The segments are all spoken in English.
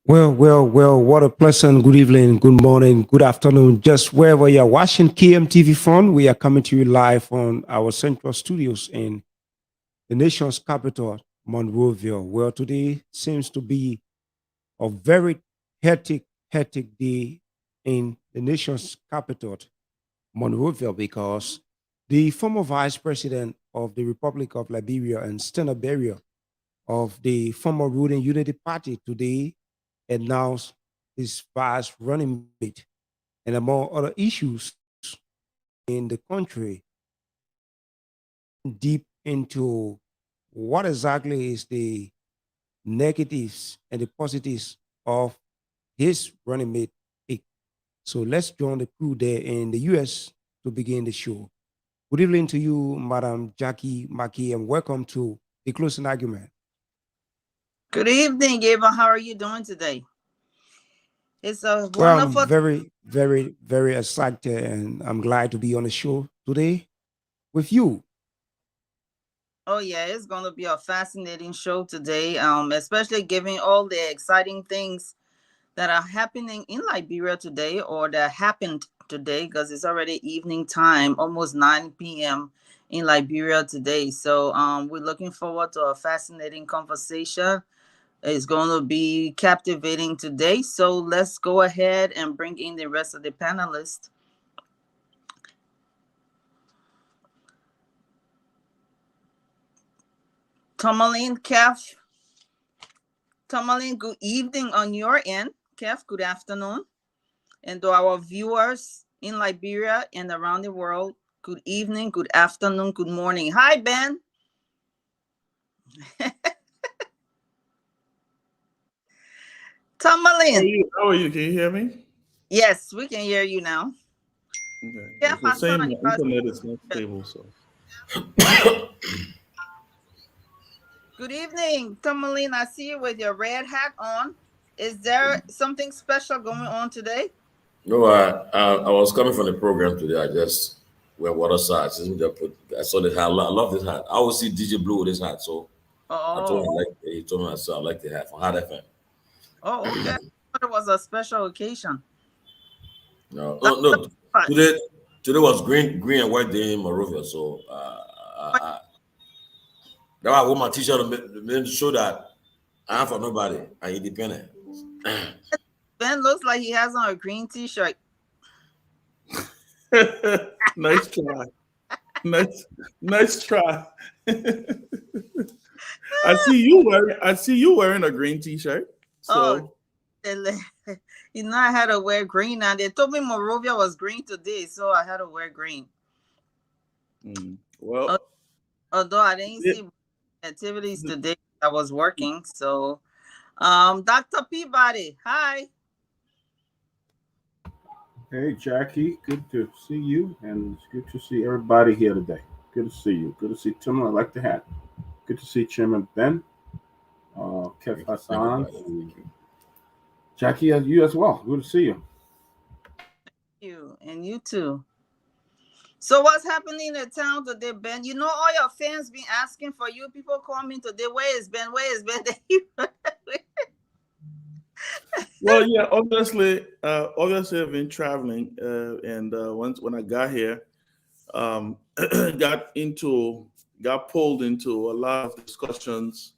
Well, what a pleasant good evening, good morning, good afternoon, just wherever you're watching KMTV Fun. We are coming to you live on our central studios in the nation's capital, Monrovia. Well, today seems to be a very hectic day in the nation's capital, Monrovia, because the former vice president of the Republic of Liberia and standard bearer of the former ruling Unity Party today announced his vice running mate, and among other issues in the country, deep into what exactly is the negatives and the positives of his running mate pick. So let's join the crew there in the US to begin the show. Good evening to you, Madam Jackie McCay, and welcome to the closing argument. Good evening, Gabriel. How are you doing today? It's a Well, I'm wonderful. very excited, and I'm glad to be on the show today with you. Oh yeah, it's going to be a fascinating show today. Especially given all the exciting things that are happening in Liberia today, or that happened today, because it's already evening time, almost 9 p.m. in Liberia today. So we're looking forward to a fascinating conversation. It's going to be captivating today. So let's go ahead and bring in the rest of the panelists. Tomalin, Tomalin, good evening on your end. Kev, good afternoon. And to our viewers in Liberia and around the world, good evening, good afternoon, good morning. Hi, Ben. How are Tomalin. you? How are you? Can you hear me? Yes, we can hear you now. Okay. Kev It's the Hassan, same. you My are. internet is not stable, so. Good evening, Tomalin. I see you with your red hat on. Is there something special going on today? No, I was coming from the program today. I just went water side. I saw this hat. I love this hat. I always see DJ Blue with this hat, so I told Oh, him like he told me I said I like the hat from Hot FM. oh, okay. I thought it was a special occasion. No, That's no, the no. part. Today was green and white day in Monrovia, so that's why I wore my T-shirt to show that I am for nobody. I'm independent. Ben looks like he has on a green t-shirt. Nice try. Nice, nice try. I see you wearing a green T-shirt. Oh, So you know I had to wear green, and they told me Morovia was green today, so I had to wear green. Al- well, Although I didn't it, see activities today, I was working. So, Dr. Peabody, hi. Hey, Jackie, good to see you, and it's good to see everybody here today. Good to see you. Good to see Tim. I like the hat. Good to see Chairman Ben, Keff Thank you, Hassan, brother. and Thank you. Jackie, you as well. Good to see you. You and you too. So what's happening in town today, Ben? You know all your fans been asking for you. People call me today. Where is Ben? Where is Ben? well, yeah. Obviously, I've been traveling, and once when I got here, um, got into got pulled into a lot of discussions.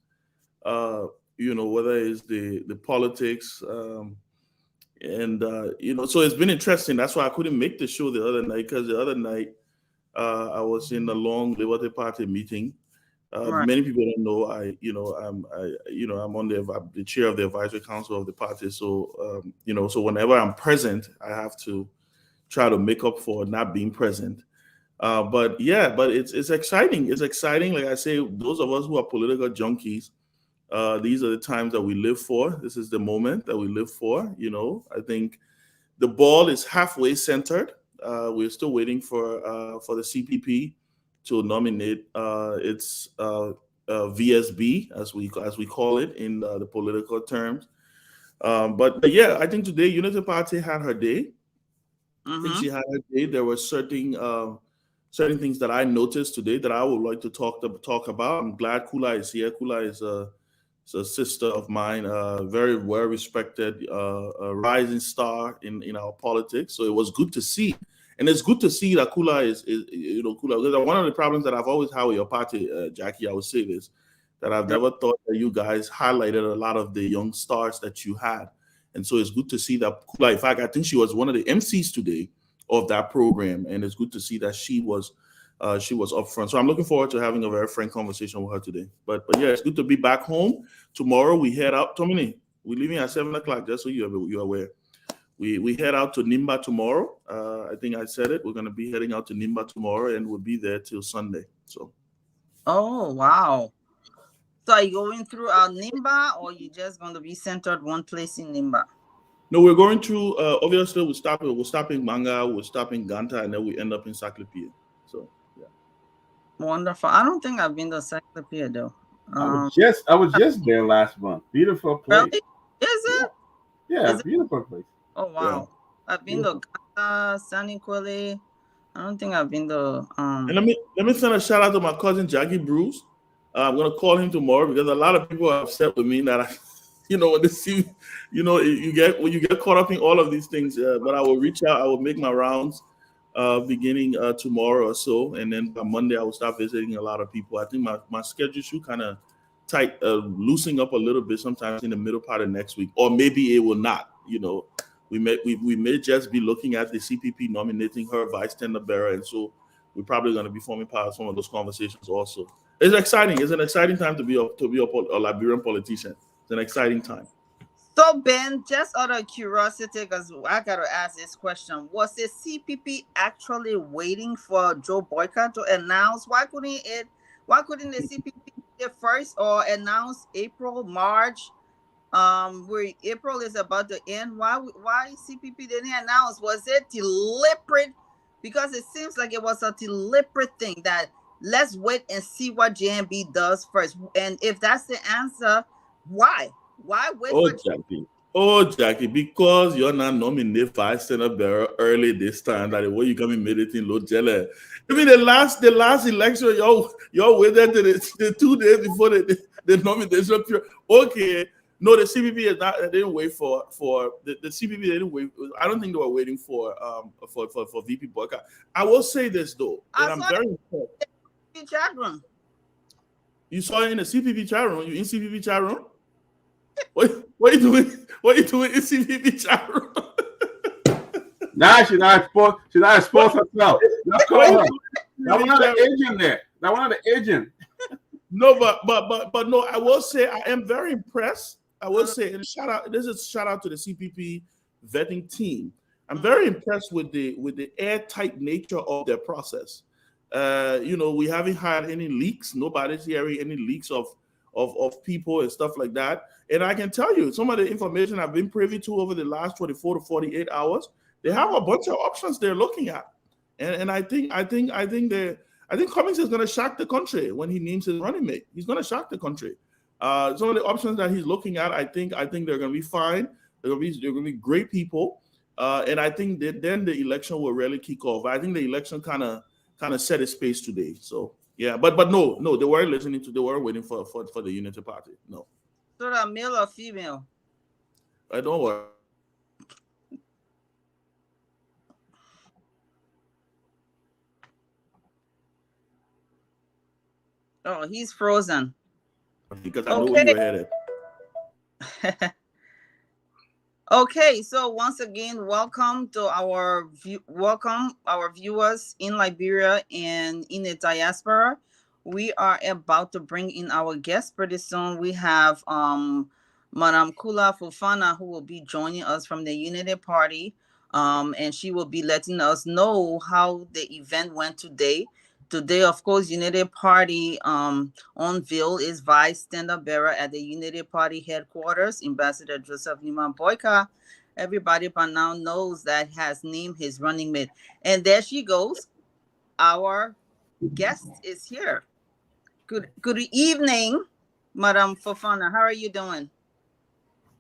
Uh, whether it's the politics, and so it's been interesting. That's why I couldn't make the show the other night, because the other night I was in a long Liberty Party meeting. Right. Many people don't know I'm on the chair of the advisory council of the party. So so whenever I'm present, I have to try to make up for not being present. But it's exciting. It's exciting. Like I say, those of us who are political junkies, these are the times that we live for. This is the moment that we live for. I think the ball is halfway centered. We're still waiting for the CPP to nominate its VSB, as we call it in the political terms. But yeah, I think today Unity Party had her day. I think Mm-hmm. she had her day. There were certain things that I noticed today that I would like to talk about. I'm glad Kula is here. Kula is a sister of mine, very well respected, a rising star in our politics. So it was good to see, and it's good to see that Kula is Kula. Because one of the problems that I've always had with your party, Jackie, I would say this, that I've never thought that you guys highlighted a lot of the young stars that you had, and so it's good to see that Kula. In fact, I think she was one of the MCs today of that program, and it's good to see that she was up front. So I'm looking forward to having a very frank conversation with her today. But yeah, it's good to be back home. Tomorrow we head out. Tomalin, we're leaving at 7:00. Just so you're aware, we head out to Nimba tomorrow. I think I said it. We're going to be heading out to Nimba tomorrow, and we'll be there till Sunday. So. Oh wow! So are you going through Nimba, or you just going to be centered one place in Nimba? No, we're going through. Obviously, we'll stop in Manga, we'll stop in Ganta, and then we end up in Saclipia. So. Wonderful. I don't think I've been to Saclipia though. I was just there last month. Beautiful place. Really? Is it? Yeah, beautiful place. Oh wow! Yeah. I've been to Ganta, San Niquele. I don't think I've been to. And let me send a shout out to my cousin Jackie Bruce. I'm gonna call him tomorrow because a lot of people are upset with me that when they see, you get caught up in all of these things. But I will reach out. I will make my rounds. Beginning tomorrow or so, and then by Monday I will start visiting a lot of people. I think my schedule should kind of tight, loosening up a little bit sometimes in the middle part of next week, or maybe it will not. We may just be looking at the CPP nominating her vice tender bearer, and so we're probably going to be forming part of some of those conversations also. It's exciting. It's an exciting time to be a Liberian politician. It's an exciting time. So Ben, just out of curiosity, because I gotta ask this question: was the CPP actually waiting for Joe Boyka to announce? Why couldn't the CPP get first or announce April, March? Where April is about to end. Why CPP didn't announce? Was it deliberate? Because it seems like it was a deliberate thing that let's wait and see what JMB does first. And if that's the answer, why? Why wait for Jackie? Because you're not nominated vice senate bearer early this time. That the way you come in meditating low jelly. I mean the last election, y'all waited to the 2 days before the nomination period. Okay. No, the CPP is not. They didn't wait for the CPP. They didn't wait. I don't think they were waiting for VP Boyka. I will say this though, and I'm very impressed. Chat room. You saw it in the CPP chat room. You in CPP chat room? What are you doing? What are you doing in CPP chat room? Nah, she not exposed herself. Let's call her. That one of the agent there. That one of the agent. No, but no. I will say I am very impressed. I will say, and shout out to the CPP vetting team. I'm very impressed with the airtight nature of their process. We haven't had any leaks. Nobody's hearing any leaks of people and stuff like that. And I can tell you, some of the information I've been privy to over the last 24 to 48 hours, they have a bunch of options they're looking at. And I think Cummings is going to shock the country when he names his running mate. He's going to shock the country. Some of the options that he's looking at, I think they're going to be fine. They're going to be great people. And I think that then the election will really kick off. I think the election kind of set its pace today. So yeah, but no, they weren't listening to. They weren't waiting for the Unity Party. No. So that male or female? I don't worry. Oh, he's frozen. Because I know where you're headed. Okay, so once again, welcome our viewers in Liberia and in the diaspora. We are about to bring in our guests pretty soon. We have Madam Kula Fofana, who will be joining us from the Unity Party, and she will be letting us know how the event went today. Today, of course, Unity Party unveiled its vice standard bearer at the Unity Party headquarters, Ambassador Joseph Newman Boyka. Everybody by now knows that has named his running mate. And there she goes. Our guest is here. Good evening, Madam Fofana. How are you doing?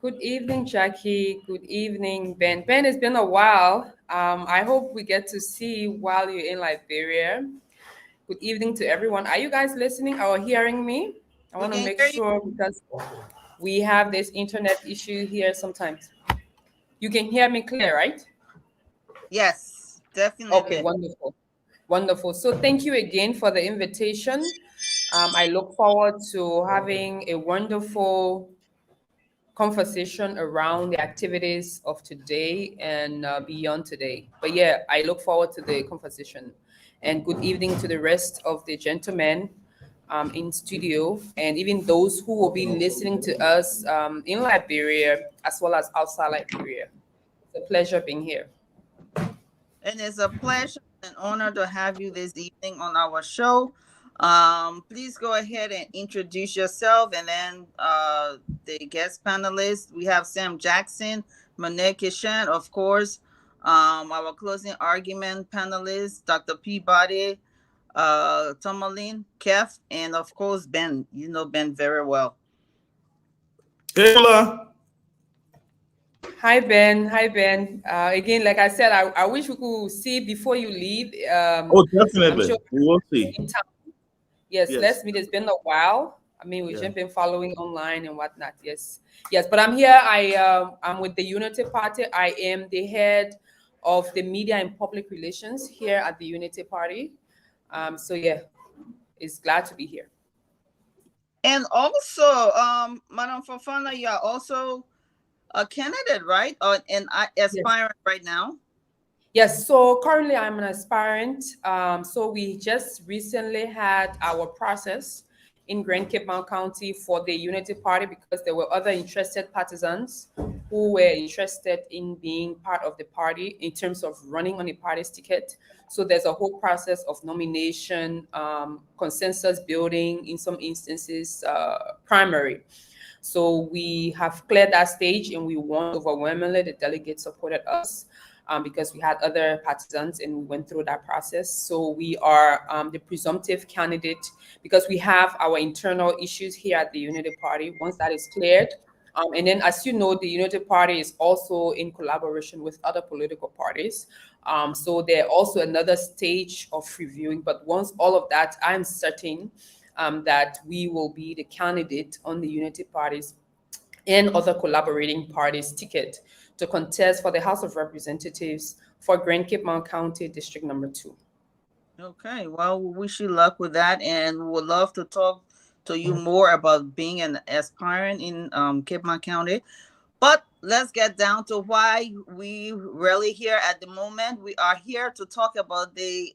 Good evening, Jackie. Good evening, Ben. Ben, it's been a while. I hope we get to see while you're in Liberia. Good evening to everyone. Are you guys listening or hearing me? I want to make sure because We have this internet issue here sometimes. You can hear me clear, right? Yes, definitely. Okay, wonderful. Wonderful. So thank you again for the invitation. I look forward to having a wonderful conversation around the activities of today and beyond today. But yeah, I look forward to the conversation. And good evening to the rest of the gentlemen in studio, and even those who will be listening to us in Liberia as well as outside Liberia. It's a pleasure being here. And it's a pleasure and honor to have you this evening on our show. Please go ahead and introduce yourself, and then the guest panelists. We have Sam Jackson, Hon Keff Hassan, of course. Our closing argument panelists, Dr. Peabody, Tomalin, Keff, and of course Ben. You know Ben very well. Hey, Ola. Hi, Ben. Hi, Ben. Again, like I said, I wish we could see before you leave. Oh, definitely. I'm sure We will see. Yes, Yes. let's meet. It's been a while. I mean, we've Yeah. just been following online and whatnot. Yes, yes. But I'm here. I'm with the Unity Party. I am the head of the media and public relations here at the Unity Party. So yeah, it's glad to be here. And also, Madam Fofana, you are also a candidate, right? And aspiring right now. Yes, so currently I'm an aspirant. So we just recently had our process in Grand Cape Mount County for the Unity Party because there were other interested partisans who were interested in being part of the party in terms of running on the party's ticket. So there's a whole process of nomination, consensus building, in some instances, primary. So we have cleared that stage and we won overwhelmingly. The delegates supported us. Because we had other partisans and we went through that process. So we are the presumptive candidate because we have our internal issues here at the Unity Party. Once that is cleared, and then as you know, the Unity Party is also in collaboration with other political parties. So there also another stage of reviewing, but once all of that, I'm certain that we will be the candidate on the Unity Party's and other collaborating parties' ticket to contest for the House of Representatives for Grand Cape Mount County District Number 2. Okay, well, we wish you luck with that, and we would love to talk to you more about being an aspirant in Cape Mount County. But let's get down to why we really here at the moment. We are here to talk about the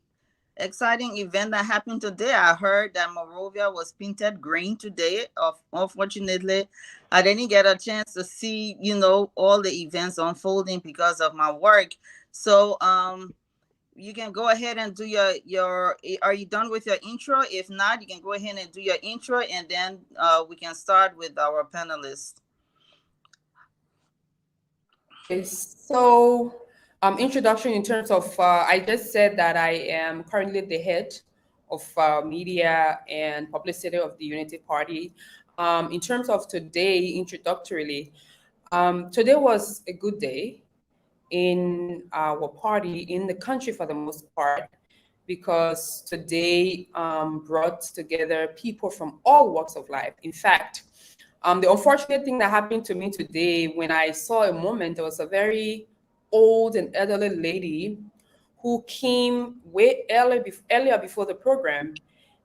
exciting event that happened today. I heard that Monrovia was painted green today. Unfortunately, I didn't get a chance to see, all the events unfolding because of my work. So, you can go ahead and do your. Are you done with your intro? If not, you can go ahead and do your intro, and then we can start with our panelists. Okay, so introduction in terms of, I just said that I am currently the head of media and publicity of the Unity Party. In terms of today, introductorily, today was a good day in our party, in the country for the most part, because today brought together people from all walks of life. In fact, the unfortunate thing that happened to me today, when I saw a moment, there was a very old and elderly lady who came way earlier before the program,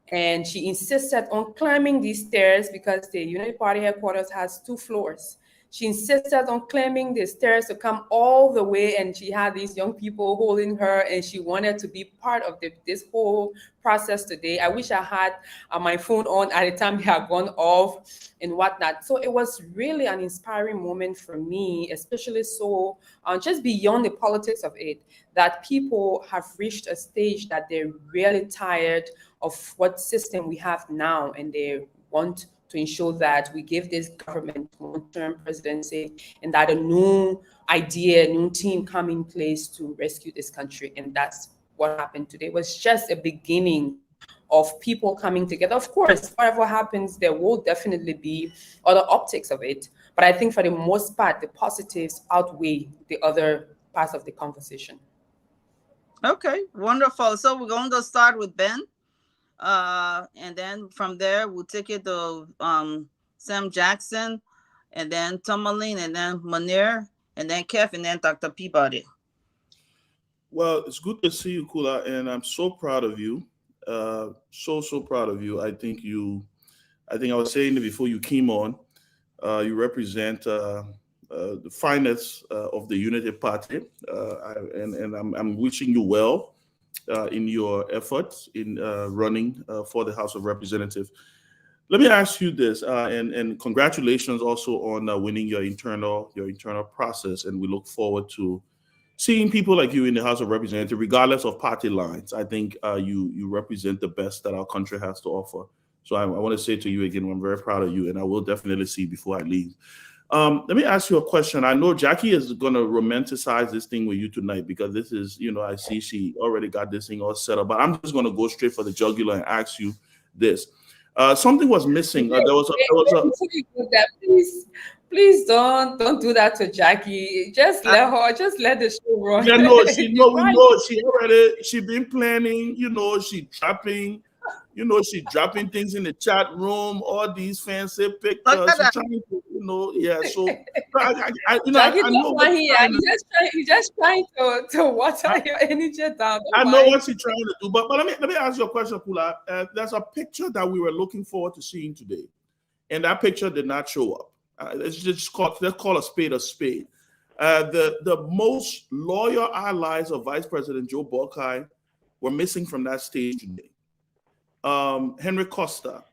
and she insisted on climbing these stairs because the Unity Party headquarters has 2 floors. She insisted on climbing the stairs to come all the way, and she had these young people holding her, and she wanted to be part of this whole process today. I wish I had my phone on at the time they had gone off and whatnot. So it was really an inspiring moment for me, especially so just beyond the politics of it, that people have reached a stage that they're really tired of what system we have now, and they want to ensure that we give this government long-term presidency and that a new idea, new team come in place to rescue this country. And that's what happened today. It was just a beginning of people coming together. Of course, whatever happens, there will definitely be other optics of it. But I think for the most part, the positives outweigh the other parts of the conversation. Okay, wonderful. So we're going to start with Ben. And then from there we'll take it to Sam Jackson. and then Tomalin, and then Munir, and then Keff, and then Dr. Peabody. Well, it's good to see you, Kula, and I'm so proud of you. So proud of you. I think I was saying it before you came on. You represent the finest of the Unity Party, and I'm wishing you well in your efforts in running for the House of Representatives. Let me ask you this, and congratulations also on winning your internal process, and we look forward to seeing people like you in the House of Representatives, regardless of party lines. I think you represent the best that our country has to offer. So I want to say to you again, I'm very proud of you, and I will definitely see you before I leave. Let me ask you a question. I know Jackie is going to romanticize this thing with you tonight, because this is, I see she already got this thing all set up, but I'm just going to go straight for the jugular and ask you this. Something was missing. There was Please don't do that to Jackie. Just let the show run. Yeah, no, we know she been planning, she dropping things in the chat room, all these fancy pictures. She's trying to, yeah. So Jackie, he's just trying to water your energy down. I know what she's trying to do, but let me ask you a question, Kula. There's a picture that we were looking forward to seeing today, and that picture did not show up. Let's call a spade a spade. The most loyal allies of Vice President Joe Boakai were missing from that stage today. Henry Costa,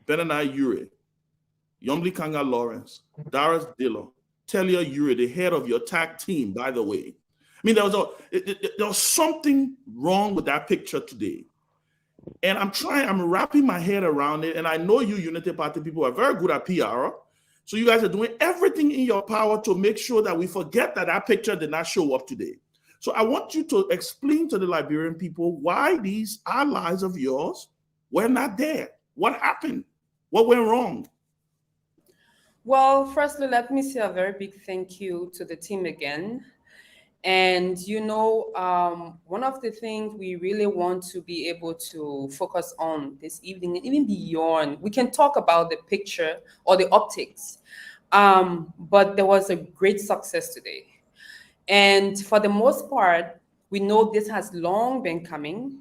Benani Ure, Yomli Kanga Lawrence, Darius Dillon, Telia Ure, the head of your tag team, by the way. I mean, there was something wrong with that picture today. And I'm wrapping my head around it. And I know you Unity Party people are very good at PR. So you guys are doing everything in your power to make sure that we forget that picture did not show up today. So I want you to explain to the Liberian people why these allies of yours were not there. What happened? What went wrong? Well, firstly, let me say a very big thank you to the team again. And, one of the things we really want to be able to focus on this evening, and even beyond, we can talk about the picture or the optics, but there was a great success today. And for the most part, we know this has long been coming.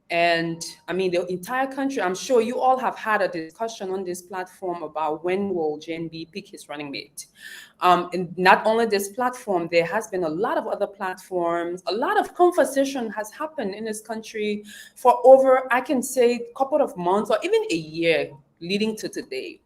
And I mean, the entire country, I'm sure you all have had a discussion on this platform about when will JNB pick his running mate. And not only this platform, there has been a lot of other platforms. A lot of conversation has happened in this country for over, I can say, a couple of months or even a year leading to today.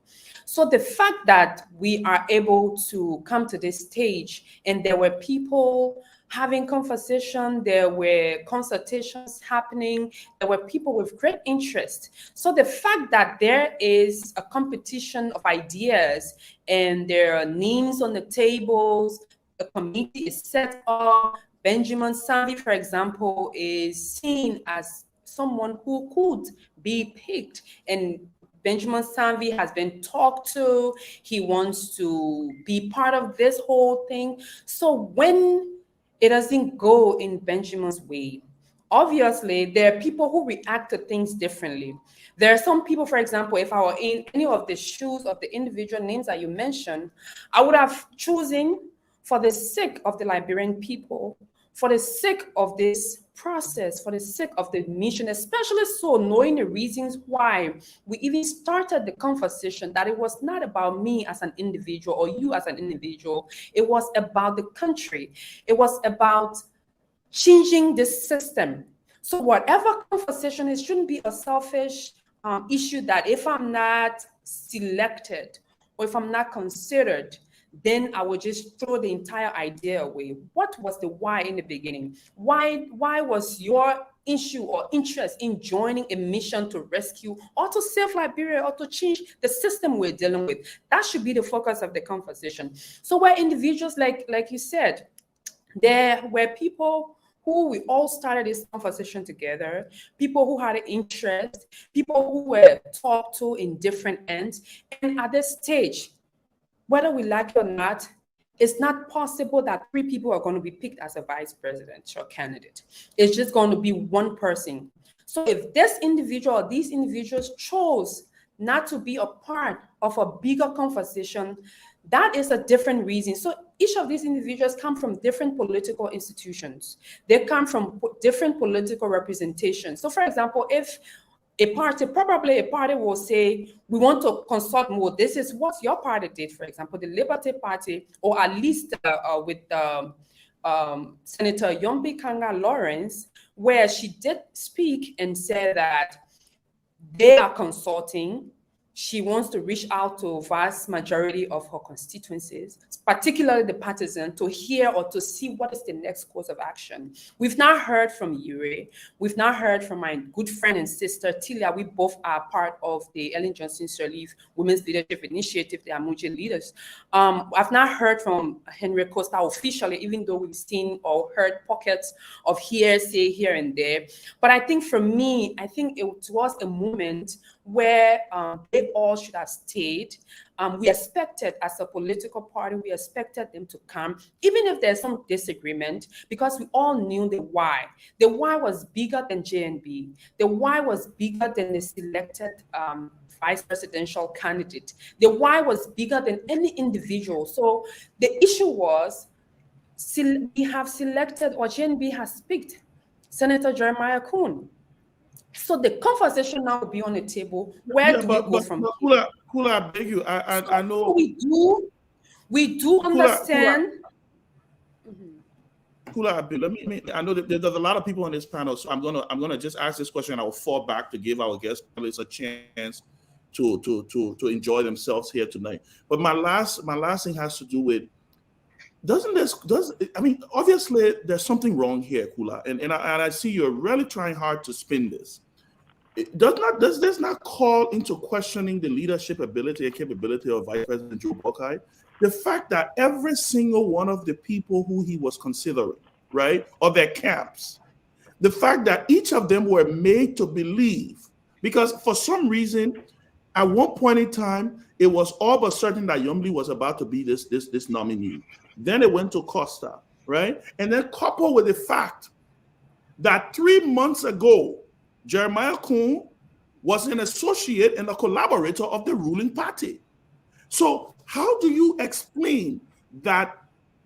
So the fact that we are able to come to this stage and there were people having conversation, there were consultations happening, there were people with great interest. So the fact that there is a competition of ideas and there are names on the tables, a committee is set up, Benjamin Sanvee, for example, is seen as someone who could be picked, and Benjamin Sanvee has been talked to. He wants to be part of this whole thing. So when it doesn't go in Benjamin's way, obviously there are people who react to things differently. There are some people, for example, if I were in any of the shoes of the individual names that you mentioned, I would have chosen, for the sake of the Liberian people, for the sake of this process, for the sake of the mission, especially so knowing the reasons why we even started the conversation, that it was not about me as an individual or you as an individual. It was about the country. It was about changing this system. So whatever conversation, it shouldn't be a selfish issue that if I'm not selected or if I'm not considered, then I would just throw the entire idea away. What was the why in the beginning? Why was your issue or interest in joining a mission to rescue or to save Liberia or to change the system we're dealing with? That should be the focus of the conversation. So where individuals, like you said, there were people who we all started this conversation together, people who had an interest, people who were talked to in different ends. And at this stage, whether we like it or not, it's not possible that 3 people are going to be picked as a vice presidential candidate. It's just going to be one person. So if this individual or these individuals chose not to be a part of a bigger conversation, That is a different reason. So each of these individuals come from different political institutions. They come from different political representations. So for example, if probably a party will say, we want to consult more. This is what your party did, for example, the Liberty Party, or at least with Senator Yombi Kanga Lawrence, where she did speak and said that they are consulting. She wants to reach out to a vast majority of her constituencies, particularly the partisan, to hear or to see what is the next course of action. We've not heard from Yuri. We've not heard from my good friend and sister, Tilia. We both are part of the Ellen Johnson Sirleaf Women's Leadership Initiative, the Amuji leaders. I've not heard from Henry Costa officially, even though we've seen or heard pockets of hearsay here and there. But I think for me, I think it was a moment where they all should have stayed. We expected, as a political party, we expected them to come, even if there's some disagreement, because we all knew the why. The why was bigger than JNB. The why was bigger than the selected vice presidential candidate. The why was bigger than any individual. So the issue was, we have selected, or JNB has picked, Senator Jeremiah Kuhn. So the conversation now will be on the table. Where do we go from here? Kula, I beg you. I know we do understand. Kula, I know that there's a lot of people on this panel, so I'm gonna just ask this question. I will fall back to give our guest panelists a chance to enjoy themselves here tonight. But my last thing has to do with, obviously there's something wrong here, Kula, and I see you're really trying hard to spin this. Does this not call into questioning the leadership ability and capability of Vice President Joe Buckeye? The fact that every single one of the people who he was considering, right, or their camps, the fact that each of them were made to believe, because for some reason, at one point in time, it was all but certain that Yomli was about to be this nominee. Then it went to Costa, right? And then coupled with the fact that 3 months ago, Jeremiah Kuhn was an associate and a collaborator of the ruling party. So how do you explain that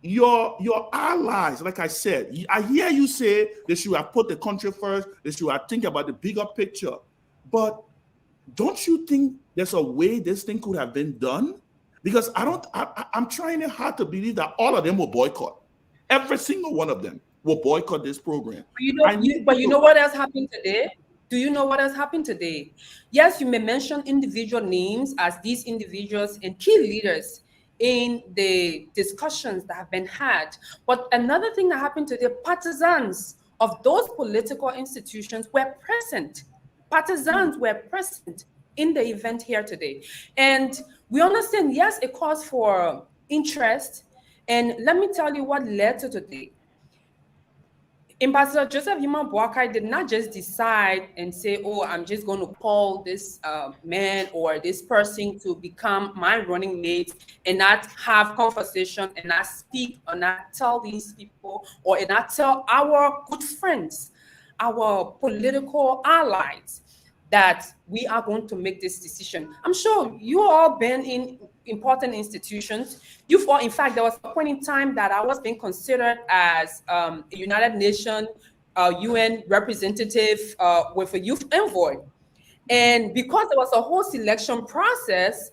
your allies, like I said, I hear you say they should have put the country first, they should have think about the bigger picture, but don't you think there's a way this thing could have been done? Because I'm trying hard to believe that all of them will boycott. Every single one of them will boycott this program. But you know what else happened today? Do you know what has happened today? Yes, you may mention individual names as these individuals and key leaders in the discussions that have been had. But another thing that happened today, partisans of those political institutions were present. Partisans were present in the event here today. And we understand, yes, it calls for interest. And let me tell you what led to today. Ambassador Joseph Yuma Boakai did not just decide and say, oh, I'm just going to call this man or this person to become my running mate and not have conversation and not speak or not tell these people or not tell our good friends, our political allies, that we are going to make this decision. I'm sure you all been in important institutions. You've all, in fact, there was a point in time that I was being considered as a United Nations UN representative with a youth envoy. And because there was a whole selection process,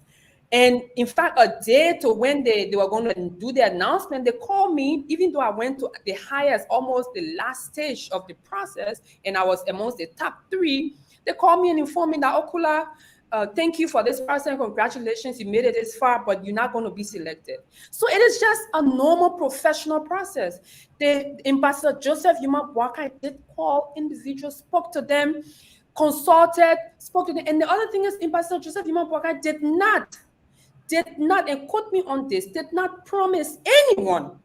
and in fact, a day to when they were going to do the announcement, they called me, even though I went to the highest, almost the last stage of the process, and I was amongst the top 3. They called me and informed me that, Okula, thank you for this person. Congratulations, you made it this far, but you're not going to be selected. So it is just a normal professional process. The Ambassador Joseph Yuma Boakai did call individuals, spoke to them, consulted, spoke to them. And the other thing is, Ambassador Joseph Yuma Boakai did not, and quote me on this, did not promise anyone.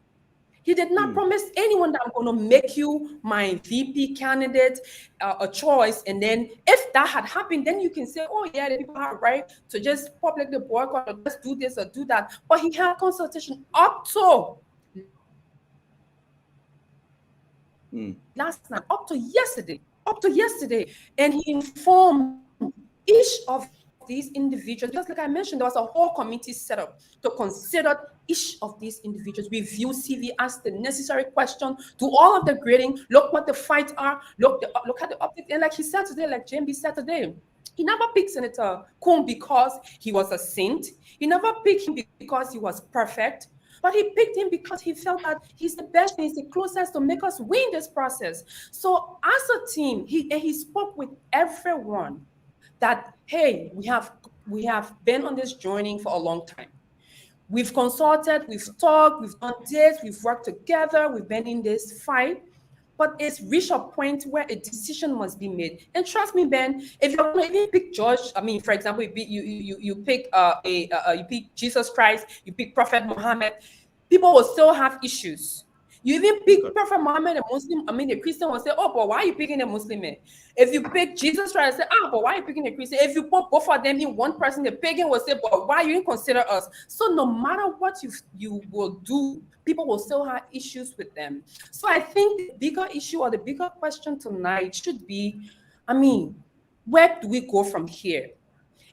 He did not promise anyone that I'm going to make you my VP candidate, a choice. And then if that had happened, then you can say, oh, yeah, the people have a right to just publicly boycott or just do this or do that. But he had consultation up to last night, up to yesterday. And he informed each of these individuals, because like I mentioned, there was a whole committee set up to consider each of these individuals, review CV, ask the necessary question, do all of the grading, look what the fights are, look at the update. And like he said today, like JMB said today, he never picked Senator Coon because he was a saint. He never picked him because he was perfect. But he picked him because he felt that he's the best and he's the closest to make us win this process. So as a team, he spoke with everyone that, hey, we have been on this journey for a long time. We've consulted, we've talked, we've done this, we've worked together, we've been in this fight. But it's reached a point where a decision must be made. And trust me, Ben, if you're going to even pick George, I mean, for example, you pick you pick Jesus Christ, you pick Prophet Muhammad, people will still have issues. You even pick Prophet Muhammad, a Muslim, I mean, a Christian will say, oh, but why are you picking a Muslim? If you pick Jesus Christ, say, but why are you picking a Christian? If you put both of them in one person, the pagan will say, but why you didn't consider us? So no matter what you will do, people will still have issues with them. So I think the bigger issue or the bigger question tonight should be, I mean, where do we go from here?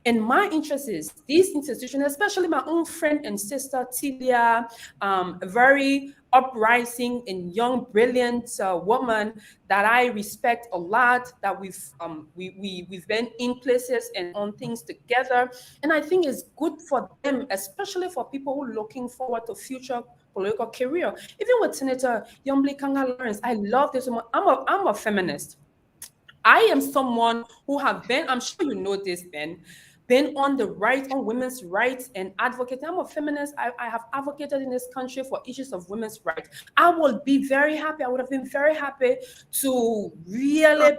And my interest is these institutions, especially my own friend and sister, Tilia, a very uprising and young, brilliant woman that I respect a lot, that we've been in places and on things together. And I think it's good for them, especially for people who are looking forward to future political career. Even with Senator Yombli Kanga Lawrence, I love this woman. I'm a feminist. I am someone who have been, I'm sure you know this, Ben, been on the right, on women's rights and advocating. I'm a feminist. I have advocated in this country for issues of women's rights. I will be very happy. I would have been very happy to really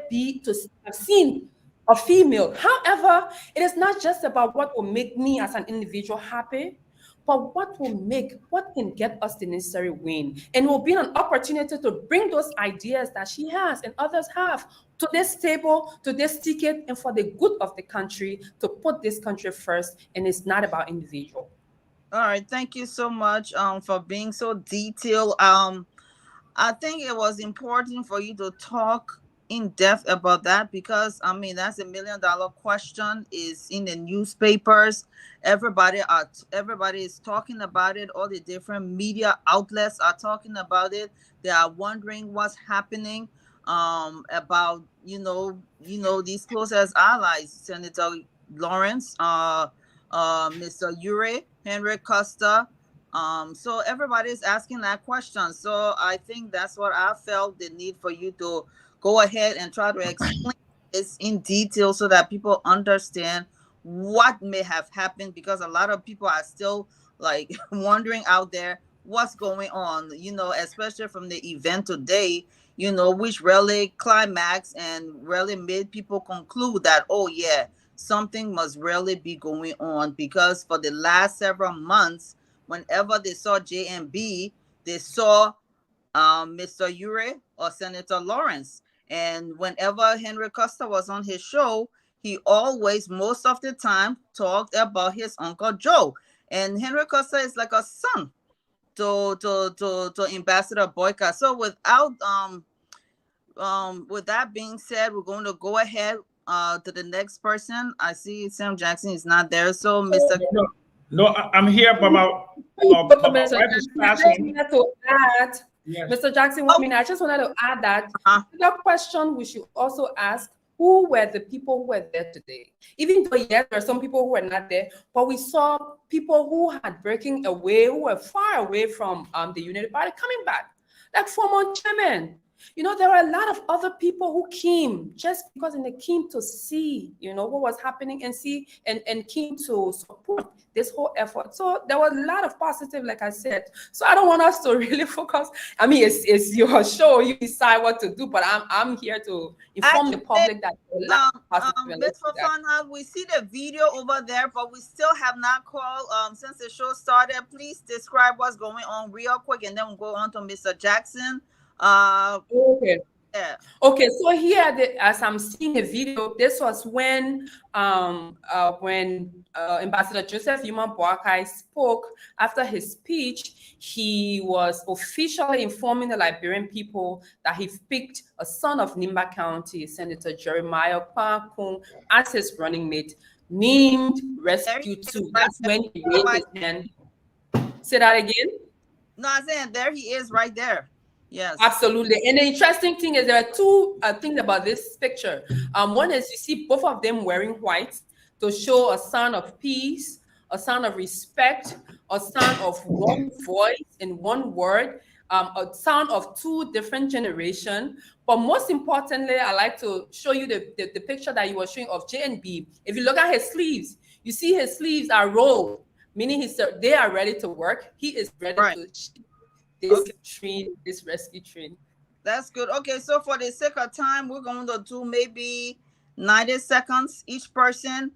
have seen a female. However, it is not just about what will make me as an individual happy, but what can get us the necessary win, and will be an opportunity to bring those ideas that she has and others have to this table, to this ticket, and for the good of the country, to put this country first. And it's not about individual. All right, thank you so much for being so detailed. I think it was important for you to talk in depth about that, because I mean that's $1 million question. Is in the newspapers. Everybody is talking about it. All the different media outlets are talking about it. They are wondering what's happening about these closest allies, Senator Lawrence, Mr. Ure, Henry Costa. So everybody's asking that question. So I think that's what I felt the need for you to go ahead and try to explain this in detail so that people understand what may have happened, because a lot of people are still like wondering out there what's going on, especially from the event today, which really climaxed and really made people conclude that, oh yeah, something must really be going on, because for the last several months, whenever they saw JMB, they saw Mr. Ure or Senator Lawrence. And whenever Henry Costa was on his show, he always, most of the time, talked about his Uncle Joe. And Henry Costa is like a son to Ambassador Boyka. So with that being said, we're going to go ahead to the next person. I see Sam Jackson is not there. So Mr. No, I'm here, but my wife is passing. Yes. Mr. Jackson, I just wanted to add that the question we should also ask, who were the people who were there today? Even though, yes, there are some people who were not there, but we saw people who had breaking away, who were far away from the Unity Party coming back, like former chairman. There were a lot of other people who came just because they came to see, what was happening and see and came to support this whole effort. So there was a lot of positive, like I said. So I don't want us to really focus. I mean, it's your show. You decide what to do, but I'm here to inform the public that Ms. Fafana, we see the video over there, but we still have not called since the show started. Please describe what's going on real quick, and then we'll go on to Mr. Jackson. Okay. Yeah. Okay, so here, as I'm seeing the video, this was when Ambassador Joseph Yuma Boakai spoke. After his speech, he was officially informing the Liberian people that he picked a son of Nimba County, Senator Jeremiah Kwakun, as his running mate named Rescue 2. That's when he raised his hand. Say that again? No, I'm saying there he is right there. Yes. Absolutely. And the interesting thing is there are two things about this picture. One is you see both of them wearing white to show a sign of peace, a sign of respect, a sign of one voice in one word, a sign of two different generations. But most importantly, I like to show you the picture that you were showing of JNB. If you look at his sleeves, you see his sleeves are rolled, meaning they are ready to work. He is ready to this rescue train. That's good. Okay, so for the sake of time, we're going to do maybe 90 seconds each person,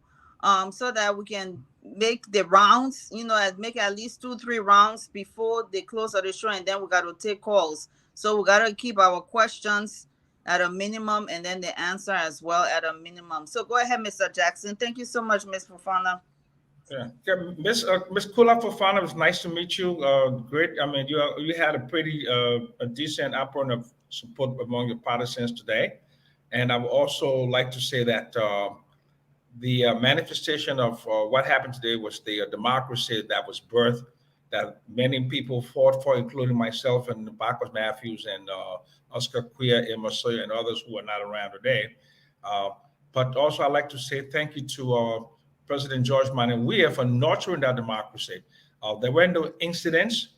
so that we can make the rounds, make at least 2-3 rounds before the close of the show, and then we got to take calls. So we got to keep our questions at a minimum, and then the answer as well at a minimum. So go ahead, Mr. Jackson. Thank you so much, Ms. Fofana. Yeah, Miss Kula Fofana, it was nice to meet you. Great. I mean, you had a pretty a decent outpouring of support among your partisans today, and I would also like to say that the manifestation of what happened today was the democracy that was birthed, that many people fought for, including myself and Bacchus Matthews and Oscar Quia, Emma Sawyer, and others who are not around today. But also, I'd like to say thank you to President George Nyenwolo for nurturing that democracy. There were no incidents,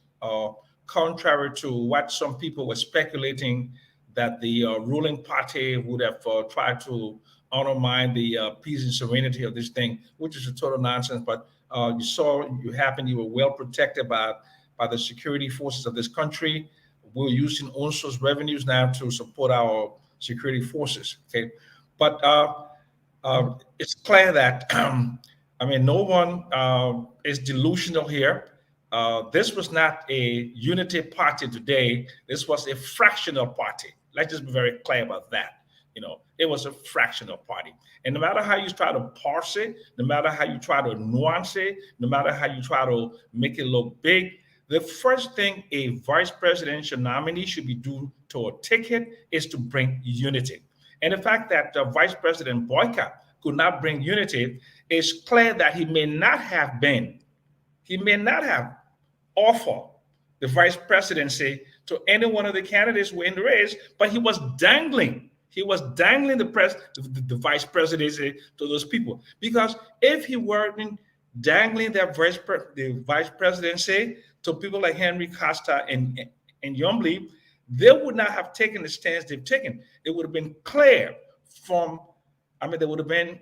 contrary to what some people were speculating, that the ruling party would have tried to undermine the peace and serenity of this thing, which is a total nonsense. But you were well protected by the security forces of this country. We're using UNSO's revenues now to support our security forces. Okay, but it's clear that no one is delusional here. This was not a unity party today. This was a fractional party. Let's just be very clear about that. It was a fractional party. And no matter how you try to parse it, no matter how you try to nuance it, no matter how you try to make it look big, the first thing a vice presidential nominee should be due to a ticket is to bring unity. And the fact that Vice President Boyka could not bring unity is clear that he may not have offered the vice presidency to any one of the candidates who were in the race, but he was dangling the vice presidency to those people. Because if he weren't dangling the vice presidency to people like Henry Costa and Yombly, they would not have taken the stance they've taken. It would have been clear there would have been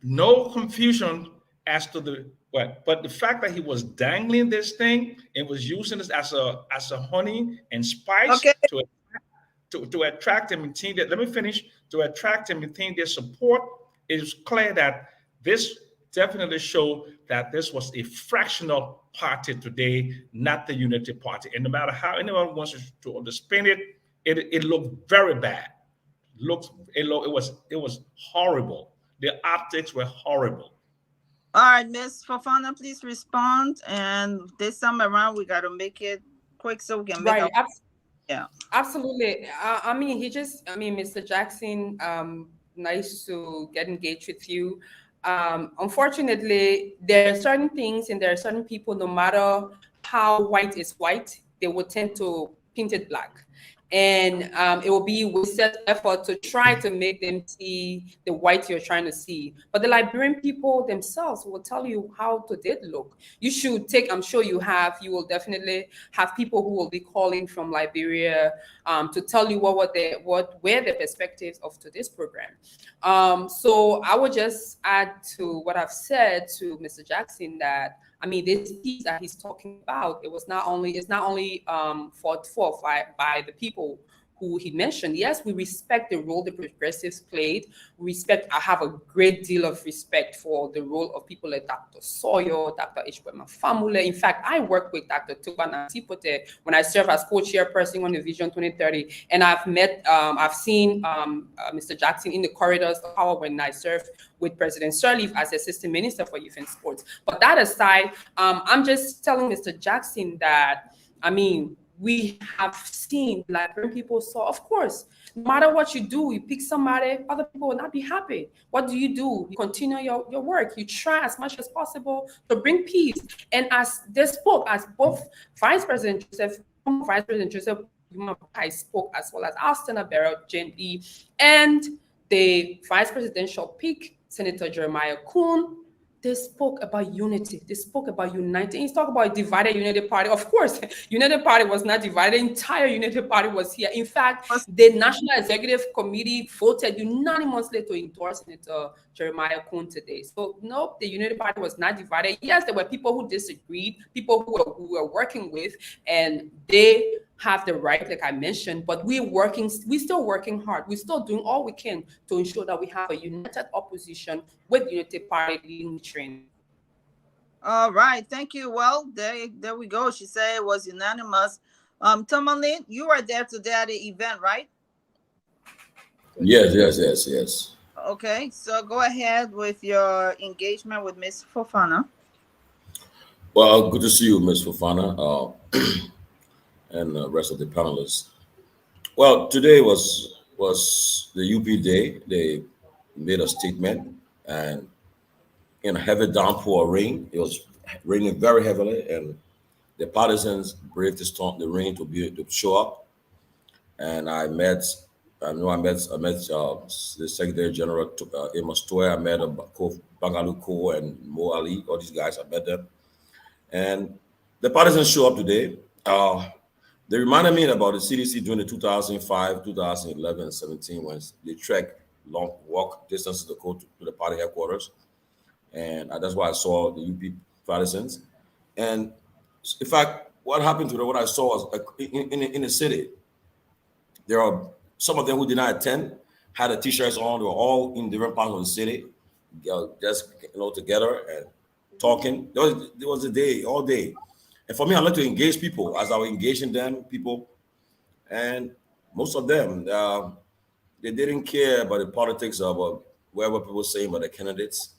no confusion as to but the fact that he was dangling this thing and was using this as a honey and spice to attract him and think that, let me finish, to attract him and think their support, it is clear that this definitely showed that this was a fractional party today, not the unity party. And no matter how anyone wants to spin it, it looked very bad. It was horrible. The optics were horrible. All right, Ms. Fofana, please respond. And this time around, we got to make it quick so we can make it. Yeah, absolutely. Mr. Jackson, nice to get engaged with you. Unfortunately, there are certain things and there are certain people, no matter how white is white, they will tend to paint it black. And it will be wasted effort to try to make them see the white you're trying to see. But the Liberian people themselves will tell you how to did look. You should take, I'm sure you will definitely have people who will be calling from Liberia to tell you what were the perspectives of today's program. So I would just add to what I've said to Mr. Jackson that this piece that he's talking about, it's not only fought for by the people who he mentioned. Yes, we respect the role the progressives played. I have a great deal of respect for the role of people like Dr. Sawyer, Dr. Ishwema Famule. In fact, I work with Dr. Tuba Nasipote when I serve as co-chairperson on the Vision 2030. And I've seen Mr. Jackson in the corridors of power when I served with President Sirleaf as Assistant Minister for Youth and Sports. But that aside, I'm just telling Mr. Jackson that, we have seen Liberian people saw, of course, No matter what you do, you pick somebody, other people will not be happy. What do? You continue your work. You try as much as possible to bring peace. And as they spoke, as both Vice President Joseph, Vice President Joseph McCay spoke, as well as Austin Abero, Jane Lee, and the Vice Presidential pick, Senator Jeremiah Kuhn, they spoke about unity. They spoke about uniting. He's talking about a divided United Party. Of course, United Party was not divided. The entire United Party was here. In fact, the National Executive Committee voted unanimously to endorse Senator Jeremiah Kuhn today. So no, the United Party was not divided. Yes, there were people who disagreed, people who were working with, and they have the right, like I mentioned, but we're still working hard. We're still doing all we can to ensure that we have a united opposition with the United Party leading the train. All right, thank you. Well, there we go. She said it was unanimous. Tomalin, you were there today at the event, right? Yes. Okay, so go ahead with your engagement with Ms. Fofana. Well, good to see you, Ms. Fofana, and the rest of the panelists. Well, today was the UP Day. They made a statement, and in a heavy downpour of rain, it was raining very heavily, and the partisans braved the rain to show up. And I met the Secretary General Amos Toy. I met Bangalu Ko and Mo Ali. All these guys, I met them, and the partisans show up today. They reminded me about the CDC during the 2005, 2011, 17 when they trekked long walk distances to go to the party headquarters. And that's why I saw the UP partisans. And in fact, what happened to them, what I saw was in the city, there are some of them who did not attend, had the t-shirts on. They were all in different parts of the city, just together and talking. There was a day, all day. And for me, I like to engage people as I was engaging people. And most of them, they didn't care about the politics of whatever people were saying about the candidates.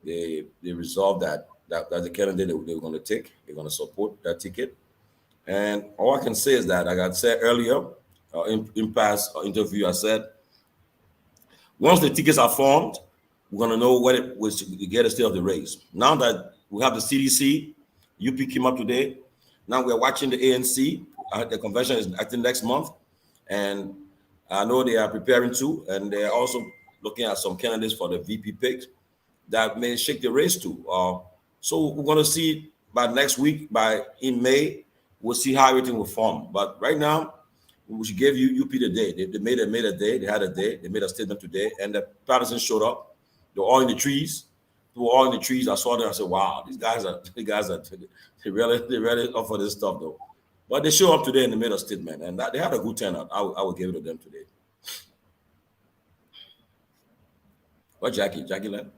They resolved that the candidate they were going to take, they're going to support that ticket. And all I can say is that, like I said earlier, in past interview, I said, once the tickets are formed, we're going to know what it was to get a state of the race. Now that we have the CDC, UP came up today. Now we're watching the ANC. The convention is, I think, next month. And I know they are preparing too. And they're also looking at some candidates for the VP picks that may shake the race too. So we're going to see by next week, in May, we'll see how everything will form. But right now, we should give you UP the day. They made a day. They had a day. They made a statement today. And the partisans showed up. They were all in the trees. I saw them. I said, "Wow, these guys are they really up for this stuff, though." But they show up today and they made a statement, and they had a good turnout. I will give it to them today. What Jackie left?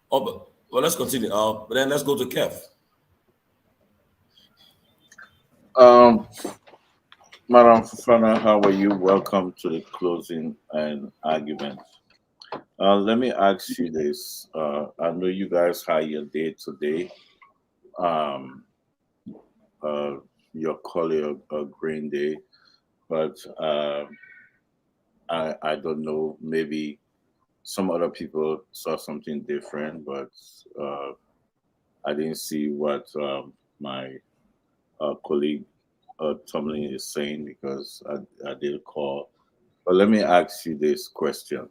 But let's continue. But then let's go to Keff. Madam Fofana, how are you? Welcome to the closing and argument. Let me ask you this. I know you guys had your day today. Your colleague a green day, but I don't know. Maybe some other people saw something different, but I didn't see what my colleague Tomalin is saying because I did call. But let me ask you this question.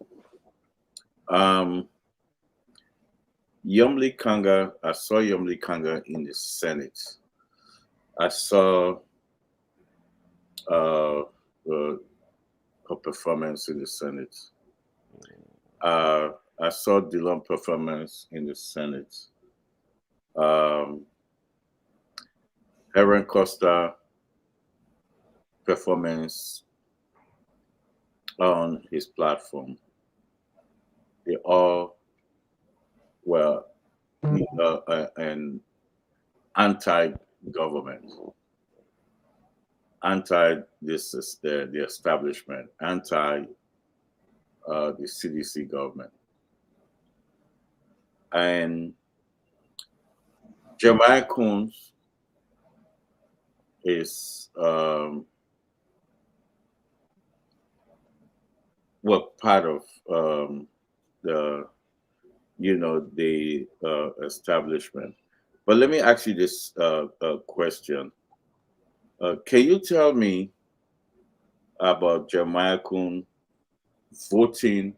Yumli Kanga, I saw Yumli Kanga in the Senate. I saw her performance in the Senate. I saw Dillon's performance in the Senate. Aaron Costa performance on his platform. They all were an anti-government, the establishment, anti the CDC government. And Jeremiah Kuhn is were part of the, the establishment. But let me ask you this question. Can you tell me about Jeremiah Kuhn voting?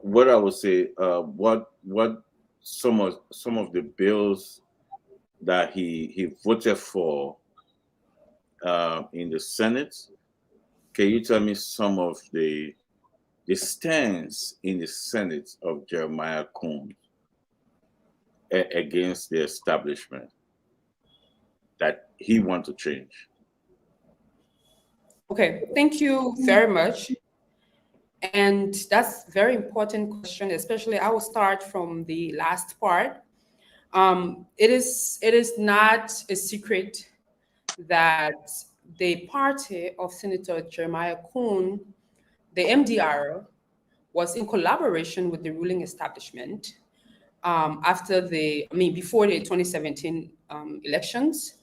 What I would say, what some of the bills that he voted for in the Senate. Can you tell me some of the stance in the Senate of Jeremiah Kuhn against the establishment that he wants to change? Okay, thank you very much. And that's a very important question, especially I will start from the last part. It is not a secret that the party of Senator Jeremiah Kuhn, the MDR, was in collaboration with the ruling establishment before the 2017 elections,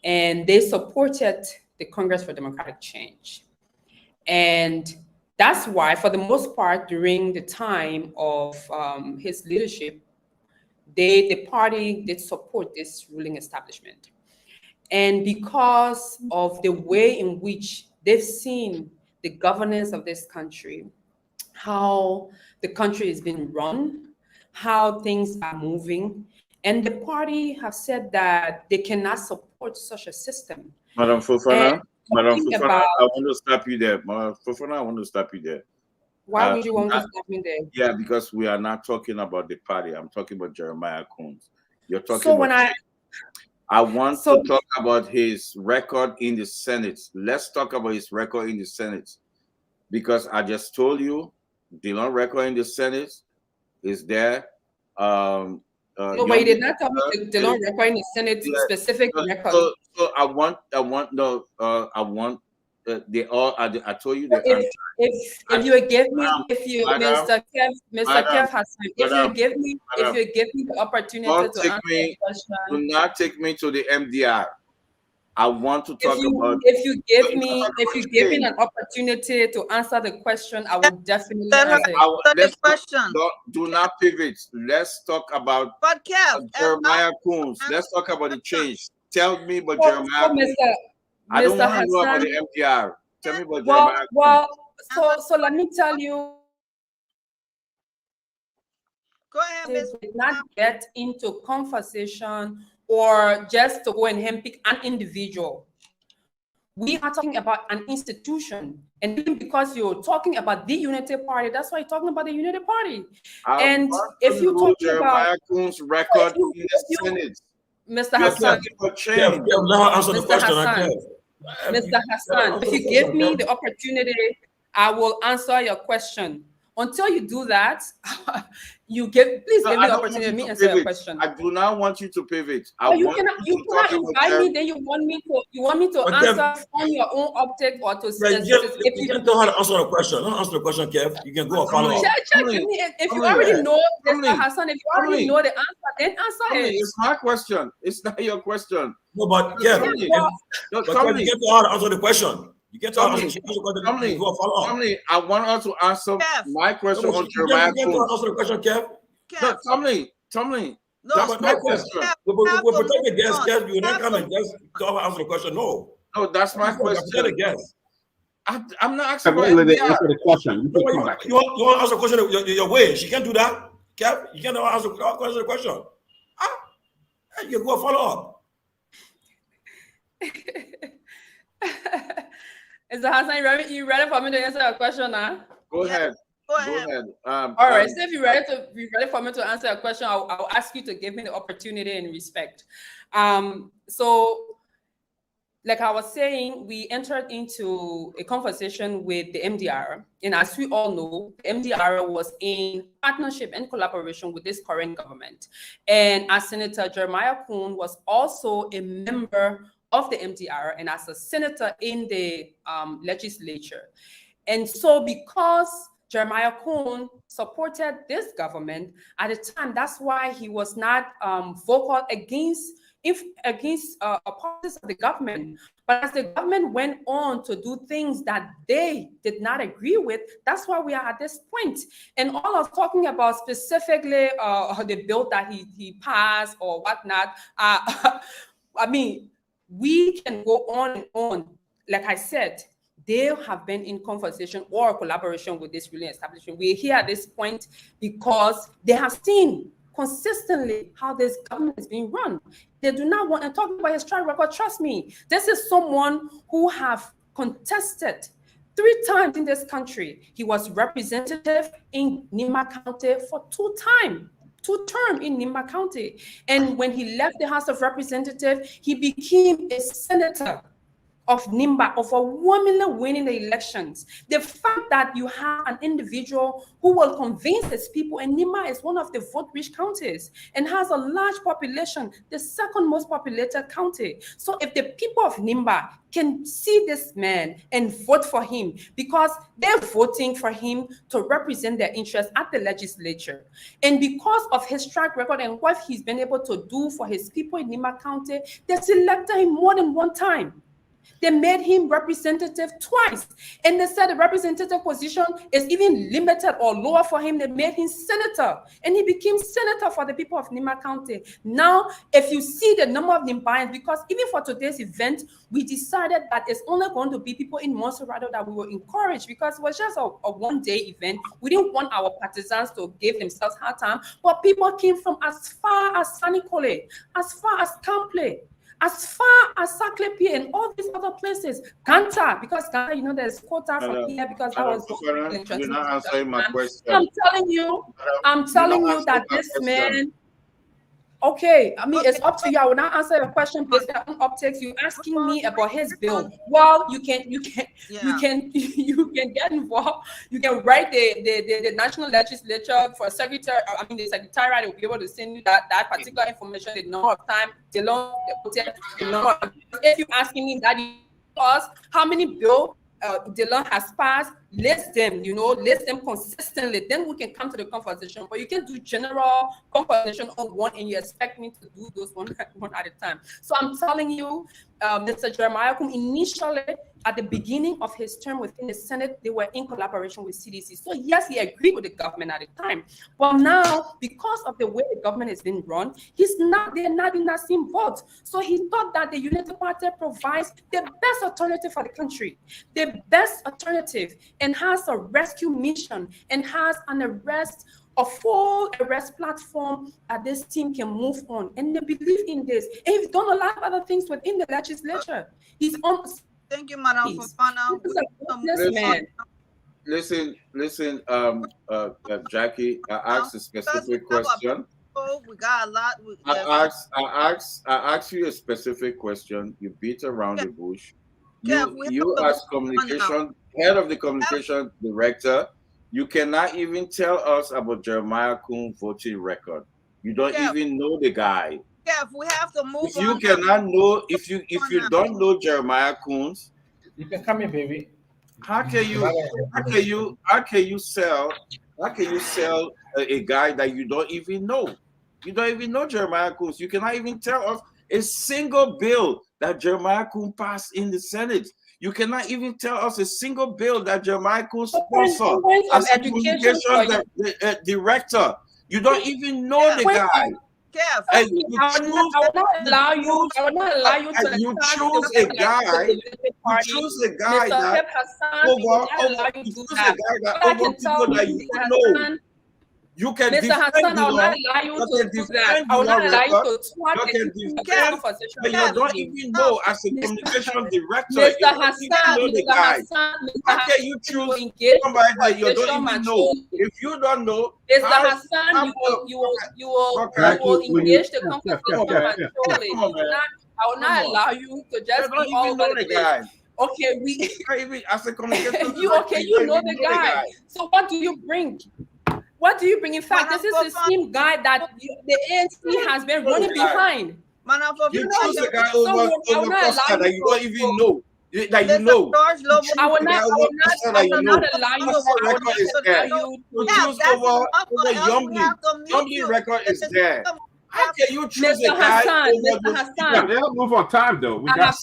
and they supported the Congress for Democratic Change. And that's why, for the most part, during the time of his leadership, the party did support this ruling establishment. And because of the way in which they've seen the governance of this country, how the country is being run, how things are moving, and the party have said that they cannot support such a system. Madam Fofana, I want to stop you there. Madam Fofana, I want to stop you there. Why would you want to stop me there? Yeah, because we are not talking about the party. I'm talking about Jeremiah Kuhn. You're talking so about... when I want to talk about his record in the Senate. Let's talk about his record in the Senate. Because I just told you, Dillon record in the Senate is there. No, but you did not tell me the Dillon record in the Senate specific record. So I want they all. I told you that. If you give me, Mr. Keff Hassan, if you give me the opportunity to answer the question, do not take me to the MDR. I want to talk about. If you give me an opportunity to answer the question, I will definitely answer the question. Do not pivot. Let's talk about Jeremiah Kuhn. Let's talk about the change. Tell me about Jeremiah Kuhn. I don't want to know about the MDR. Tell me about Jeremiah Kuhn. So let me tell you. Go ahead, Ms. Did not get into conversation or just to go and handpick an individual. We are talking about an institution, and because you're talking about the Unity Party, that's why you're talking about the Unity Party. And if you talk Jeremiah Kuhn's record in the Senate, Mr. Hassan, Mr. Hassan, if you give me the opportunity, I will answer your question. Until you do that, please give me the opportunity to answer your question. I do not want you to pivot. You cannot invite me. Then you want me to answer on your own object or to. You can know how to answer the question. Don't answer the question, Kev. You can go and follow up. If you already know, Mr. Hassan, if you already know the answer, then answer it. It's my question. It's not your question. No, but Kev, you get to how to answer the question. You get to answer the question. I want her to answer my question on Jeremiah Kuhn. You get to answer the question, Kev. No, Tomalin. No, that's my question. We'll protect the guest, Kev. You will not come and just go answer the question. No, that's my question. Protect the guest. I'm not asking for answer the question. You want to answer the question your way. She can't do that, Kev. You can't answer the question. You can go follow up. Mr. Hassan, you ready for me to answer your question now? Go ahead. Go ahead. All right. So if you're ready for me to answer a question, I'll ask you to give me the opportunity and respect. So, like I was saying, we entered into a conversation with the MDR, and as we all know, the MDR was in partnership and collaboration with this current government. And as Senator Jeremiah Kuhn was also a member of the MDR and as a senator in the legislature. And so because Jeremiah Kuhn supported this government at the time, that's why he was not vocal against against policies of the government. But as the government went on to do things that they did not agree with, that's why we are at this point. And all of talking about specifically the bill that he passed or whatnot, I mean, we can go on and on. Like I said, they have been in conversation or collaboration with this ruling establishment. We're here at this point because they have seen consistently how this government is being run. They do not want, and talking about his track record, trust me, this is someone who have contested 3 times in this country. He was representative in Nimba County for 2 terms in Nimba County. And when he left the House of Representatives, he became a senator of Nimba, overwhelmingly winning the elections. The fact that you have an individual who will convince his people, and Nimba is one of the vote-rich counties and has a large population, the 2nd most populated county. So if the people of Nimba can see this man and vote for him because they're voting for him to represent their interests at the legislature, and because of his track record and what he's been able to do for his people in Nimba County, they selected him more than 1 time. They made him representative twice. And they said the representative position is even limited or lower for him. They made him senator. And he became senator for the people of Nimba County. Now, if you see the number of Nimbans, because even for today's event, we decided that it's only going to be people in Monserrado that we will encourage, because it was just a one-day event. We didn't want our partisans to give themselves hard time. But people came from as far as Sanikole, as far as Cample, as far as Saklepi and all these other places, Ganta, because Ganta, you know, there's quota from here because that was. You're not answering my question. I'm telling you that this man. Okay, I mean, it's up to you. I will not answer your question based on optics. You're asking me about his bill. Well, you can get involved. You can write the national legislature for secretary. I mean, the secretariat will be able to send you that particular information. The number of time, the long, the number. If you're asking me that, us how many bill Dylan has passed, list them, list them consistently. Then we can come to the conversation. But you can do general conversation on one and you expect me to do those one at a time. So I'm telling you, Mr. Jeremiah Kum, initially at the beginning of his term within the Senate, they were in collaboration with CDC. So yes, he agreed with the government at the time. But now, because of the way the government has been run, they're not in that same boat. So he thought that the Unity Party provides the best alternative for the country, the best alternative, and has a rescue mission and has a full arrest platform that this team can move on. And they believe in this. And he's done a lot of other things within the legislature. He's on. Thank you, Madam Fofana. Listen, Jackie, I asked a specific question. We got a lot. I asked you a specific question. You beat around the bush. You as communication, head of the communication director, you cannot even tell us about Jeremiah Kum's voting record. You don't even know the guy. Yeah, we have to move. If you cannot know, if you don't know Jeremiah Coons, you can come in, baby. How can you sell a guy that you don't even know? You don't even know Jeremiah Coons. You cannot even tell us a single bill that Jeremiah Coons passed in the Senate. You cannot even tell us a single bill that Jeremiah Coons sponsored as a communication director. You don't even know the guy. Kev, I will not allow you to choose a guy. You choose a guy that you can Mr. Hassan, I will not allow you to do that. I will not allow you to swap but you don't even know as a communication director. Mr. Hassan, how can you choose somebody that you don't even know? If you don't know, Mr. Hassan, you will engage the conversation maturely. I will not allow you to just be all over the place. Okay, as a communication you know the guy. So what do you bring? What do you bring? In fact, this is the same guy that the ANC has been running behind. You choose a guy over Costa that you don't even know. That you know. I will not allow you. You choose over Yombly. Yombly record is there. How can you choose Mr. a guy Hassan, over Mr. those Hassan, Yeah, they'll move on time though. We I got have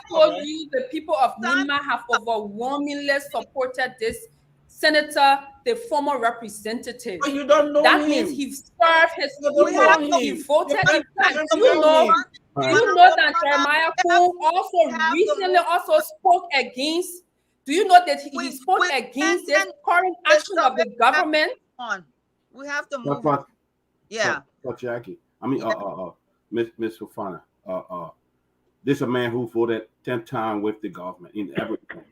told now. you, the people of Nima have overwhelmingly supported this senator, the former representative. But you don't know That him. means he served his You don't know people. him. He voted. You In fact, can't do you tell know? me. Do you know that Jeremiah Kuhn also recently also spoke against? Do you know that he spoke against this current action of the government? We have to move. But Yeah. But Jackie, I mean, Miss Fofana, this is a man who voted 10 times with the government in everything.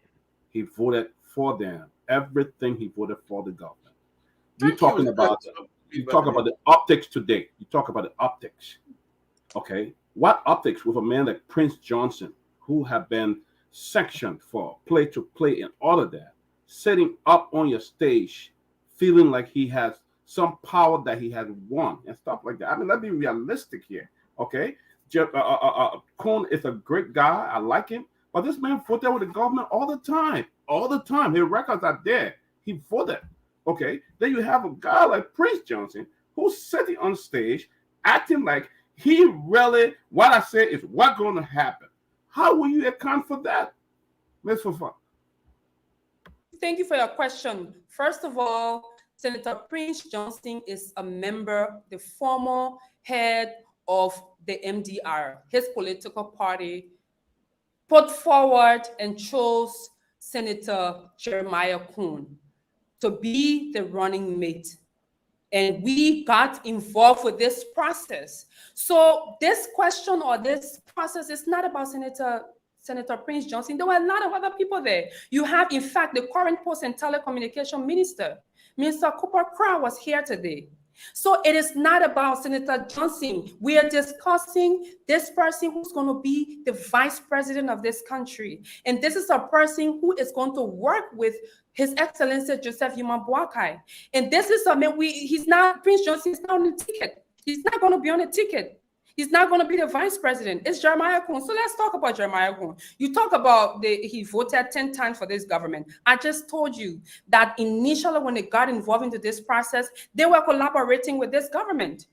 He voted for them. Everything he voted for the government. You talk about the optics today. You talk about the optics. Okay, what optics with a man like Prince Johnson, who have been sanctioned for play to play and all of that, sitting up on your stage, feeling like he has some power that he has won and stuff like that. I mean, let's be realistic here. Okay, Kuhn is a great guy. I like him, but this man voted with the government all the time. All the time, his records are there. He voted. Okay, then you have a guy like Prince Johnson who's sitting on stage acting like he really, what I say is what's going to happen. How will you account for that, Ms. Fofana? Thank you for your question. First of all, Senator Prince Johnson is a member, the former head of the MDR. His political party put forward and chose Senator Jeremiah Kuhn to be the running mate. And we got involved with this process. So this question or this process is not about Senator Prince Johnson. There were a lot of other people there. You have, in fact, the current Post and Telecommunication Minister, Mr. Cooper Crow, was here today. So it is not about Senator Johnson. We are discussing this person who's going to be the vice president of this country. And this is a person who is going to work with His Excellency Joseph Yuma Boakai. And this is something Prince Johnson is not on the ticket. He's not going to be on the ticket. He's not going to be the vice president. It's Jeremiah Kuhn. So let's talk about Jeremiah Kuhn. You talk about he voted 10 times for this government. I just told you that initially when they got involved into this process, they were collaborating with this government.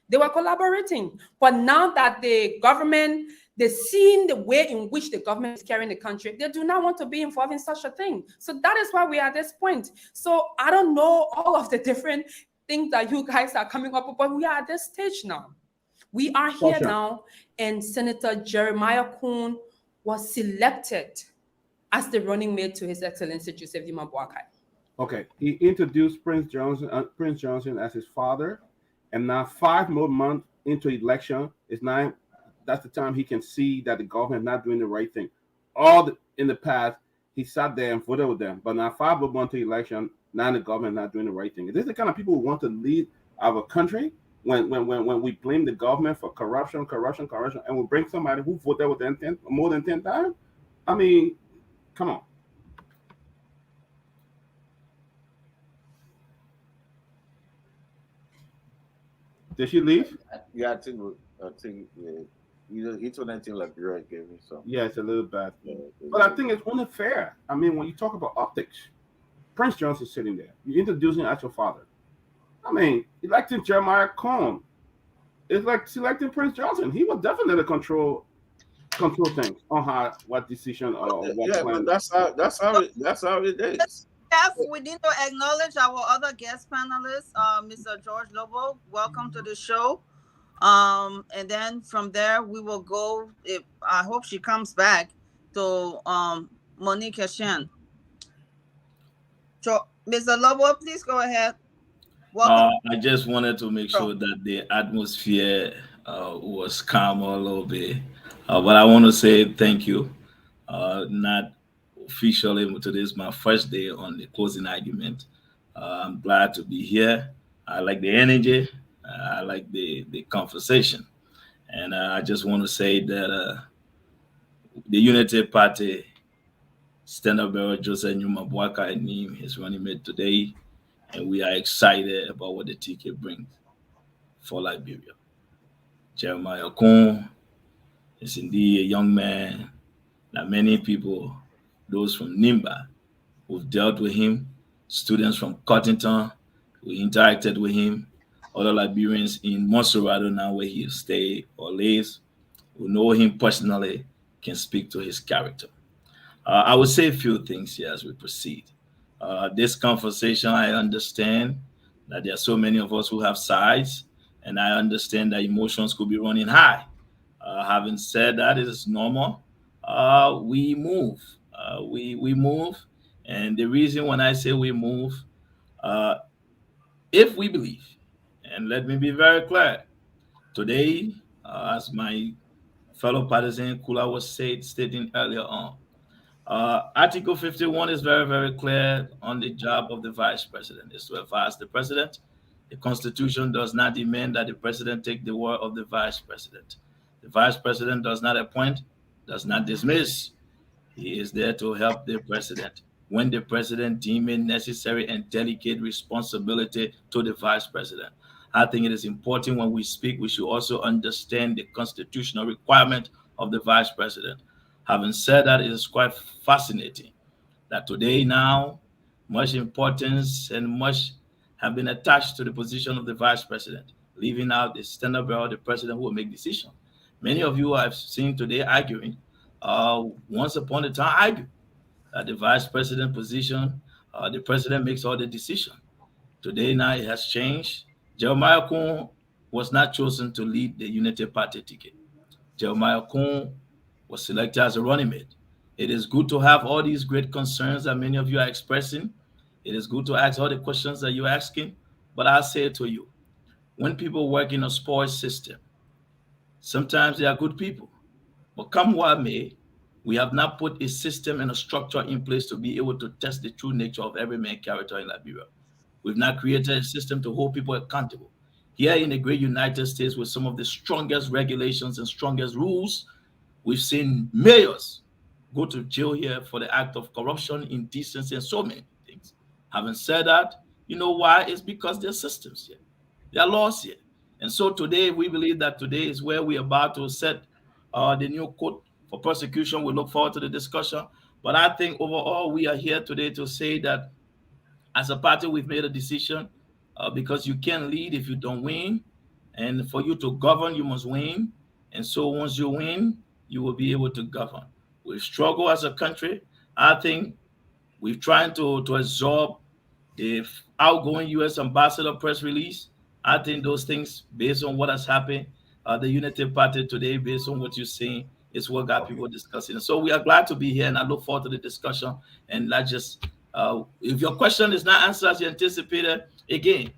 They were collaborating. But now that the government, they're seeing the way in which the government is carrying the country, they do not want to be involved in such a thing. So that is why we are at this point. So I don't know all of the different things that you guys are coming up with, but we are at this stage now. We are here now, and Senator Jeremiah Kuhn was selected as the running mate to His Excellency Joseph Yuma Boakai. Okay, he introduced Prince Johnson as his father, and now 5 more months into election is now. That's the time he can see that the government is not doing the right thing. In the past, he sat there and voted with them, but now 5 more months to election, now the government is not doing the right thing. Is this the kind of people who want to lead our country? When we blame the government for corruption, and we bring somebody who voted with them more than 10 times? I mean, come on. Did she leave? Yeah, I think internet thing like Bureau gave me some. Yeah, it's a little bad. But I think it's only fair. I mean, when you talk about optics, Prince Johnson sitting there, you're introducing as your father. I mean, electing Jeremiah Kuhn is like selecting Prince Johnson. He will definitely control things on what decision or what plan. But that's how it is. Yes, we need to acknowledge our other guest panelists, Mr. George Lobo. Welcome to the show. And then from there we will go. I hope she comes back to Monique Hassan. So, Mr. Lobo, please go ahead. I just wanted to make sure that the atmosphere was calm a little bit. But I want to say thank you. Not officially, but today is my first day on the closing argument. I'm glad to be here. I like the energy. I like the conversation. And I just want to say that the Unity Party stand-up bearer Joseph Yuma Boakai name is running mate today. And we are excited about what the ticket brings for Liberia. Jeremiah Kuhn is indeed a young man that many people, those from Nimba, who've dealt with him, students from Cottington who interacted with him, other Liberians in Monserrado now where he stay or lives, who know him personally, can speak to his character. I would say a few things here as we proceed. This conversation, I understand that there are so many of us who have sides, and I understand that emotions could be running high. Having said that, it is normal. We move. We move. And the reason when I say we move, uh, if we believe, and let me be very clear, today, as my fellow partisan Kula was stating earlier on, Article 51 is very, very clear on the job of the vice president is to advise the president. The Constitution does not demand that the president take the word of the vice president. The vice president does not appoint, does not dismiss. He is there to help the president when the president deems it necessary and delegate responsibility to the vice president. I think it is important when we speak, we should also understand the constitutional requirement of the vice president. Having said that, it is quite fascinating that today now much importance and much have been attached to the position of the vice president, leaving out the standard bearer, the president who will make decisions. Many of you I've seen today arguing, once upon a time argued that the vice president position, the president makes all the decision. Today now it has changed. Jeremiah Kuhn was not chosen to lead the Unity Party ticket. Jeremiah Kuhn was selected as a running mate. It is good to have all these great concerns that many of you are expressing. It is good to ask all the questions that you're asking. But I'll say it to you, when people work in a sports system, sometimes they are good people. But come what may, we have not put a system and a structure in place to be able to test the true nature of every man character in Liberia. We've not created a system to hold people accountable. Here in the great United States, with some of the strongest regulations and strongest rules, we've seen mayors go to jail here for the act of corruption, indecency, and so many things. Having said that, you know why? It's because there are systems here. There are laws here. And so today, we believe that today is where we're about to set the new code for prosecution. We look forward to the discussion. But I think overall, we are here today to say that as a party, we've made a decision because you can't lead if you don't win. And for you to govern, you must win. And so once you win, you will be able to govern. We've struggled as a country. I think we've tried to absorb the outgoing U.S. ambassador press release. I think those things, based on what has happened, the Unity Party today, based on what you're saying, is what got people discussing. So we are glad to be here, and I look forward to the discussion. And not just, if your question is not answered as you anticipated, again,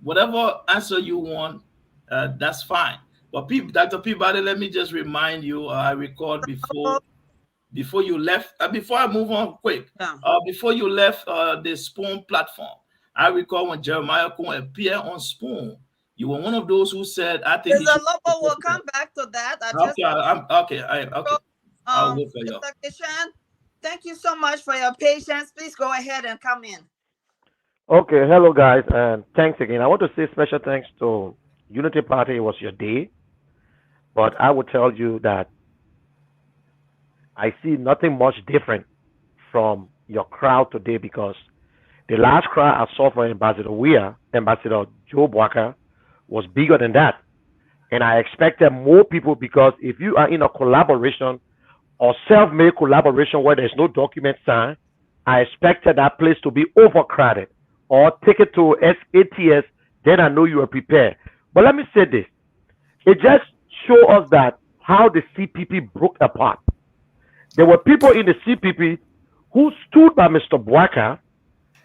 whatever answer you want, that's fine. But Dr. Peabody, let me just remind you, I recalled before you left, before I move on quick, before you left the Spoon platform, I recall when Jeremiah Cohen appeared on Spoon, you were one of those who said, I think the logo will come back to that. Okay. I'll wait for you. Mr. Kishan, thank you so much for your patience. Please go ahead and come in. Okay, hello guys, and thanks again. I want to say special thanks to Unity Party. It was your day, but I would tell you that I see nothing much different from your crowd today, because the last crowd I saw for Ambassador Joe Walker, was bigger than that. And I expected more people, because if you are in a collaboration or self-made collaboration where there's no document signed, I expected that place to be overcrowded, or take it to ATS, then I know you are prepared. But let me say this. It just shows us that how the CPP broke apart. There were people in the CPP who stood by Mr. Bwaka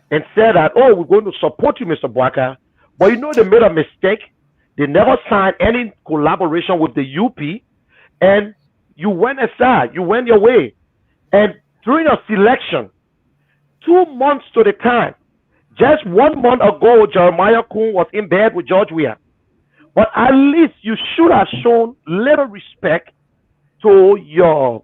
and said that, oh, we're going to support you, Mr. Bwaka. But you know, they made a mistake. They never signed any collaboration with the UP, and you went aside, you went your way. And during a selection, 2 months to the time, just 1 month ago, Jeremiah Kuhn was in bed with George Weah. But at least you should have shown little respect to your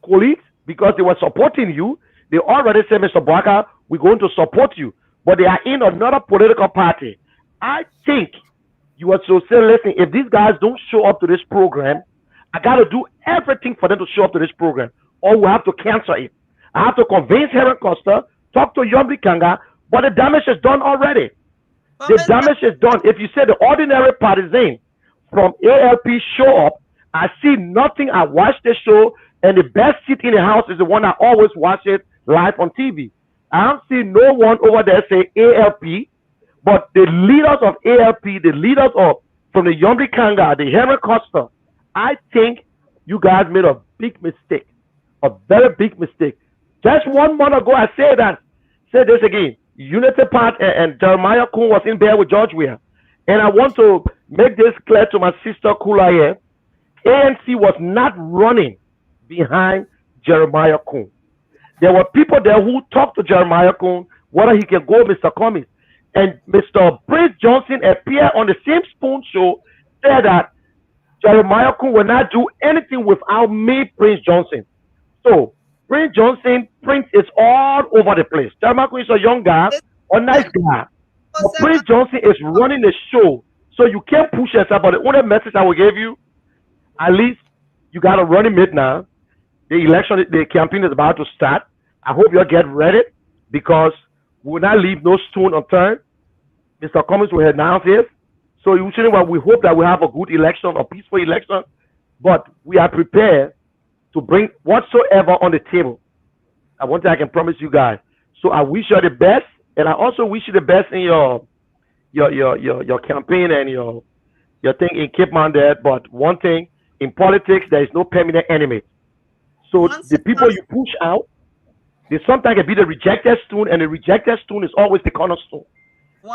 colleagues, because they were supporting you. They already said, Mr. Bwaka, we're going to support you. But they are in another political party. I think you are to say, listen, if these guys don't show up to this program, I got to do everything for them to show up to this program, or we have to cancel it. I have to convince Heron Costa, talk to Yombi Kanga, but the damage is done already. But The Mr. damage is done. If you say the ordinary partisan from ALP show up, I see nothing. I watch the show, and the best seat in the house is the one I always watch it live on TV. I don't see no one over there say ALP, but the leaders of ALP, the leaders of from the Yomri Kanga, the Henry Costa, I think you guys made a big mistake, a very big mistake. Just 1 month ago, I said that. Say this again. Unity Part and Jeremiah Kuhn was in there with George Weah. And I want to make this clear to my sister Kula here. ANC was not running behind Jeremiah Kuhn. There were people there who talked to Jeremiah Kuhn whether he can go Mr. Cummings. And Mr. Prince Johnson appeared on the same Spoon show, said that Jeremiah Kuhn will not do anything without me, Prince Johnson. So Prince Johnson, Prince is all over the place. Jeremiah Kuhn is a young guy, a nice guy. But Prince Johnson is running the show. So you can't push yourself. But the only message I will give you, at least you got a running mate now. The election, the campaign is about to start. I hope you'll get ready because we will not leave no stone unturned. Mr. Cummings will announce it. So usually we hope that we have a good election, a peaceful election. But we are prepared to bring whatsoever on the table. One thing I can promise you guys. So I wish you the best, and I also wish you the best in your campaign and your thing in Cape Mount there. But one thing in politics, there is no permanent enemy. So the people you push out, they sometimes can be the rejected stone, and the rejected stone is always the cornerstone.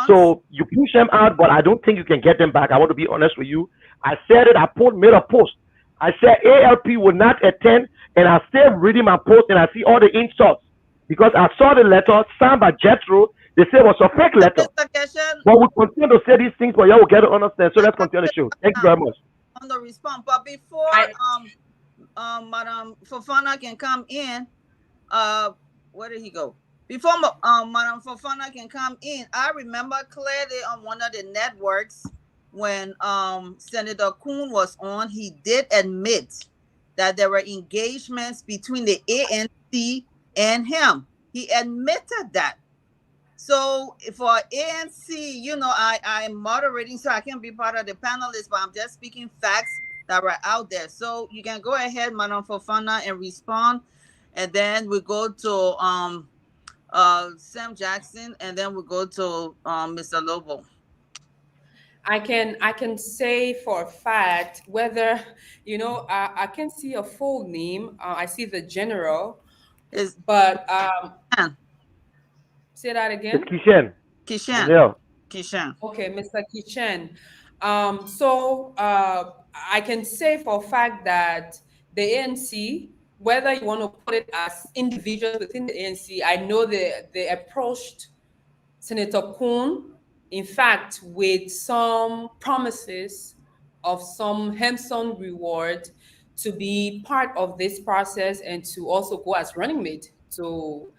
So you push them out, but I don't think you can get them back. I want to be honest with you. I said it. I made a post. I said ALP will not attend, and I still reading my post, and I see all the insults because I saw the letter signed by Jethro. They say it was a fake letter. But we continue to say these things, but you will get to understand. So let's continue the show. Thank you very much. On the response, but before Madam Fofana can come in, where did he go? Before Madam Fofana can come in, I remember clearly on one of the networks when Senator Kuhn was on, he did admit that there were engagements between the ANC and him. He admitted that. So for ANC, you know, I'm moderating, so I can't be part of the panelists, but I'm just speaking facts that were out there. So you can go ahead, Madam Fofana, and respond, and then we go to Sam Jackson, and then we go to Mr. Lobo. I can say for a fact whether, you know, I can see a full name. I see the general, but say that again. Kishen. Kishen. Yeah. Kishen. Okay, Mr. Kishen. So I can say for a fact that the ANC, whether you want to put it as individuals within the ANC, I know they approached Senator Kuhn, in fact, with some promises of some handsome reward to be part of this process and to also go as running mate to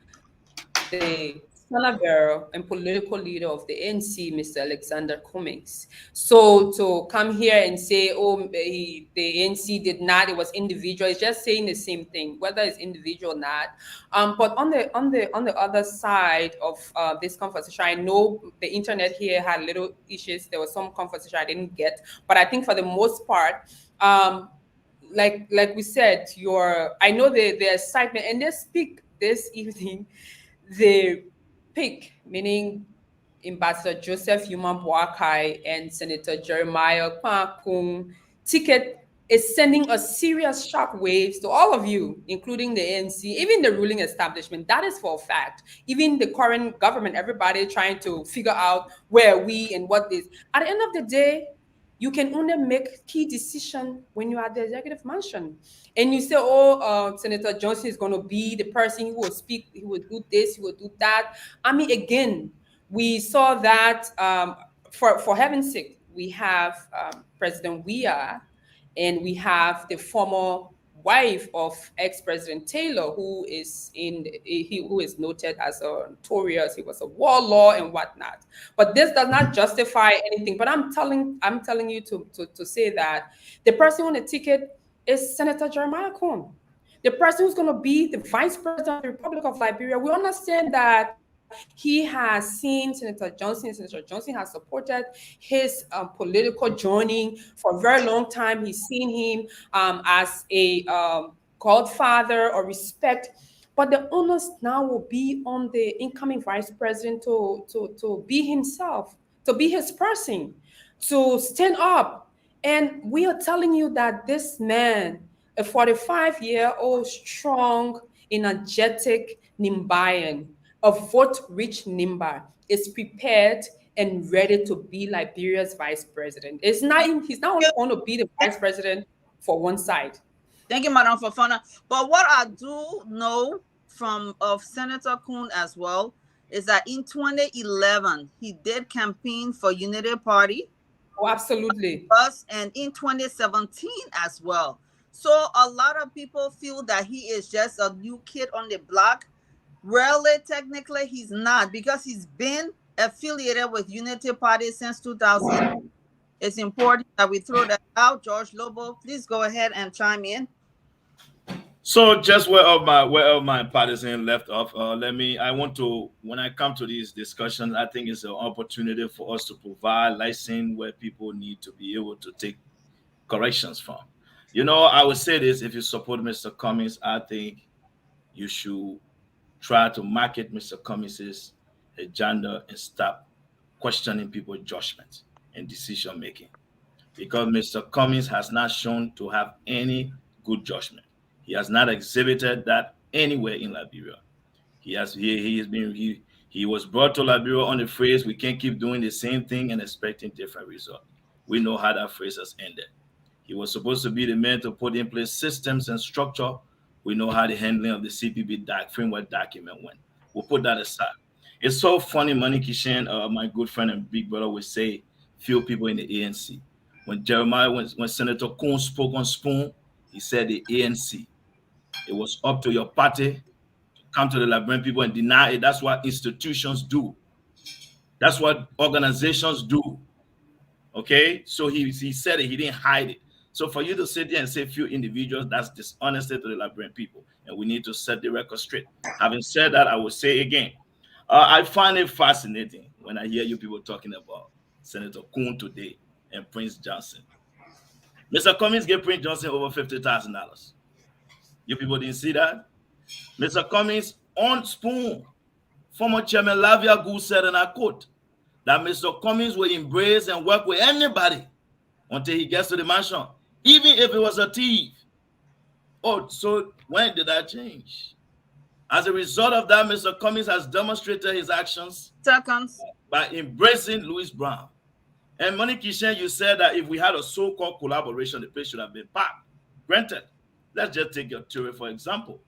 the Senator and political leader of the ANC, Mr. Alexander Cummings. So to come here and say, oh, the ANC did not, it was individual, it's just saying the same thing, whether it's individual or not. But on the other side of this conversation, I know the internet here had little issues. There was some conversation I didn't get, but I think for the most part, like we said, I know the excitement, and they speak this evening, the pick, meaning Ambassador Joseph Yuma Boakai and Senator Jeremiah Kung ticket is sending a serious shock waves to all of you, including the ANC, even the ruling establishment. That is for a fact. Even the current government, everybody trying to figure out where we and what this. At the end of the day, you can only make key decision when you are at the executive mansion. And you say, oh, Senator Johnson is going to be the person who will speak, he will do this, he will do that. I mean, again, we saw that, for heaven's sake, we have President Weah, and we have the former wife of ex-President Taylor, who is noted as a notorious, he was a warlord and whatnot. But this does not justify anything. But I'm telling you to say that the person on the ticket is Senator Jeremiah Kuhn, the person who's going to be the vice president of the Republic of Liberia. We understand that he has seen Senator Johnson. Senator Johnson has supported his political journey for a very long time. He's seen him as a godfather or respect. But the onus now will be on the incoming vice president to be himself, to be his person, to stand up. And we are telling you that this man, a 45-year-old, strong, energetic Nimbayan, a vote-rich Nimba, is prepared and ready to be Liberia's vice president. He's not only going to be the vice president for one side. Thank you, Madam Fofana. But what I do know from of Senator Kuhn as well is that in 2011 he did campaign for Unity Party. Oh, absolutely. And in 2017 as well. So a lot of people feel that he is just a new kid on the block. Really, technically, he's not, because he's been affiliated with Unity Party since 2000. It's important that we throw that out. George Lobo, please go ahead and chime in. So just where of my partisan left off, I want to, when I come to these discussions, I think it's an opportunity for us to provide license where people need to be able to take corrections from. You know, I would say this: if you support Mr. Cummings, I think you should try to market Mr. Cummings' agenda and stop questioning people's judgment and decision making, because Mr. Cummings has not shown to have any good judgment. He has not exhibited that anywhere in Liberia. He was brought to Liberia on the phrase, "We can't keep doing the same thing and expecting different results." We know how that phrase has ended. He was supposed to be the man to put in place systems and structure. We know how the handling of the CPB framework document went. We'll put that aside. It's so funny, Money Kishan, my good friend and big brother, would say few people in the ANC. When Senator Kuhn spoke on Spoon, he said the ANC. It was up to your party to come to the Liberian people and deny it. That's what institutions do. That's what organizations do. Okay? So he said it, he didn't hide it. So for you to sit there and say few individuals, that's dishonesty to the Liberian people. And we need to set the record straight. Having said that, I will say again, I find it fascinating when I hear you people talking about Senator Kuhn today and Prince Johnson. Mr. Cummings gave Prince Johnson over $50,000. You people didn't see that? Mr. Cummings on Spoon, former Chairman Lavia Gu said, and I quote, that Mr. Cummings will embrace and work with anybody until he gets to the mansion, even if it was a thief. Oh, so when did that change? As a result of that, Mr. Cummings has demonstrated his actions by embracing Louis Brown. And Money Kishan, you said that if we had a so-called collaboration, the place should have been packed. Granted. Let's just take your theory, for example.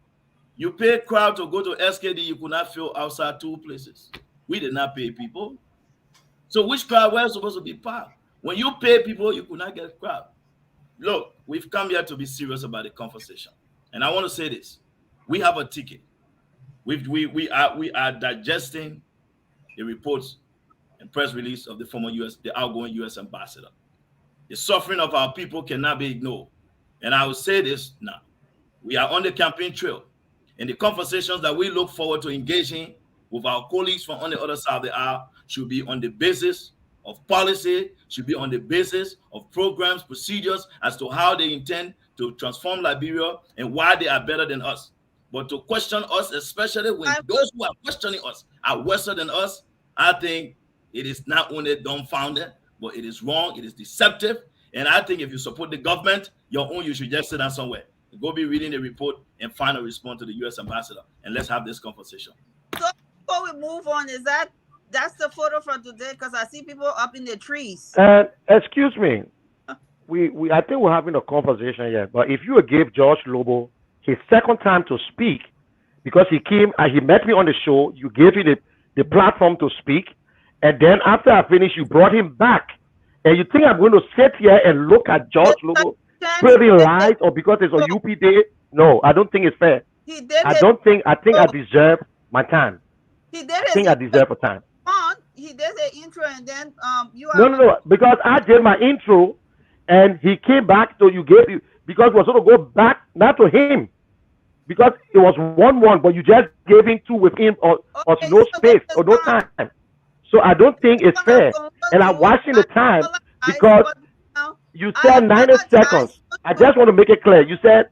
You pay crowd to go to SKD, you could not fill outside two places. We did not pay people. So which crowd were supposed to be packed? When you pay people, you could not get a crowd. Look, we've come here to be serious about the conversation. And I want to say this. We have a ticket. We are digesting the reports and press release of the outgoing US ambassador. The suffering of our people cannot be ignored. And I will say this now. We are on the campaign trail. And the conversations that we look forward to engaging with our colleagues from on the other side of the aisle should be on the basis of policy, should be on the basis of programs, procedures as to how they intend to transform Liberia and why they are better than us. But to question us, especially when those who are questioning us are worse than us, I think it is not only dumbfounded, but it is wrong, it is deceptive. And I think if you support the government, you should just sit down somewhere. Go be reading the report and find a response to the U.S. ambassador. And let's have this conversation. So before we move on, that's the photo from today? Because I see people up in the trees. Excuse me. I think we're having a conversation here. But if you gave George Lobo his second time to speak, because he came and he met me on the show, you gave him the platform to speak. And then after I finished, you brought him back. And you think I'm going to sit here and look at George Lobo spreading lies or because it's a UP day? No, I don't think it's fair. I think I deserve my time. I deserve a time. He did the intro and then you are No, because I did my intro and he came back, so you gave you because we're going to go back not to him. because it was 1-1, but you just gave him 2 within or Okay, no so space this or is no fine. time. So I don't think it's When I'm fair. going And to I'm you, watching the time apologize, because but now you I said 90 seconds. apologize. I just want to make it clear. You said,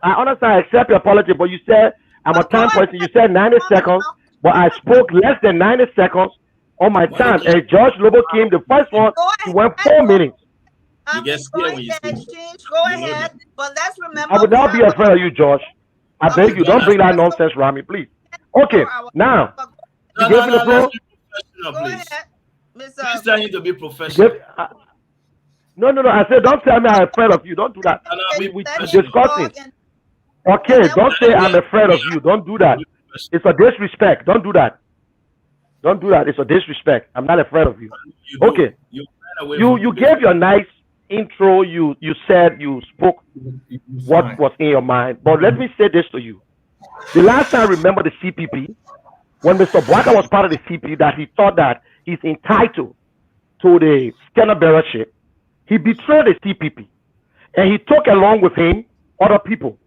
I understand, I accept your apology, but you said, I'm a But go time person. You said 90 ahead seconds, now. but I spoke less than 90 seconds on my When the time. clock And George Lobo came, the first one, Go he ahead. went 4 minutes. you get Go scared when you ahead, speak. Change. Go You know ahead. that. But let's remember I would we not be have afraid of you, George. I beg you, don't don't bring that let's go nonsense around me, please. for Okay, our now, but you No, gave no, me the no. Let's floor. be professional, go please. ahead, Please Mr. tell him to be You professional. gave, no, no, no. I said, don't tell me I'm afraid of you. Don't do that. No, no, Can be you We let him discussing. professional. talk and Okay, then don't say I'm afraid of you. Don't do that. Be professional. It's a disrespect. Don't do that. Don't do that. It's a disrespect. I'm not afraid of you. You do. Okay. You ran away You from you the gave your nice intro. You said you spoke what was in your mind. But let me say this to you. The last time I remember the CPP, when Mr. Bwaka was part of the CPP, that he thought that he's entitled to the standard bearership, he betrayed the CPP. And he took along with him other people.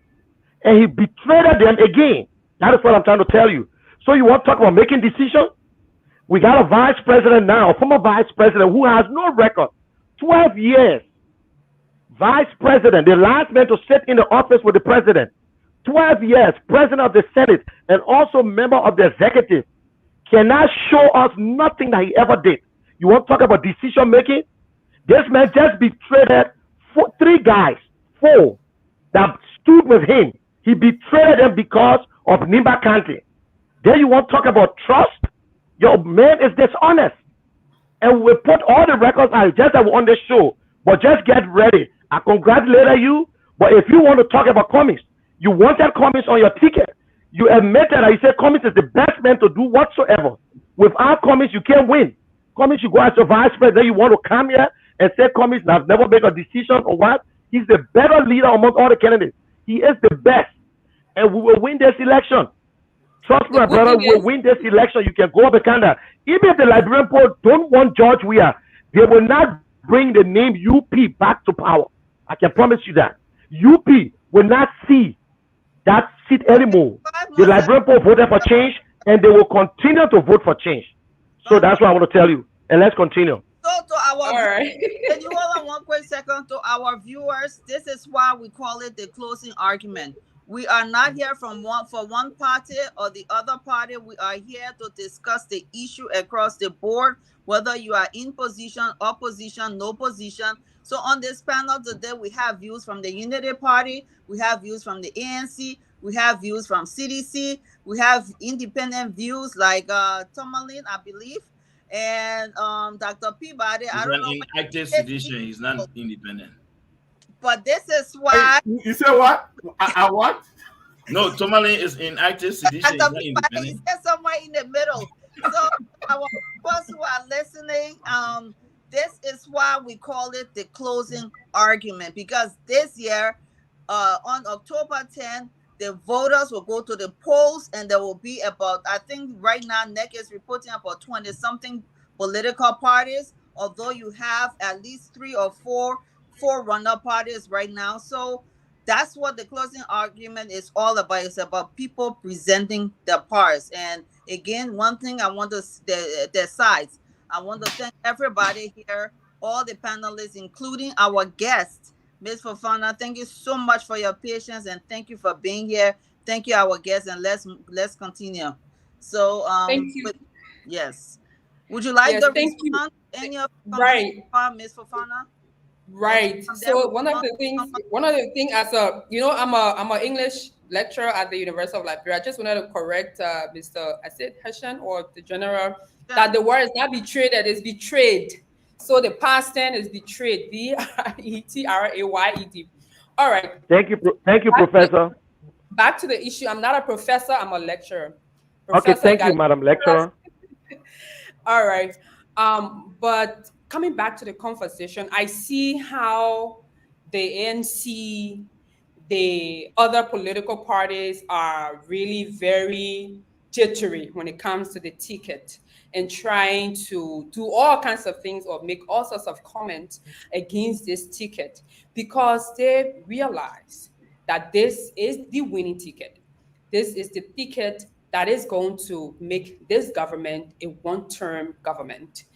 And he betrayed them again. That is what I'm trying to tell you. So you want to talk about making decisions? We got a vice president now, a former vice president who has no record. 12 years. Vice president, the last man to sit in the office with the president. 12 years, president of the Senate, and also member of the executive. Cannot show us nothing that he ever did. You want to talk about decision making? This man just betrayed 3 guys, 4 that stood with him. He betrayed them because of Nimba County. Then you want to talk about trust? Your man is dishonest. And we put all the records out just that we're on the show. But just get ready. I congratulate you. But if you want to talk about Cummings, you wanted Cummings on your ticket. You admitted that you said Cummings is the best man to do whatsoever. Without Cummings, you can't win. Cummings, you go as a vice president, you want to come here and say Cummings has never made a decision or what? He's the better leader among all the candidates. He is the best. And we will win this election. Trust me, my brother, we will win this election. You can go up a candidate. Even if the Liberian poll don't want George Weah, they will not bring the name UP back to power. I can promise you that. UP will not see that seat anymore. The Liberian poll voted for change, and they will continue to vote for change. So that's what I want to tell you. And let's continue. So to our All right. can you hold on one quick second to our viewers? This is why we call it the closing argument. We are not here from one party or the other party. We are here to discuss the issue across the board, whether you are in position, opposition, no position. So on this panel today, we have views from the Unity Party, we have views from the ANC, we have views from CDC, we have independent views like Tomalin, I believe, and Dr. Peabody. He's I don't an know. inactive sedition. He's not independent. But this is why. Hey, you said what? I what? No, Tomalin is inactive sedition. He's not independent. He said somewhere in the middle. So our folks who are listening, this is why we call it the closing argument, because this year, on October 10th, the voters will go to the polls, and there will be about, I think right now, NEC is reporting about 20 something political parties, although you have at least 3 or 4 runner parties right now. So that's what the closing argument is all about. It's about people presenting their parts. And again, one thing I want to the sides. I want to thank everybody here, all the panelists, including our guests. Ms. Fofana, thank you so much for your patience, and thank you for being here. Thank you, our guests, and let's continue. So Thank you. yes. Would you like Yes, to thank you. respond to any of Right. Ms. Fofana? Right. So one of the things as a, I'm an English lecturer at the University of Liberia. I just wanted to correct Mr. I said Hassan or the general that the word is not betrayed, it is betrayed. So the past tense is betrayed. B-R-E-T-R-A-Y-E-D. All right. Thank you, Professor. Back to the issue. I'm not a professor, I'm a lecturer. Okay, thank you, Madam Lecturer. All right. But coming back to the conversation, I see how the ANC, the other political parties are really very jittery when it comes to the ticket and trying to do all kinds of things or make all sorts of comments against this ticket because they realize that this is the winning ticket. This is the ticket that is going to make this government a one-term government.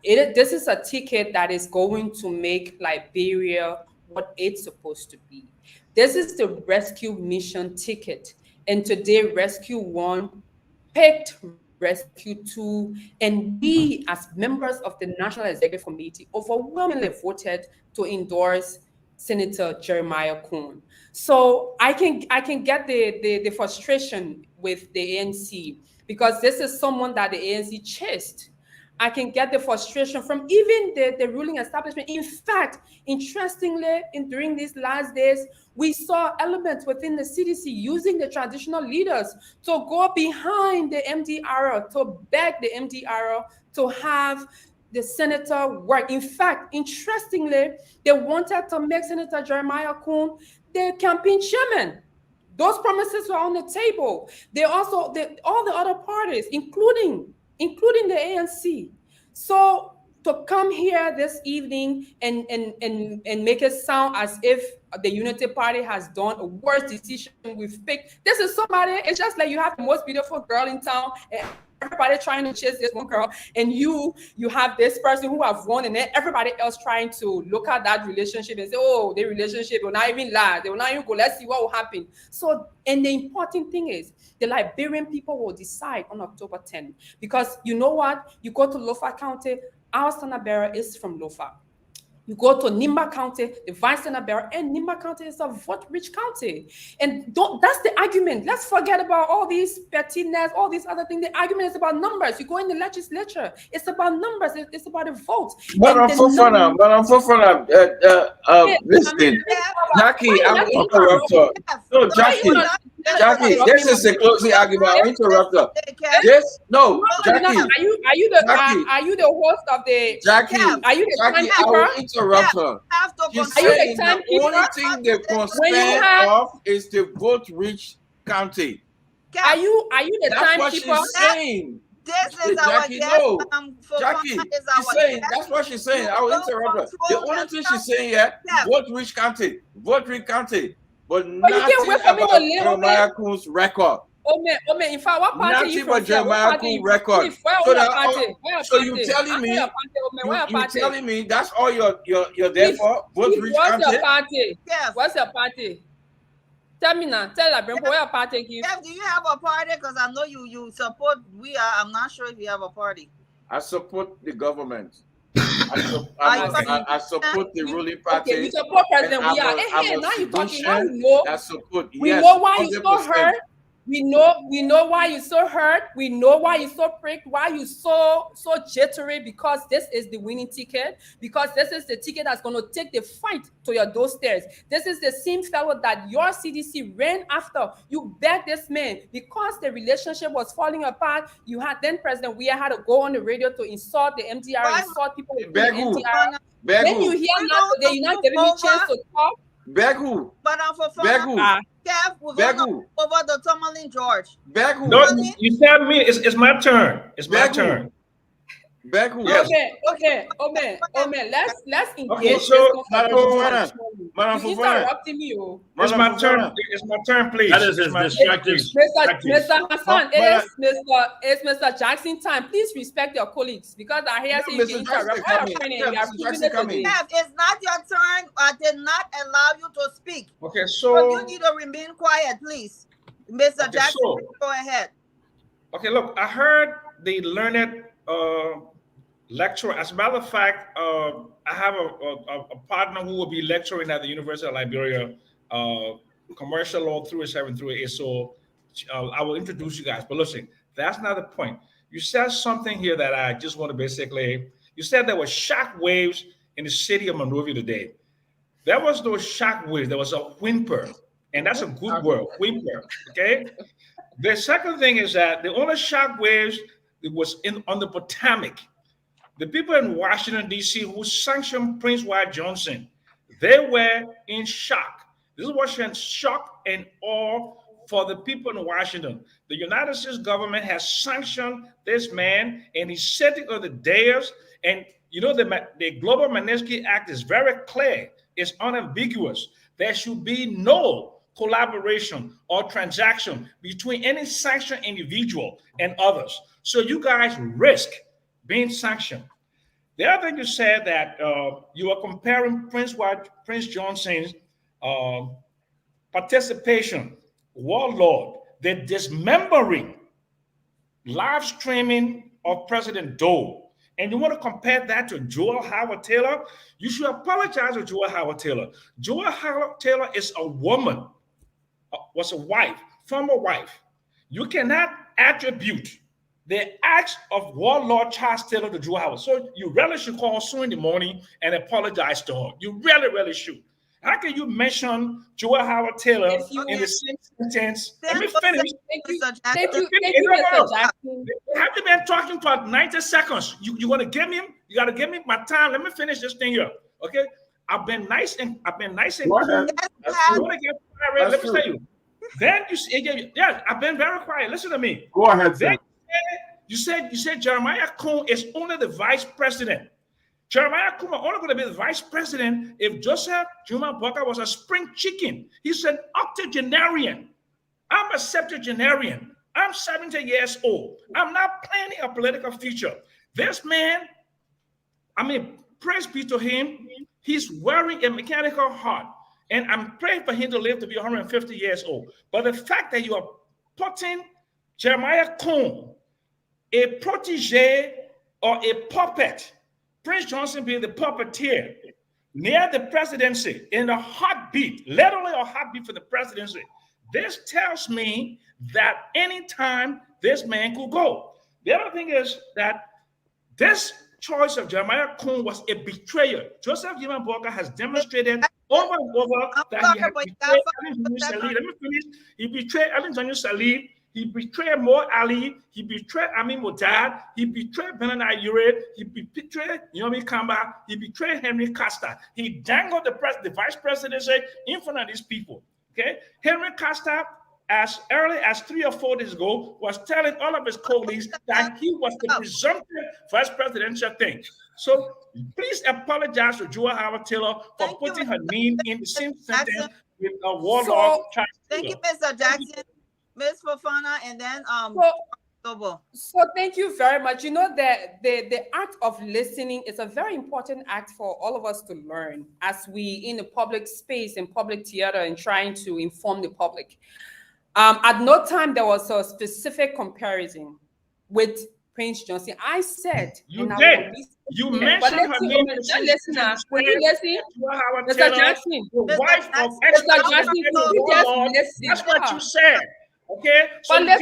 This is a ticket that is going to make Liberia what it's supposed to be. This is the rescue mission ticket. And today, Rescue 1 picked Rescue 2, and we, as members of the National Executive Committee, overwhelmingly voted to endorse Senator Jeremiah Coon. So I can get the frustration with the ANC, because this is someone that the ANC chased. I can get the frustration from even the ruling establishment. In fact, interestingly, during these last days, we saw elements within the CDC using the traditional leaders to go behind the MDR, to beg the MDR to have the senator work. In fact, interestingly, they wanted to make Senator Jeremiah Coon the campaign chairman. Those promises were on the table. They also, all the other parties, including the ANC. So to come here this evening and make it sound as if the Unity Party has done a worse decision we've picked. This is somebody, it's just like you have the most beautiful girl in town and everybody trying to chase this one girl, and you have this person who have won, and then everybody else trying to look at that relationship and say, oh, the relationship will not even last. They will not even go, let's see what will happen. So, and the important thing is, the Liberian people will decide on October 10th. Because you know what? You go to Lofa County, our standard bearer is from Lofa. You go to Nimba County, the vice standard bearer, and Nimba County is a vote-rich county. And that's the argument. Let's forget about all these pettiness, all these other things. The argument is about numbers. You go in the legislature, it's about numbers. It's about the votes. Madam Fofana, listen, Jackie, I'm interrupt her. No, Jackie, this is a closing argument. I'll interrupt her. Yes, no, Jackie. Are you the host of the Jackie? Are you the Jackie, I will interrupt her. She's saying the only thing they concern of is the vote-rich county. Are you the That's timekeeper? what she's saying. This is Jackie, our no. guest. Jackie, she's saying, that's what she's saying. I will interrupt her. The only thing she's saying here, vote-rich county, vote-rich county, but nothing about Jeremiah Coon's record. In fact, what party you Nothing but Jeremiah Coon record. So you telling me that's all you're there for? Vote-rich county? What's your party? What's your party? Tell me now. Tell us, what your party is? Jeff, do you have a party? Because I know you support. I'm not sure if you have a party. I support the government. I support the ruling party. Okay, you support President We Are. Hey, now you're talking. Now we know. I support. We know why you so hurt. We know why you're so hurt. We know why you're so pricked, why you're so jittery, because this is the winning ticket, because this is the ticket that's going to take the fight to your doorstairs. This is the same fellow that your CDC ran after. You begged this man because the relationship was falling apart. You had then President We had to go on the radio to insult the MDR, insult people with the MDR. When you hear now today, you're not giving me a chance to talk. Beg who? But for Beg who? Kev, we're going over the Tomalin George. Beg who? No, you tell me. It's my turn. It's my turn. Beg who? Okay. Let's engage. Okay, so Madam interrupting me. It's my turn. It's my turn, please. That is his distractive. Mr. Hassan, it's Mr. Jackson time. Please respect your colleagues, because I hear you can interrupt. It's not your turn. I did not allow you to speak. Okay, so you need to remain quiet, please. Mr. Jackson, go ahead. Okay, look, I heard the learned lecturer. As a matter of fact, I have a partner who will be lecturing at the University of Liberia, commercial law through 7 through 8. So I will introduce you guys. But listen, that's not the point. You said something here that I just want to basically. You said there were shock waves in the city of Monrovia today. There was no shock waves. There was a whimper, and that's a good word, whimper. Okay. The second thing is that the only shock waves was on the Potomac. The people in Washington, D.C., who sanctioned Prince Wyatt Johnson, they were in shock. This is what in shock and awe for the people in Washington. The United States government has sanctioned this man, and he's sitting on the dais, and You know, the Global Magnitsky Act is very clear. It's unambiguous. There should be no collaboration or transaction between any sanctioned individual and others. So you guys risk being sanctioned. The other thing you said that you are comparing Prince Johnson's participation, warlord, the dismembering, live streaming of President Doe, and you want to compare that to Joel Howard Taylor, you should apologize to Joel Howard Taylor. Joel Howard Taylor is a woman, was a wife, former wife. You cannot attribute the acts of warlord Charles Taylor to Joel Howard. So you really should call Sue in the morning and apologize to her. You really, really should. How can you mention Joel Howard Taylor in the same sentence? Let me finish. Thank you, Mr. Jackson. I haven't been talking for 90 seconds. You want to give me? You got to give me my time. Let me finish this thing here. Okay. I've been nice and cool. Let me tell you. Then you say, yeah, I've been very quiet. Listen to me. Go ahead, sir. You said Jeremiah Coon is only the vice president. Jeremiah Coon is only going to be the vice president if Joseph Juma Booker was a spring chicken. He's an octogenarian. I'm a septuagenarian. I'm 70 years old. I'm not planning a political future. This man, praise be to him, he's wearing a mechanical heart. And I'm praying for him to live to be 150 years old. But the fact that you are putting Jeremiah Coon, a protege or a puppet, Prince Johnson being the puppeteer, near the presidency in a heartbeat, literally a heartbeat for the presidency, this tells me that anytime this man could go. The other thing is that this choice of Jeremiah Coon was a betrayer. Joseph Jima Booker has demonstrated over and over that he has betrayed Ellen Johnson Sirleaf. Let me finish. He betrayed Ellen Johnson Sirleaf. He betrayed Mo Ali. He betrayed Amin Modad. He betrayed Benin Ure. He betrayed Yomi Kamba. He betrayed Henry Costa. He dangled the vice presidency in front of these people. Okay, Henry Costa, as early as 3 or 4 days ago, was telling all of his colleagues that he was the presumptive vice presidential thing. So please apologize to Joel Howard Taylor for putting her name in the same sentence with a warlord. Thank you, Mr. Jackson. Ms. Fofana, and then So thank you very much. You know that the act of listening is a very important act for all of us to learn as we in the public space, in public theater, and trying to inform the public. At no time there was a specific comparison with Prince Johnson. I said you did. You mentioned her name. Mr. Jackson, wife of that's what you said. Okay, so but let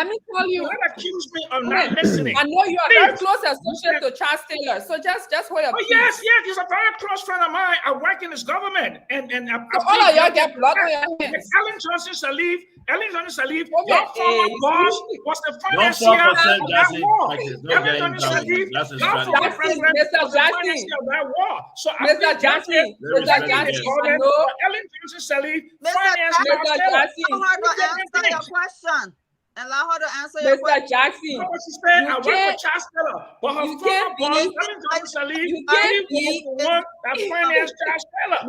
me tell you. You cannot accuse me of not listening. I know you are very close associate to Charles Taylor, so just hold your peace. Yes, he's a very close friend of mine. I work in his government, and all of y'all get blood on your hands. Ellen Johnson Sirleaf, your former boss was the financier of that war. Ellen Johnson Sirleaf, your former president was the financier of that war. So Mr. Jackson, Ellen Johnson Sirleaf, Mr. Jackson, question. Allow her to answer your question. Mr. Jackson, you can't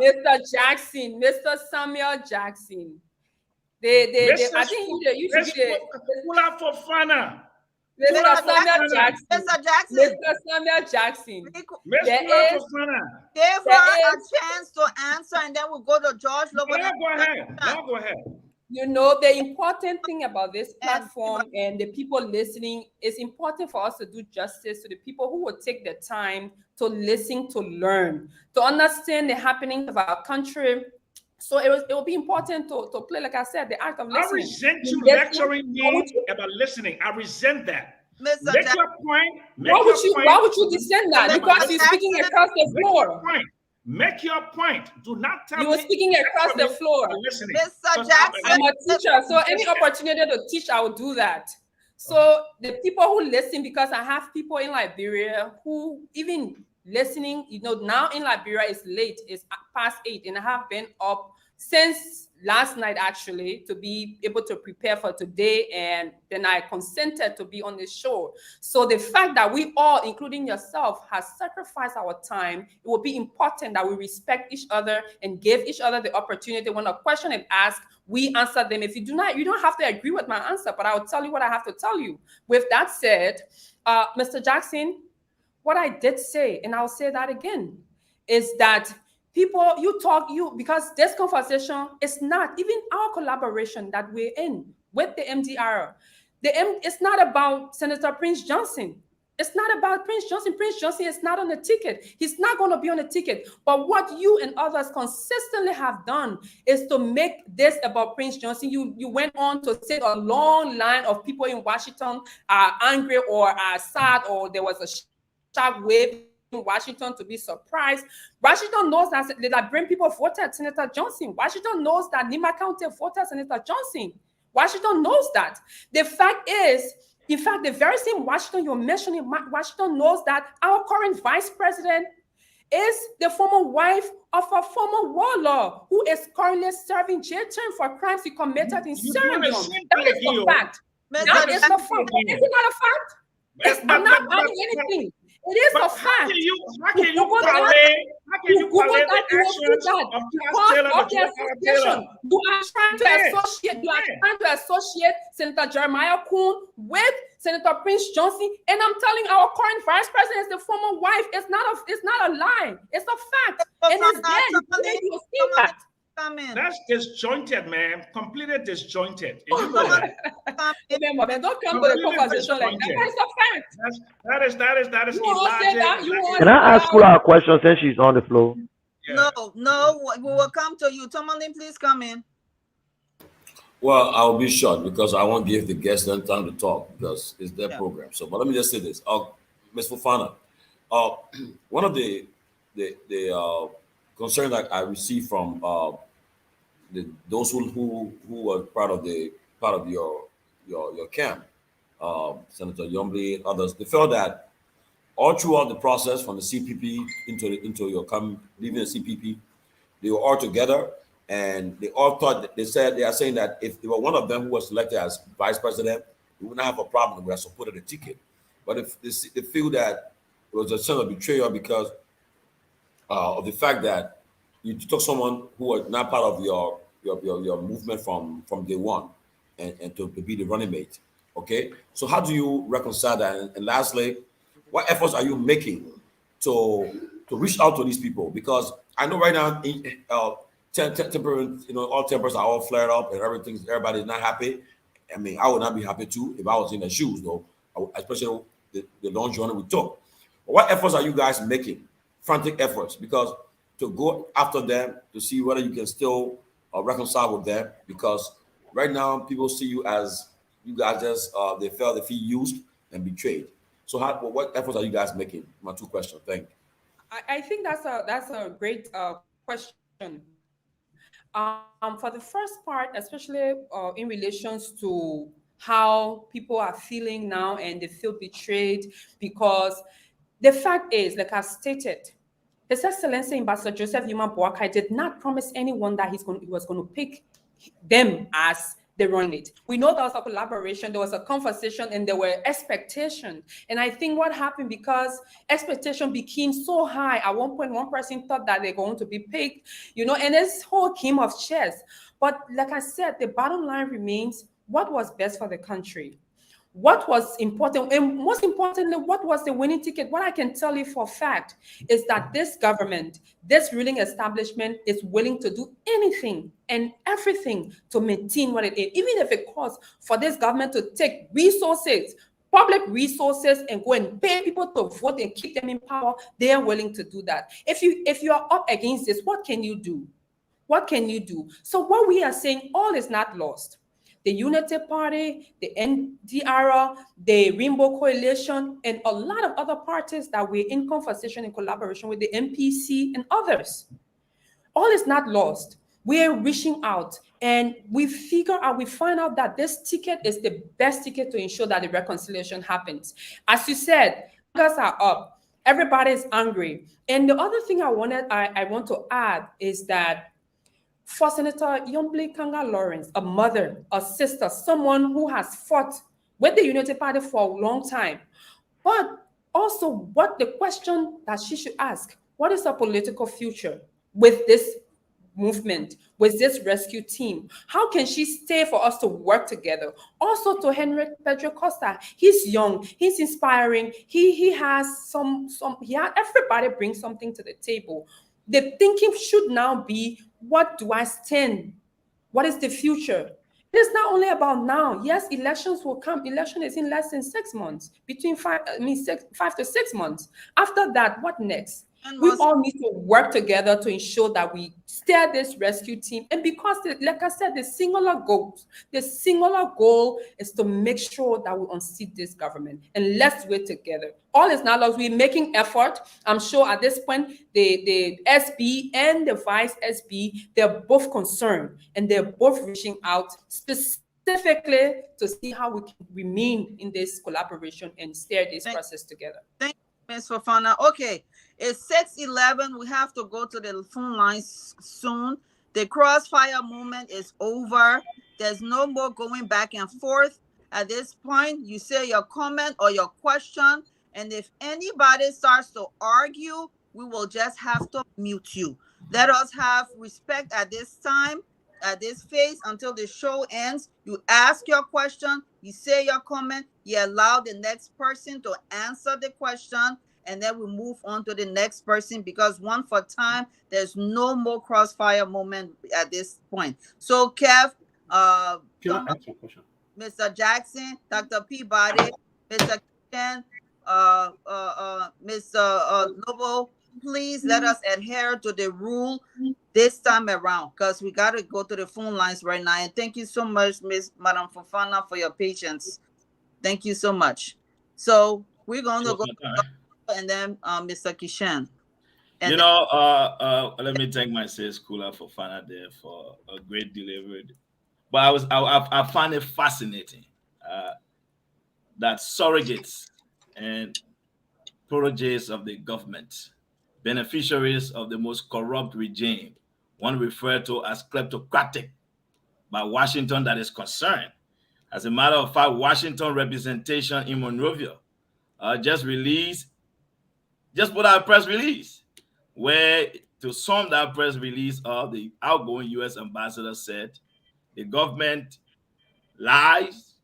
Mr. Jackson, Mr. Samuel Jackson. I think you should be Fofana. Mr. Samuel Jackson. Mr. Jackson. Mr. Samuel Jackson. Give her a chance to answer, and then we'll go to George Lobo. Go ahead. You know, the important thing about this platform and the people listening, is important for us to do justice to the people who will take the time to listen, to learn, to understand the happenings of our country. So it will be important to play, like I said, the act of listening. I resent you lecturing me about listening. I resent that. Mr. Make your point. Why would you dissent that? Because you're speaking across the floor. Make your point. Do not tell me. You were speaking across the floor. Mr. Jackson. I'm a teacher, so any opportunity to teach, I will do that. So the people who listen, because I have people in Liberia who even listening, you know, now in Liberia it's late, it's past 8, and I have been up since last night, actually, to be able to prepare for today, and then I consented to be on the show. So the fact that we all, including yourself, has sacrificed our time, it will be important that we respect each other and give each other the opportunity. When a question is asked, we answer them. If you do not, you don't have to agree with my answer, but I'll tell you what I have to tell you. With that said, Mr. Jackson, what I did say, and I'll say that again, is that people, because this conversation is not even our collaboration that we're in with the MDR. It's not about Senator Prince Johnson. It's not about Prince Johnson. Prince Johnson is not on the ticket. He's not going to be on the ticket. But what you and others consistently have done is to make this about Prince Johnson. You went on to say a long line of people in Washington are angry or are sad, or there was a sharp wave in Washington to be surprised. Washington knows that Brain people voted Senator Johnson. Washington knows that Nima County voted Senator Johnson. Washington knows that. The fact is, in fact, the very same Washington you're mentioning, Washington knows that our current vice president is the former wife of a former warlord who is currently serving jail term for crimes he committed in Sierra Leone. That is a fact. That is a fact. Is it not a fact? I'm not adding anything. It is a fact. How can you parlay actions of Taylor? You are trying to associate Senator Jeremiah Kuhn with Senator Prince Johnson, and I'm telling our current vice president is the former wife. It's not a lie. It's a fact, and it's there. You see that. That's disjointed, man. Completely disjointed. Remember, man, don't come to the conversation like that. That's a fact. That is illogical. Can I ask her a question since she's on the floor? Yeah. No, we will come to you. Tomalin, please come in. Well, I'll be short because I won't give the guests time to talk because it's their program. So, but let me just say this. Ms. Fofana, one of the concern that I received from those who were part of your camp, Senator Yombly and others, they felt that all throughout the process from the CPP into your leaving the CPP, they were all together, and they all thought they are saying that if there were one of them who was selected as vice president, we would not have a problem with supporting the ticket. But if they feel that it was a sense of betrayal because of the fact that you took someone who was not part of your movement from day one and to be the running mate. Okay, so how do you reconcile that? And lastly, what efforts are you making to reach out to these people? Because I know right now, all tempers are all flared up and everybody's not happy. I mean, I would not be happy too if I was in their shoes, though, especially the long journey we took. But what efforts are you guys making? Frantic efforts, because to go after them to see whether you can still reconcile with them, because right now people see you as you guys just they feel used and betrayed. So what efforts are you guys making? My two questions. Thank you. I think that's a great question. For the first part, especially in relations to how people are feeling now and they feel betrayed, because the fact is, like I stated, His Excellency Ambassador Joseph Yuma Boakai did not promise anyone that he was going to pick them as the running mate. We know there was a collaboration, there was a conversation, and there were expectations. And I think what happened, because expectation became so high, at one point, one person thought that they're going to be picked, and this whole game of chess. But like I said, the bottom line remains, what was best for the country? What was important, and most importantly, what was the winning ticket? What I can tell you for a fact is that this government, this ruling establishment is willing to do anything and everything to maintain what it is, even if it costs for this government to take resources, public resources, and go and pay people to vote and keep them in power. They are willing to do that. If you are up against this, what can you do? What can you do? So what we are saying, all is not lost. The Unity Party, the NDR, the Rainbow Coalition, and a lot of other parties that we're in conversation and collaboration with, the MPC and others. All is not lost. We're reaching out, and we find out that this ticket is the best ticket to ensure that the reconciliation happens. As you said, numbers are up. Everybody is angry. And the other thing I want to add is that for Senator Yombly Kanga Lawrence, a mother, a sister, someone who has fought with the Unity Party for a long time, but also what the question that she should ask, what is her political future with this movement, with this rescue team? How can she stay for us to work together? Also to Henry Pedro Costa, he's young, he's inspiring, he has everybody brings something to the table. The thinking should now be, what do I stand? What is the future? It is not only about now. Yes, elections will come. Election is in less than 6 months, between 5 to 6 months. After that, what next? We all need to work together to ensure that we steer this rescue team. And because, like I said, the singular goal is to make sure that we unseat this government. And let's work together. All is not lost. We're making effort. I'm sure at this point, the SB and the Vice SB, they're both concerned. And they're both reaching out specifically to see how we can remain in this collaboration and steer this process together. Thank you, Ms. Fofana. Okay. It's 6:11. We have to go to the phone lines soon. The crossfire movement is over. There's no more going back and forth. At this point, you say your comment or your question, and if anybody starts to argue, we will just have to mute you. Let us have respect at this time, at this phase, until the show ends. You ask your question, you say your comment, you allow the next person to answer the question, and then we move on to the next person, because one for time, there's no more crossfire moment at this point. So, Kev, Can I ask a question? Mr. Jackson, Dr. Peabody, Mr. Ken, Mr. Noble, please let us adhere to the rule this time around, because we got to go to the phone lines right now. And thank you so much, Madam Fofana, for your patience. Thank you so much. So we're going to go, and then Mr. Kishan. You know, let me thank my sales schooler for Fana there for a great delivery. But I find it fascinating that surrogates and proteges of the government, beneficiaries of the most corrupt regime, one referred to as kleptocratic by Washington, that is concerned. As a matter of fact, Washington representation in Monrovia just put out a press release where, to sum that press release up, the outgoing U.S. ambassador said the government lies.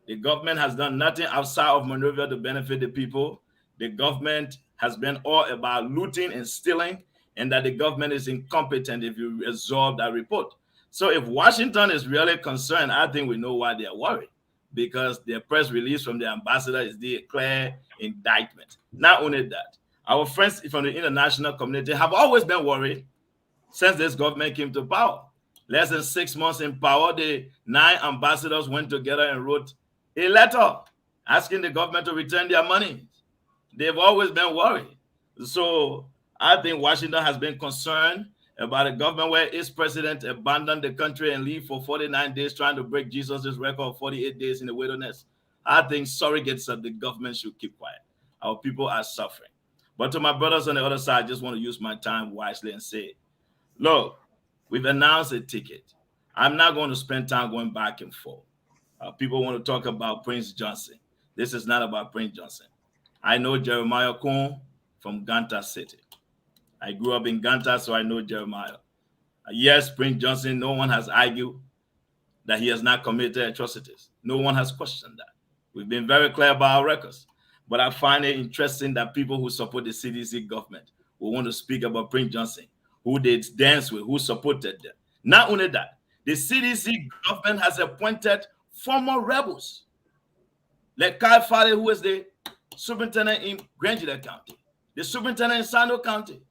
The government has done nothing outside of Monrovia to benefit the people. The government has been all about looting and stealing, and that the government is incompetent if you absorb that report. So if Washington is really concerned, I think we know why they are worried, because their press release from the ambassador is the clear indictment. Not only that, our friends from the international community have always been worried since this government came to power. Less than 6 months in power, the 9 ambassadors went together and wrote a letter asking the government to return their money. They've always been worried. So I think Washington has been concerned about a government where its president abandoned the country and leave for 49 days trying to break Jesus' record of 48 days in the wilderness. I think surrogates of the government should keep quiet. Our people are suffering. But to my brothers on the other side, I just want to use my time wisely and say, look, we've announced a ticket. I'm not going to spend time going back and forth. People want to talk about Prince Johnson. This is not about Prince Johnson. I know Jeremiah Kuhn from Ganta City. I grew up in Ganta, so I know Jeremiah. Yes, Prince Johnson, no one has argued that he has not committed atrocities. No one has questioned that. We've been very clear about our records. But I find it interesting that people who support the CDC government will want to speak about Prince Johnson, who they dance with, who supported them. Not only that, the CDC government has appointed former rebels, like Kyle Farley, who is the superintendent in Granger County, the superintendent in Sando County.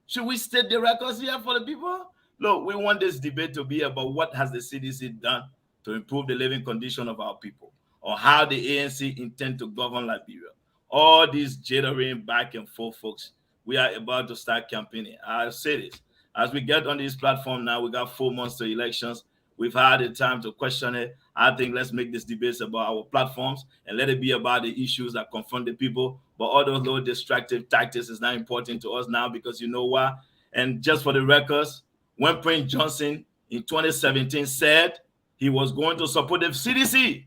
Should we state the records here for the people? Look, we want this debate to be about what has the CDC done to improve the living condition of our people, or how the ANC intend to govern Liberia. All these jittering back and forth, folks, we are about to start campaigning. I'll say this. As we get on this platform now, we got 4 months to elections. We've had the time to question it. I think let's make this debate about our platforms and let it be about the issues that confront the people. But all those little distractive tactics is not important to us now, because you know why? And just for the records, when Prince Johnson in 2017 said he was going to support the CDC.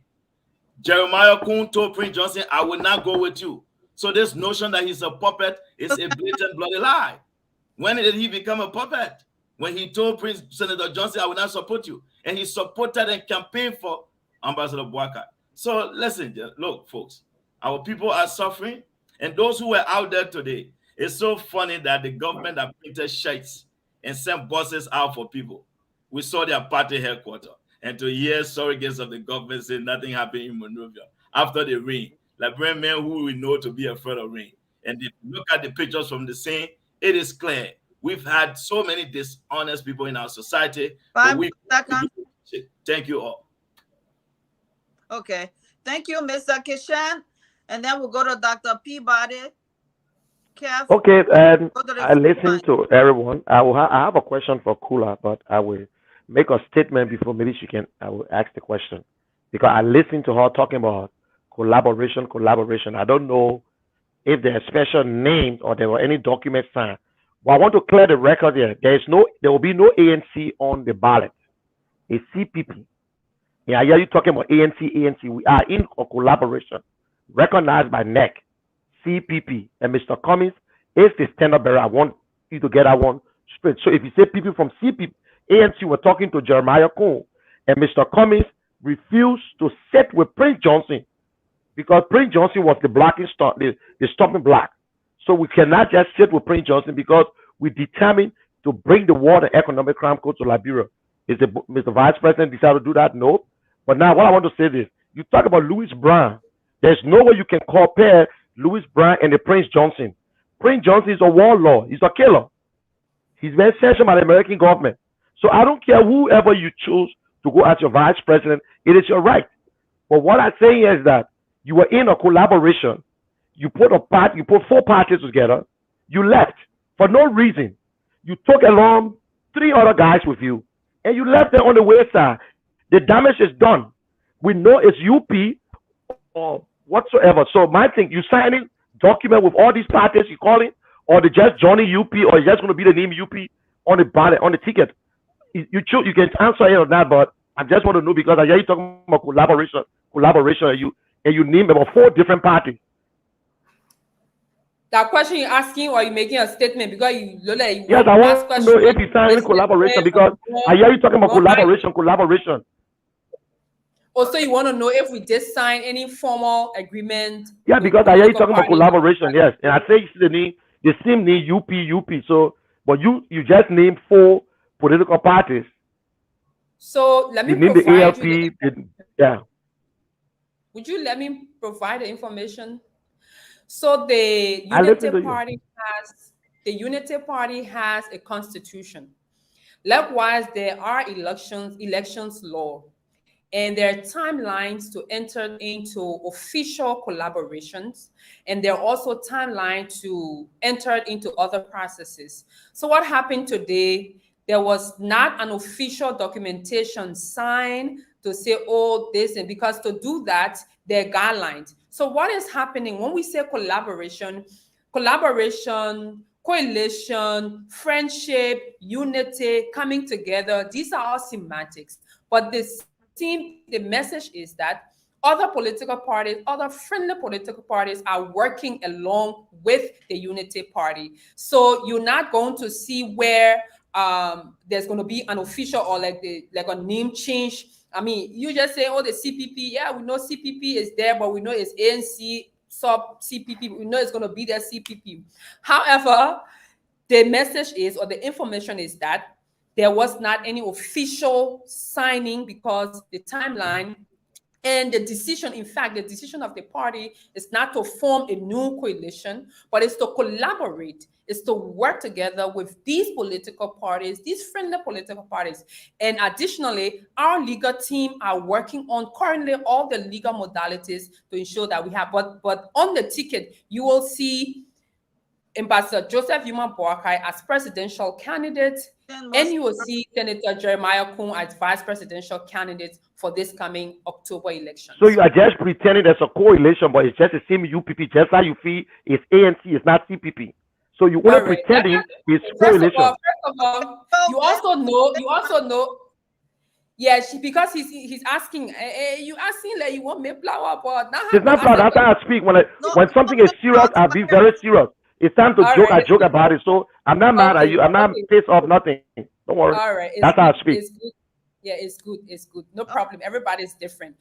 Jeremiah Kun told Prince Johnson, I will not go with you. So this notion that he's a puppet is a blatant bloody lie. When did he become a puppet? When he told Senator Johnson, I will not support you. And he supported and campaigned for Ambassador Boakai. So listen, look, folks, our people are suffering. And those who were out there today, it's so funny that the government have printed shirts and sent buses out for people. We saw their party headquarters. And to hear surrogates of the government say nothing happened in Monrovia after the rain, like men who we know to be afraid of rain. And if you look at the pictures from the scene, it is clear. We've had so many dishonest people in our society. 5 seconds. Thank you all. Okay. Thank you, Mr. Kishan. And then we'll go to Dr. Peabody. Keff. Okay, and I listen to everyone. I have a question for Kula, but I will make a statement before maybe I will ask the question. Because I listened to her talking about collaboration. I don't know if there are special names or there were any documents signed. Well, I want to clear the record here. There will be no ANC on the ballot. It's CPP. Yeah, I hear you talking about ANC. We are in a collaboration recognized by NEC, CPP, and Mr. Cummings is the standard bearer. I want you to get that one straight. So if you say people from CPP, ANC were talking to Jeremiah Kun, and Mr. Cummings refused to sit with Prince Johnson because Prince Johnson was the stopping block. So we cannot just sit with Prince Johnson because we determined to bring the war and economic crime code to Liberia. Is Mr. Vice President decided to do that? No. But now what I want to say is, you talk about Louis Brown. There's no way you can compare Louis Brown and the Prince Johnson. Prince Johnson is a warlord. He's a killer. He's been sanctioned by the American government. So I don't care whoever you choose to go as your vice president. It is your right. But what I'm saying is that you were in a collaboration. You put 4 parties together. You left for no reason. You took along 3 other guys with you, and you left them on the wayside. The damage is done. We know it's UP or whatsoever. So my thing, you signing document with all these parties you calling, or they just joining UP, or it's just going to be the name UP on the ballot, on the ticket. You choose. You can answer it or not, but I just want to know because I hear you talking about collaboration, and you name about 4 different parties. That question you're asking, or are you making a statement because you look like yes, I want to know if you sign collaboration because I hear you talking about collaboration. Also, you want to know if we did sign any formal agreement? Yeah, because I hear you talking about collaboration. Yes, and I say the same name UP. So, but you just named 4 political parties. So let me provide the ALP. Yeah. Would you let me provide the information? So the Unity Party has a constitution. Likewise, there are elections law, and there are timelines to enter into official collaborations, and there are also timelines to enter into other processes. So what happened today? There was not an official documentation signed to say, oh, this, and because to do that, there are guidelines. So what is happening when we say collaboration, coalition, friendship, unity, coming together, these are all semantics. But the message is that other political parties, other friendly political parties are working along with the Unity Party. So you're not going to see where there's going to be an official or like a name change. I mean, you just say, oh, the CPP, yeah, we know CPP is there, but we know it's ANC sub CPP. We know it's going to be their CPP. However, the message is, or the information is that there was not any official signing because the timeline and the decision, in fact, the decision of the party is not to form a new coalition, but it's to collaborate, is to work together with these political parties, these friendly political parties. And additionally, our legal team are working on currently all the legal modalities to ensure that we have, but on the ticket, you will see Ambassador Joseph Yuma Boakai as presidential candidate, and you will see Senator Jeremiah Kun as vice presidential candidate for this coming October election. So you are just pretending there's a coalition, but it's just the same UPP, just like you feel it's ANC, it's not CPP. So you want pretending it's coalition. First of all, you also know, Yeah, because he's asking, you asking like you want me blow up or not? It's not blood. After I speak, when something is serious, I'll be very serious. It's time to joke. I joke about it. So I'm not mad at you. I'm not pissed off. Nothing. Don't worry. All right. That's how I speak. It's good. Yeah, it's good. It's good. No problem. Everybody's different.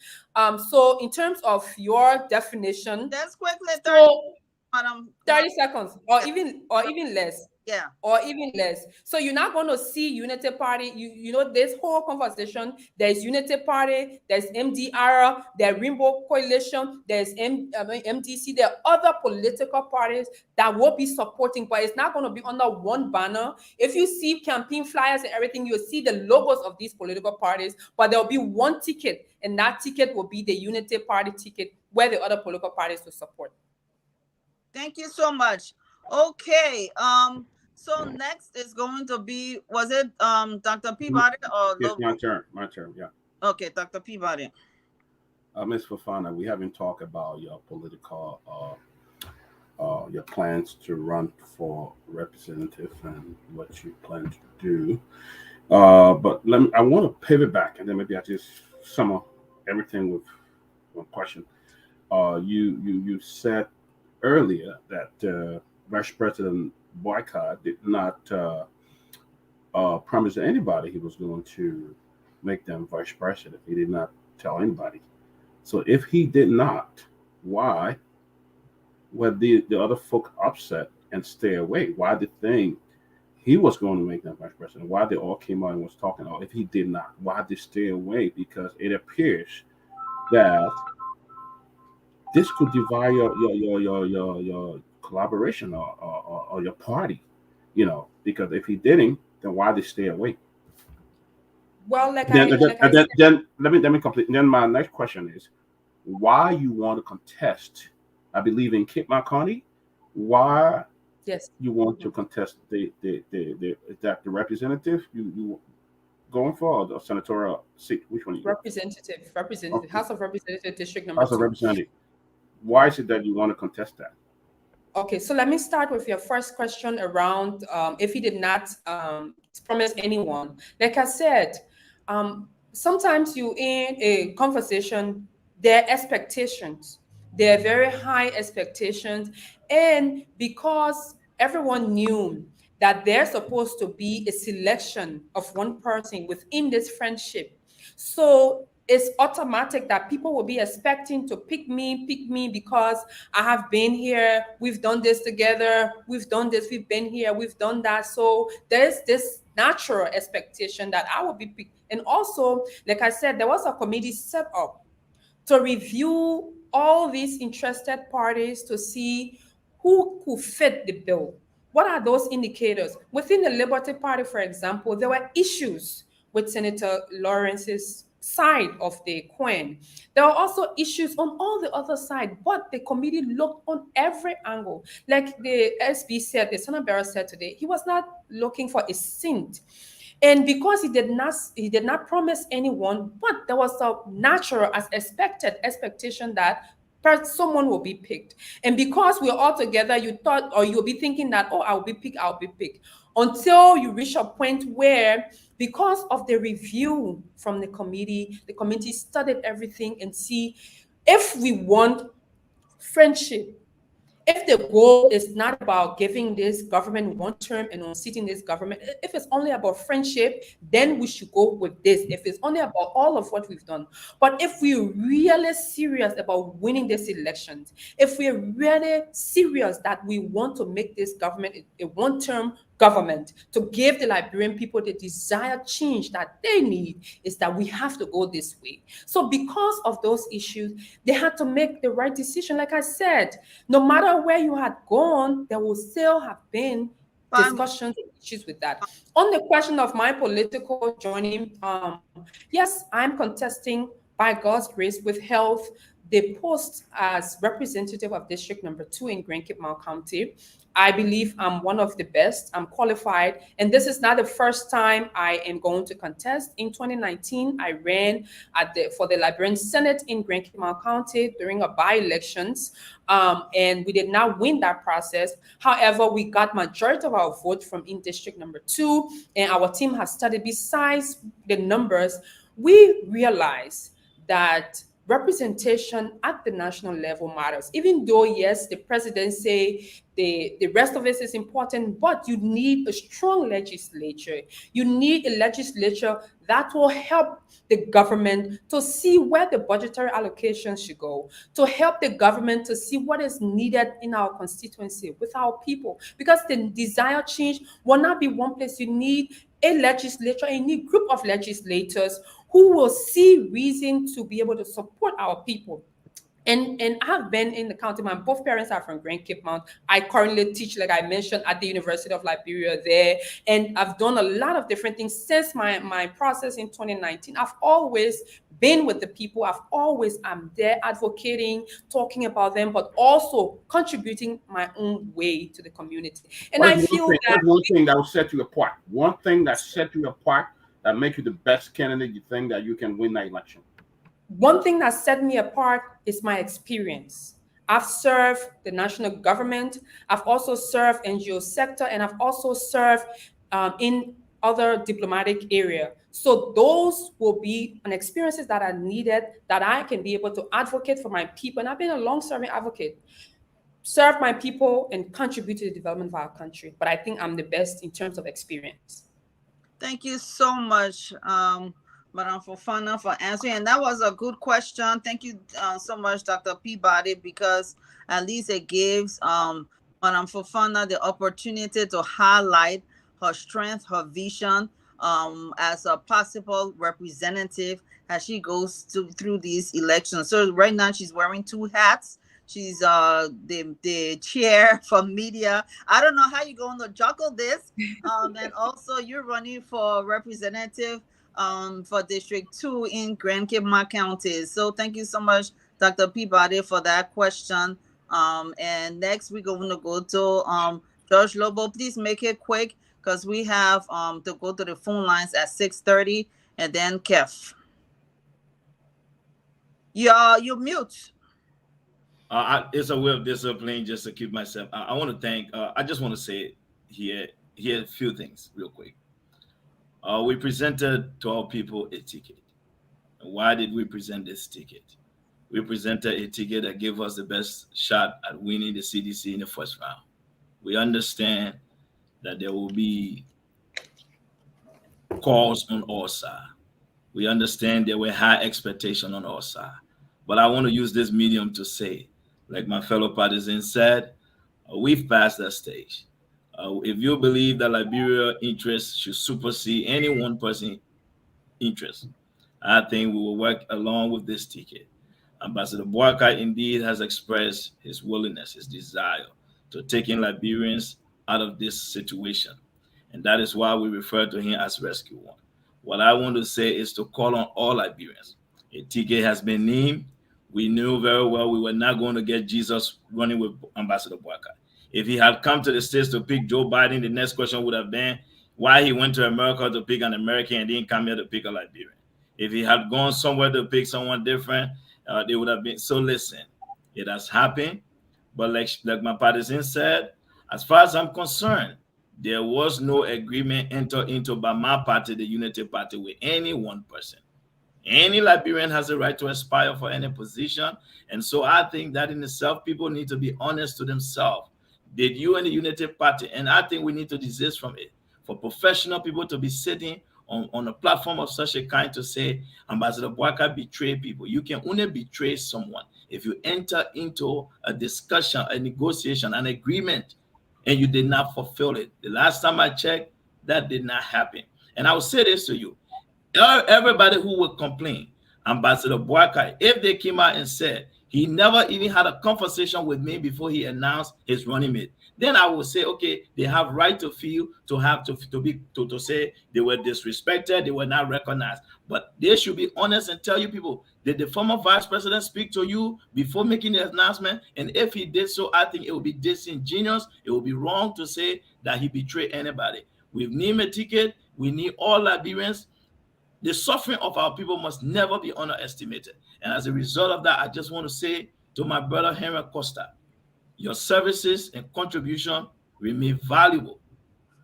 So in terms of your definition, that's quickly 30 seconds or even less. Yeah. Or even less. So you're not going to see Unity Party. You know, this whole conversation, there's Unity Party, there's MDR, there's Rainbow Coalition, there's MDC, there are other political parties that will be supporting, but it's not going to be under one banner. If you see campaign flyers and everything, you'll see the logos of these political parties, but there'll be one ticket, and that ticket will be the Unity Party ticket where the other political parties will support. Thank you so much. Okay. So next is going to be, was it Dr. Peabody or It's my turn, yeah. Okay, Dr. Peabody. Ms. Fofana, we haven't talked about your political, your plans to run for representative and what you plan to do. But I want to pivot back, and then maybe I just sum up everything with one question. You said earlier that Vice President Boycott did not promise anybody he was going to make them vice president. He did not tell anybody. So if he did not, why were the other folk upset and stay away? Why did they think he was going to make them vice president? Why they all came out and was talking? Or if he did not, why did they stay away? Because it appears that this could divide your collaboration or your party, because if he didn't, then why did they stay away? Well, then let me complete. Then my next question is, why you want to contest? I believe in Kit McCartney. Why? Yes. You want to contest the representative you going for, or the senatorial seat? Which one? Representative, okay. House of Representative, District Number 2. House of Representative. Why is it that you want to contest that? Okay, so let me start with your first question around if he did not promise anyone. Like I said, sometimes you in a conversation, there are expectations. There are very high expectations. And because everyone knew that there's supposed to be a selection of one person within this friendship, so it's automatic that people will be expecting to pick me because I have been here, we've done this together, we've done this, we've been here, we've done that. So there's this natural expectation that I will be picked. And also, like I said, there was a committee set up to review all these interested parties to see who could fit the bill. What are those indicators? Within the Liberty Party, for example, there were issues with Senator Lawrence's side of the coin. There are also issues on all the other side, but the committee looked on every angle. Like the SB said, the Senate Bearer said today, he was not looking for a cent. And because he did not promise anyone, but there was a natural, as expected, expectation that someone will be picked. And because we're all together, you thought, or you'll be thinking that, oh, I'll be picked, until you reach a point where, because of the review from the committee studied everything and see if we want friendship, if the goal is not about giving this government one term and unseating this government, if it's only about friendship, then we should go with this. If it's only about all of what we've done. But if we're really serious about winning these elections, if we're really serious that we want to make this government a one-term government, to give the Liberian people the desired change that they need, is that we have to go this way. So because of those issues, they had to make the right decision. Like I said, no matter where you had gone, there will still have been discussions and issues with that. On the question of my political journey, yes, I'm contesting, by God's grace, with health, the post as representative of District Number 2 in Grand Cape Mount County. I believe I'm one of the best. I'm qualified. And this is not the first time I am going to contest. In 2019, I ran for the Liberian Senate in Grand Cape Mount County during a by-elections. And we did not win that process. However, we got majority of our vote from in District Number 2. And our team has studied, besides the numbers, we realize that representation at the national level matters. Even though, yes, the president say the rest of it is important, but you need a strong legislature. You need a legislature that will help the government to see where the budgetary allocation should go, to help the government to see what is needed in our constituency with our people. Because the desired change will not be one place. You need a legislature, a new group of legislators who will see reason to be able to support our people. And I've been in the county. My both parents are from Grand Cape Mount. I currently teach, like I mentioned, at the University of Liberia there. And I've done a lot of different things since my process in 2019. I've always been with the people. I'm there advocating, talking about them, but also contributing my own way to the community. And I feel that one thing that will set you apart. One thing that set you apart that make you the best candidate you think that you can win that election. One thing that set me apart is my experience. I've served the national government. I've also served NGO sector, and I've also served in other diplomatic area. So those will be an experiences that are needed that I can be able to advocate for my people. And I've been a long-serving advocate, serve my people and contribute to the development of our country. But I think I'm the best in terms of experience. Thank you so much, Madam Fofana, for answering. And that was a good question. Thank you so much, Dr. Peabody, because at least it gives Madam Fofana the opportunity to highlight her strength, her vision as a possible representative as she goes through these elections. So right now she's wearing two hats. She's the chair for media. I don't know how you're going to juggle this. And also you're running for representative for District 2 in Grand Cape Mount County. So thank you so much, Dr. Peabody, for that question. And next we're going to go to George Lobo. Please make it quick because we have to go to the phone lines at 6:30, and then Keff. You're mute. It's a way of discipline just to keep myself. I want to thank. I just want to say here a few things real quick. We presented to our people a ticket. Why did we present this ticket? We presented a ticket that gave us the best shot at winning the CDC in the first round. We understand that there will be calls on our side. We understand there were high expectations on our side. But I want to use this medium to say, like my fellow partisans said, we've passed that stage. If you believe that Liberia interests should supersede any one person interest, I think we will work along with this ticket. Ambassador Boakai indeed has expressed his willingness, his desire to take in Liberians out of this situation. And that is why we refer to him as Rescue One. What I want to say is to call on all Liberians. A ticket has been named. We knew very well we were not going to get Jesus running with Ambassador Boakai. If he had come to the States to pick Joe Biden, the next question would have been why he went to America to pick an American and didn't come here to pick a Liberian. If he had gone somewhere to pick someone different, they would have been. So listen, it has happened. But like my partisan said, as far as I'm concerned, there was no agreement entered into by my party, the Unity Party, with any one person. Any Liberian has a right to aspire for any position. And so I think that in itself, people need to be honest to themselves. Did you and the Unity Party, and I think we need to desist from it, for professional people to be sitting on a platform of such a kind to say, Ambassador Boakai betrayed people. You can only betray someone if you enter into a discussion, a negotiation, an agreement, and you did not fulfill it. The last time I checked, that did not happen. And I will say this to you. Everybody who would complain, Ambassador Boakai, if they came out and said he never even had a conversation with me before he announced his running mate, then I would say, okay, they have right to feel to say they were disrespected, they were not recognized. But they should be honest and tell you people, did the former vice president speak to you before making the announcement? And if he did so, I think it would be disingenuous. It would be wrong to say that he betrayed anybody. We've named a ticket. We need all Liberians. The suffering of our people must never be underestimated. And as a result of that, I just want to say to my brother Henry Costa, your services and contribution remain valuable.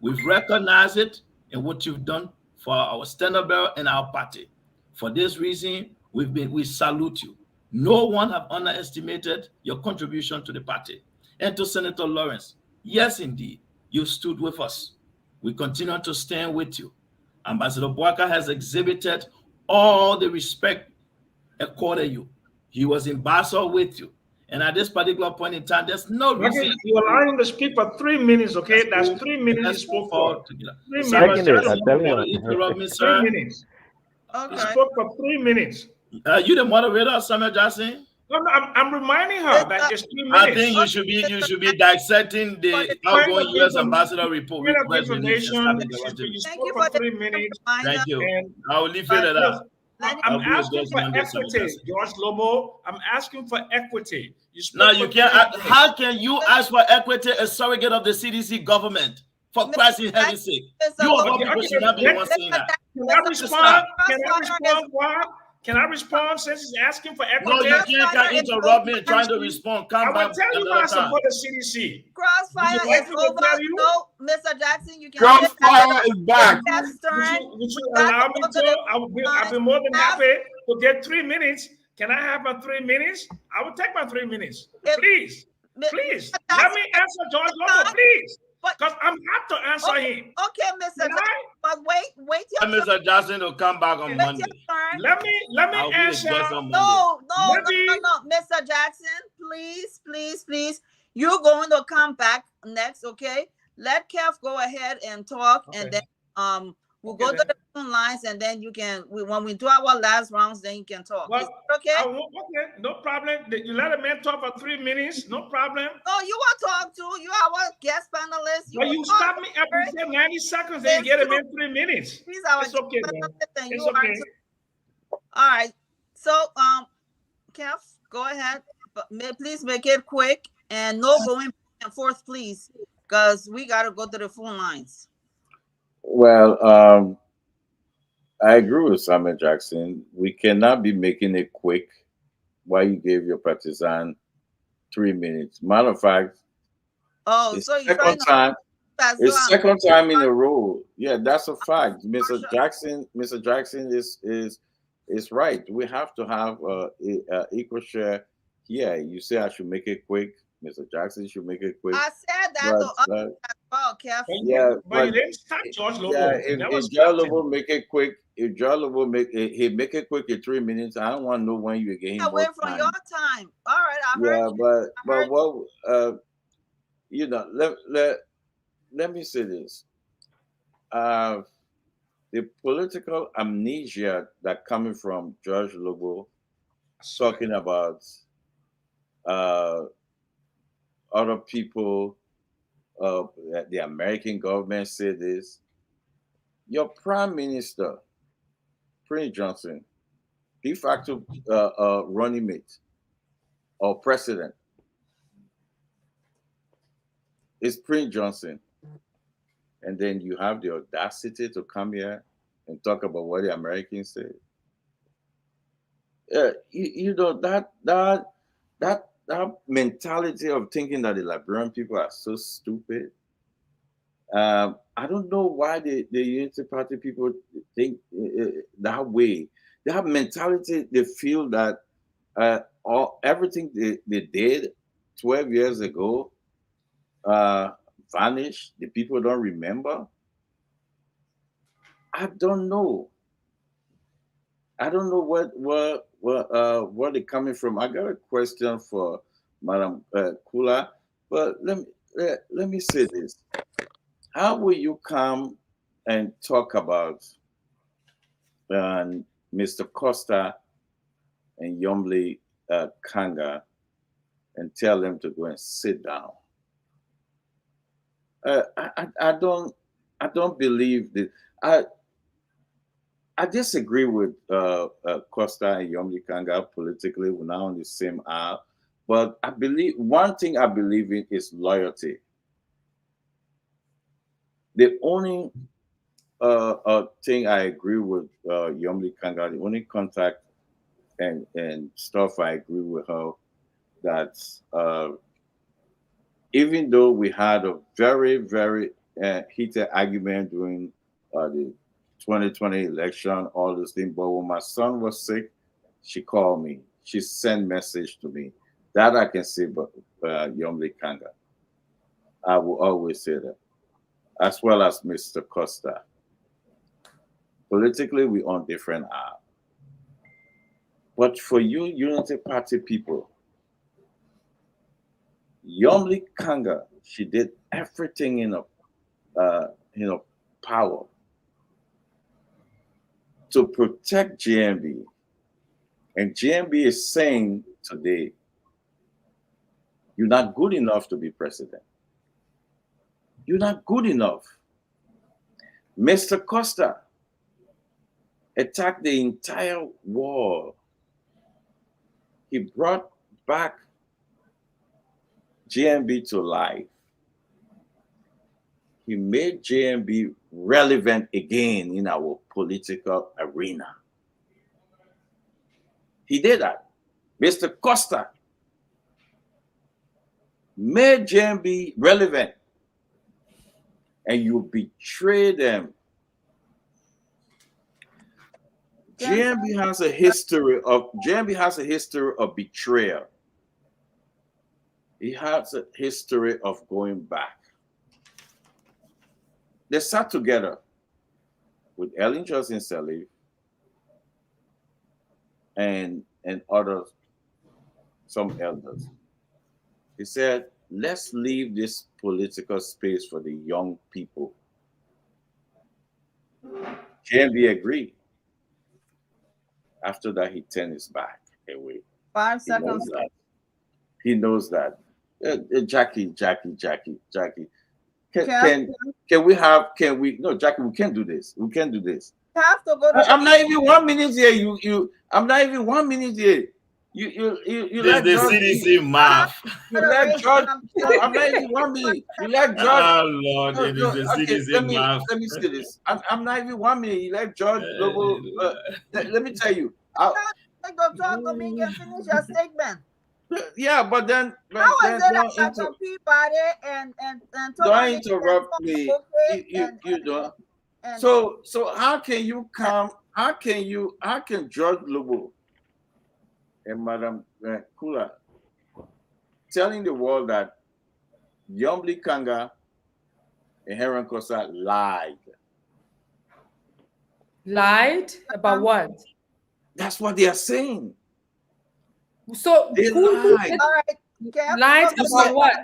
We've recognized it in what you've done for our standard bearer and our party. For this reason, we salute you. No one have underestimated your contribution to the party. And to Senator Lawrence, yes, indeed, you stood with us. We continue to stand with you. Ambassador Boaka has exhibited all the respect accorded you. He was ambassador with you. And at this particular point in time, there's no reason. You allow him to speak for 3 minutes, okay? That's 3 minutes he spoke for. 3 minutes. Second it, I tell you. Interrupt me, sir. 3 minutes. Okay. He spoke for 3 minutes. You the moderator, Samuel Jackson? No, I'm reminding her that it's 3 minutes. I think you should be dissecting the outgoing U.S. ambassador report. You spoke for 3 minutes. Thank you. I will leave it at that. I'm asking for equity, George Lobo. I'm asking for equity. No, you can't. How can you ask for equity, a surrogate of the CDC government? For Christ in heaven's sake. You of all people should not be the one saying that. Can I respond? Can I respond since he's asking for equity? No, you can't interrupt me trying to respond. Come back. I will tell you why I support the CDC. Crossfire is over. No, Mr. Jackson, you can. Crossfire is back. Would you allow me to? I'll be more than happy to get 3 minutes. Can I have my 3 minutes? I will take my 3 minutes. Please. Let me answer George Lobo, please. Because I'm have to answer him. Okay, Mr. Jackson, but wait your turn. Mr. Jackson will come back on Monday. Let me answer. No, Mr. Jackson, please. You're going to come back next, okay? Let Keff go ahead and talk, and then we'll go to the phone lines, and then you can. When we do our last rounds, then you can talk. Well, is that okay? Okay, no problem. You let a man talk for 3 minutes, no problem. No, you want to talk to. You are our guest panelist. You stop me after 90 seconds, then you get him in 3 minutes. He's our it's okay, it's okay. All right. So, Keff, go ahead. But please make it quick and no going back and forth, please, because we got to go to the phone lines. Well, I agree with Samuel Jackson. We cannot be making it quick while you gave your partisan 3 minutes. Matter of fact, so you're trying to it's second time in a row. Yeah, that's a fact. Mr. Jackson is right. We have to have a equal share here. You say I should make it quick. Mr. Jackson should make it quick. I said that as well, Keff. Yeah, but you didn't start George Lobo. Yeah, if George Lobo make it quick, if George Lobo he make it quick in 3 minutes, I don't want to know when you get him. Away from your time. All right, I heard you. But what let me say this. The political amnesia that coming from George Lobo talking about other people, the American government said this. Your prime minister, Prince Johnson, de facto running mate or president, is Prince Johnson. And then you have the audacity to come here and talk about what the Americans say. That mentality of thinking that the Liberian people are so stupid. I don't know why the Unity Party people think that way. They have mentality. They feel that everything they did 12 years ago vanished. The people don't remember. I don't know. I don't know where they're coming from. I got a question for Madam Kula, but let me say this: how will you come and talk about Mr. Costa and Yomli Kanga and tell them to go and sit down? I don't believe that. I disagree with Costa and Yomli Kanga politically. We're not on the same aisle, but I believe one thing I believe in is loyalty. The only thing I agree with Yomli Kanga, the only contact and stuff I agree with her, that even though we had a very, very heated argument during the 2020 election, all those things. But when my son was sick, she called me. She sent message to me. That I can say, but Yomli Kanga. I will always say that, as well as Mr. Costa. Politically, we on different aisles. But for you, Unity Party people, Yomli Kanga, she did everything in her power to protect GMB. And GMB is saying today, you're not good enough to be president. You're not good enough. Mr. Costa attacked the entire war. He brought back JMB to life. He made JMB relevant again in our political arena. He did that. Mr. Costa made JMB relevant, and you betray them. JMB has a history of betrayal. He has a history of going back. They sat together with Ellen Johnson Sirleaf and others, some elders. He said, let's leave this political space for the young people. JMB agreed. After that, he turned his back away. 5 seconds. He knows that. Jackie. Can we no, Jackie, we can't do this. We can't do this. You have to go to I'm not even 1 minute here. I'm not even 1 minute here. You let the CDC math. You let George. I'm not even 1 minute. You let George. Oh Lord, it is the CDC math. Let me say this. I'm not even 1 minute. You let George Global. Let me tell you. Dr. Domingue finish your statement. Yeah, but then how is it that Dr. Peabody and don't interrupt me. You don't. So how can you come? How can George Lobo and Madam Kula telling the world that Yomli Kanga and Heron Kosa lied? Lied about what? That's what they are saying. So they lied. All right. Lied about what?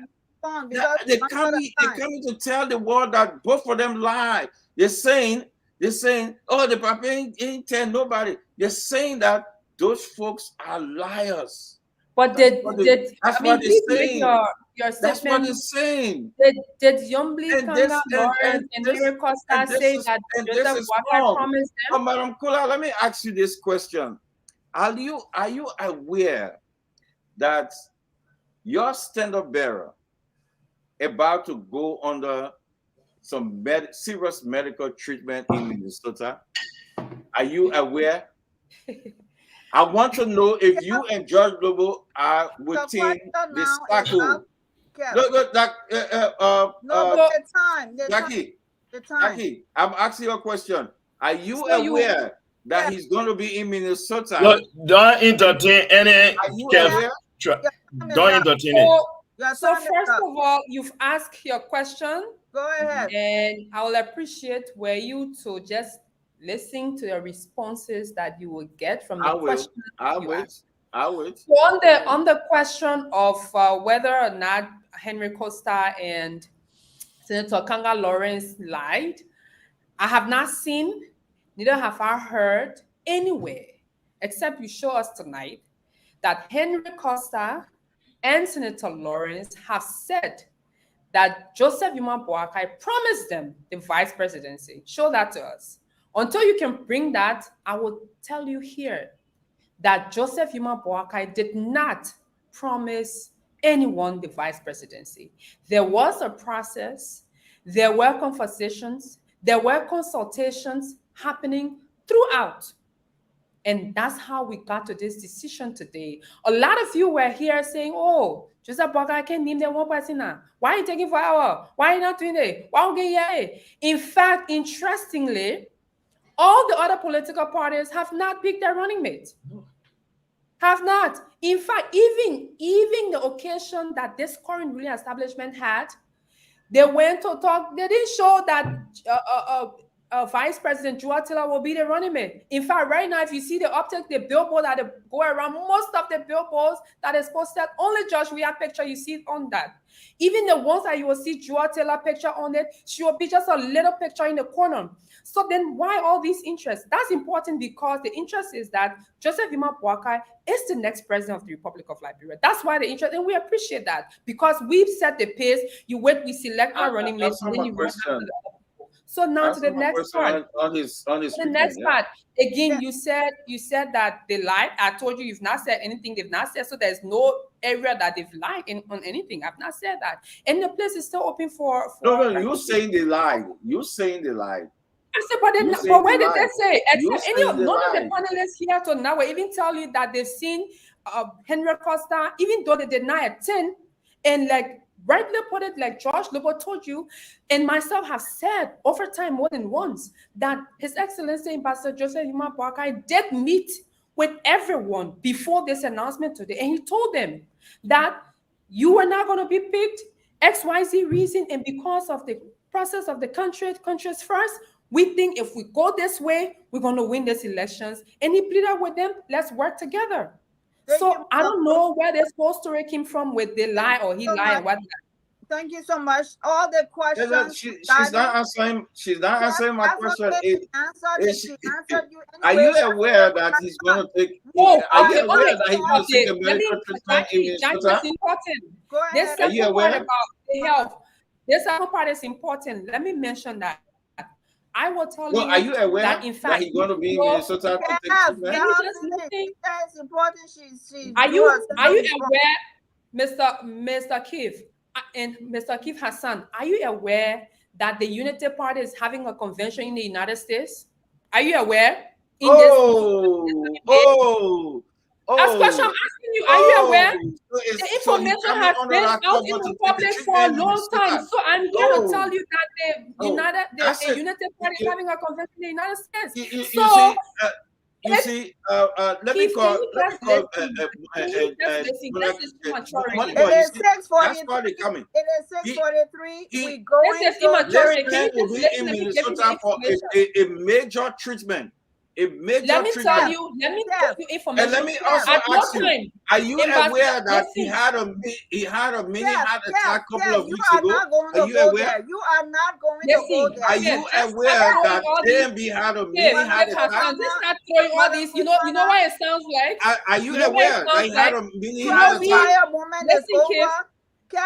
They're coming to tell the world that both of them lied. They're saying, oh, the Papa ain't tell nobody. They're saying that those folks are liars. But that's what they're saying. That's what they're saying. Did Yomli Kanga Lawrence and Henry Costa say that Joseph Walker promised them? Oh, Madam Kula, let me ask you this question. Are you aware that your stand-up bearer about to go under some serious medical treatment in Minnesota? Are you aware? I want to know if you and George Global are within the circle. Jackie, I'm asking you a question. Are you aware that he's going to be in Minnesota? Look, don't entertain any. Don't entertain it. So first of all, you've asked your question. Go ahead. And I will appreciate were you to just listen to the responses that you will get from the questions. I will. So on the question of whether or not Henry Costa and Senator Kanga Lawrence lied, I have not seen, neither have I heard anywhere, except you show us tonight, that Henry Costa and Senator Lawrence have said that Joseph Yuma Boakai promised them the vice presidency. Show that to us. Until you can bring that, I will tell you here that Joseph Yuma Boakai did not promise anyone the vice presidency. There was a process, there were conversations, there were consultations happening throughout. And that's how we got to this decision today. A lot of you were here saying, oh, Joseph Boakai can't name them one person now. Why are you taking 4 hours? Why are you not doing it? Why are you getting? In fact, interestingly, All the other political parties have not picked their running mate. Have not. In fact, even the occasion that this current ruling establishment had, they went to talk. They didn't show that Vice President Joa Taylor will be the running mate. In fact, right now, if you see the uptake, the billboard that they go around, most of the billboards that is posted, only Josh Weah picture, you see it on that. Even the ones that you will see Joa Taylor picture on it, she will be just a little picture in the corner. So then why all these interests? That's important because the interest is that Joseph Ima Boakai is the next president of the Republic of Liberia. That's why the interest, and we appreciate that because we've set the pace. You wait, we select our running mates, and then you run after the other people. So now to the next part. On his the next part. Again, you said that they lied. I told you you've not said anything they've not said. So there's no area that they've lied on anything. I've not said that. And the place is still open for No, you're saying they lied. You're saying they lied. I said, but where did they say? None of the panelists here to now will even tell you that they've seen Henry Costa, even though they deny a 10, and like rightly put it, like George Lobo told you, and myself have said over time more than once that His Excellency Ambassador Joseph Ima Boakai did meet with everyone before this announcement today, and he told them that you were not going to be picked, XYZ reason, and because of the process of the countries first, we think if we go this way, we're going to win these elections. And he pleaded with them, let's work together. So I don't know where this whole story came from with they lie or he lied and what. Thank you so much. All the questions. She's not answering. She's not answering my question. Are you aware that he's going to take? Are you aware that he's going to take a medical treatment in Minnesota? Go ahead. Are you aware about the health? This second part is important. Let me mention that. I will tell you. Are you aware that in fact he's going to be in Minnesota to take treatment? That's important. Are you aware, Mr. Keff and Mr. Keff Hassan? Are you aware that the Unity Party is having a convention in the United States? Are you aware? That's the question I'm asking you. Are you aware? The information has been out in the public for a long time. So I'm here to tell you that the United Party is having a convention in the United States. Let me call. It is 6:43. It is 6:43. We going to in Minnesota for a major treatment. Let me tell you information. And let me also ask you: are you aware that he had a mini heart attack a couple of weeks ago? Are you aware? You are not going to go there. Are you aware that DMB had a mini heart attack? Not throwing all this. You know what it sounds like. Are you aware that he had a mini heart attack?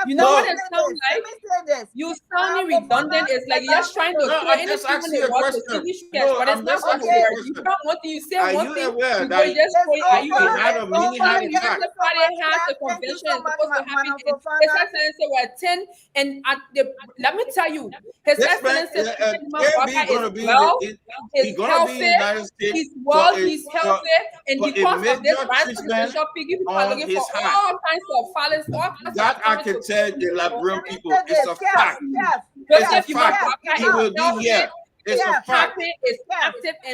You know what it sounds like? You sounding redundant. It's like you're trying to throw anything in the water to TV sketch, but it's not going to work. You don't want to. You say one thing. Are you aware that he had a mini heart attack? The party has the convention supposed to happen. His Excellency were 10, and let me tell you, His Excellency is well, he's healthy, he's well, he's healthy, and because of this rise of the people are looking for all kinds of violence, all kinds of tell the Liberian people it's a fact. It's a fact. He will be here. It's a fact.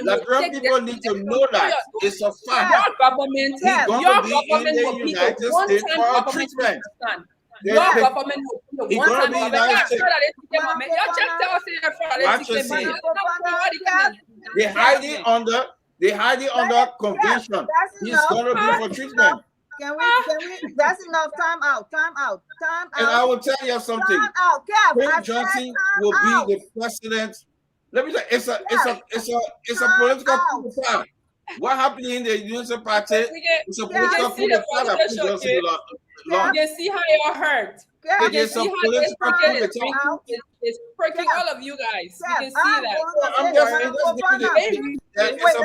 Liberian people need to know that it's a fact. Your government, he's going to be in the United States for a treatment. Your government will be one time in the United States. They hide it under convention. He's going to be for treatment. Can we? That's enough. Time out. And I will tell you something. Prince Johnson will be the president. Let me tell you, it's a political coup d'etat. What happened in the Unity Party? It's a political coup d'etat that Prince Johnson launched. You can see how you're hurt. It is a political coup d'etat. It's breaking all of you guys. You can see that. I'm just saying it's a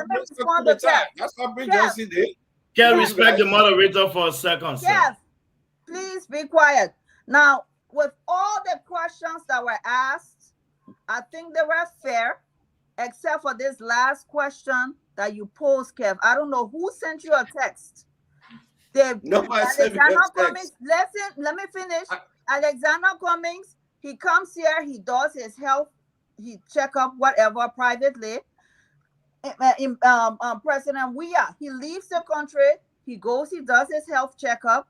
political coup d'etat. That's what Prince Johnson did. Can respect the moderator for a second, sir. Yes, please be quiet. Now, with all the questions that were asked, I think they were fair, except for this last question that you posed, Kev. I don't know who sent you a text. Nobody sent me a text. Listen, let me finish. Alexander Cummings, he comes here, he does his health, he check up whatever privately. President Weah. He leaves the country. He goes. He does his health checkup.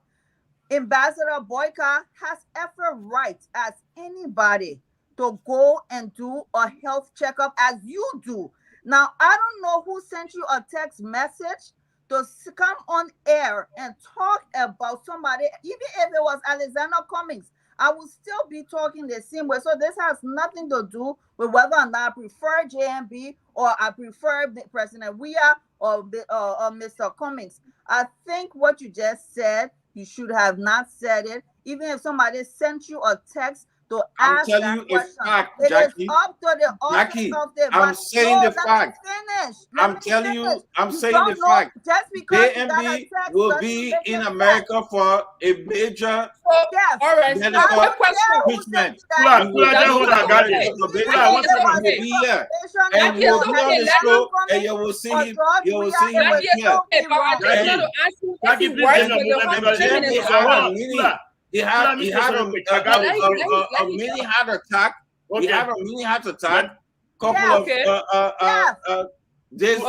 Ambassador Boyka has every right as anybody to go and do a health checkup as you do. Now, I don't know who sent you a text message to come on air and talk about somebody, even if it was Alexander Cummings. I will still be talking the same way. So this has nothing to do with whether or not I prefer JMB or I prefer President Weah or Mr. Cummings. I think what you just said, you should have not said it. Even if somebody sent you a text to ask that question, fact, it Jackie. is up to the office of the. I'm saying the fact. I'm telling you, I'm saying the fact. Just because JMB will be in America for a major all right, medical treatment. And we'll be here. And we'll be on the show, and you will see him. You will see him here. He had a mini heart attack. He had a mini heart attack. Couple of days. It's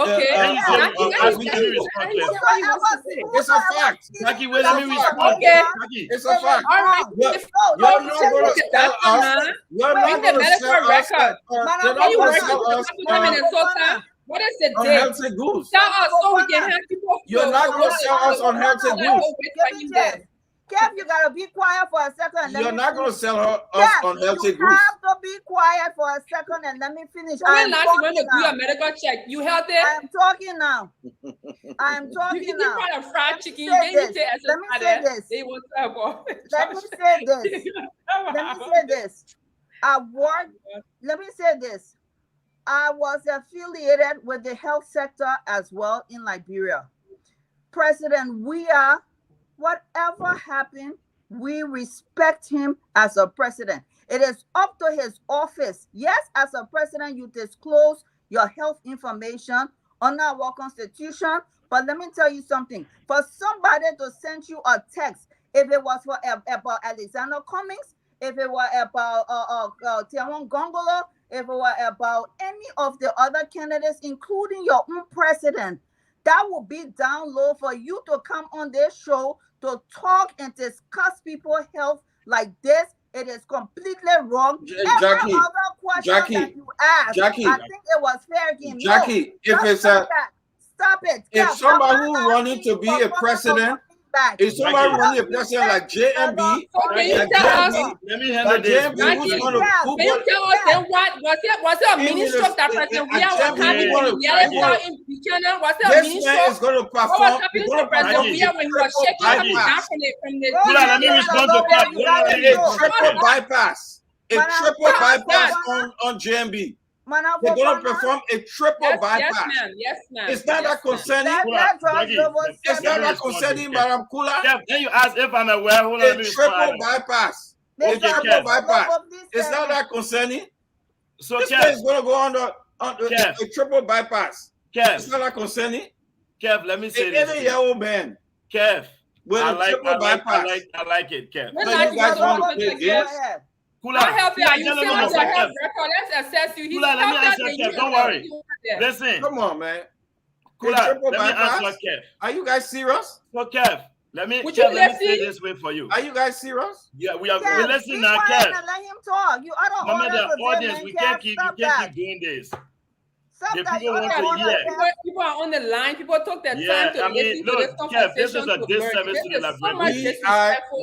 a fact. Jackie, wait, let me respond. It's a fact. You're not going to tell us. You're not going to tell us. What is it? On healthy goods. Tell us so we can have people. You're not going to sell us on healthy goods. Kev, you gotta be quiet for a second. You're not going to sell us on healthy goods. You have to be quiet for a second and let me finish. When last you went to do a medical check, you held it? I'm talking now. I'm talking you now. You a fried chicken. Let me say this. Let me say this. Let me say this. I was affiliated with the health sector as well in Liberia. President Weah, whatever happened, we respect him as a president. It is up to his office. Yes, as a president, you disclose your health information under our constitution. But let me tell you something. For somebody to send you a text, if it was about Alexander Cummings, if it were about Tiawan Gongolo, if it were about any of the other candidates, including your own president, that would be down low for you to come on this show to talk and discuss people's health like this. It is completely wrong. Every other question that you asked, I think it was fair game. Jackie, stop it. If somebody who wanted to be a president, if somebody running a president like JMB, let me handle this. Can you tell us then what was it a mini stroke that President Weah was having when he yelled in Buchanan? Was it a mini stroke? What was happening to President Weah when he was shaking coming down from the let me respond to that. A triple bypass. A triple bypass on JMB. They're going to perform a triple bypass. Yes, ma'am. It's not that concerning. It's not that concerning, Madam Kula. Then you ask if I'm aware. A triple bypass. A triple bypass. It's not that concerning. So this is going to go on a triple bypass. It's not that concerning. Kev, let me say this. 80-year-old man. Kev, with a triple bypass. I like it, Kev. So you guys want to play games? Kula, help you. You say what's your health record? Let's assess you. Kula, let me answer Kev. Don't worry. Listen. Come on, man. Kula, let me answer Kev. Are you guys serious? So Kev, let me say this way for you. Are you guys serious? Yeah, we are. We're listening now, Kev. Let him talk. You other the audience, we can't keep doing this. People want to hear. People are on the line. People took their time to listen to this conversation. Kev, this is a disservice to the Liberians.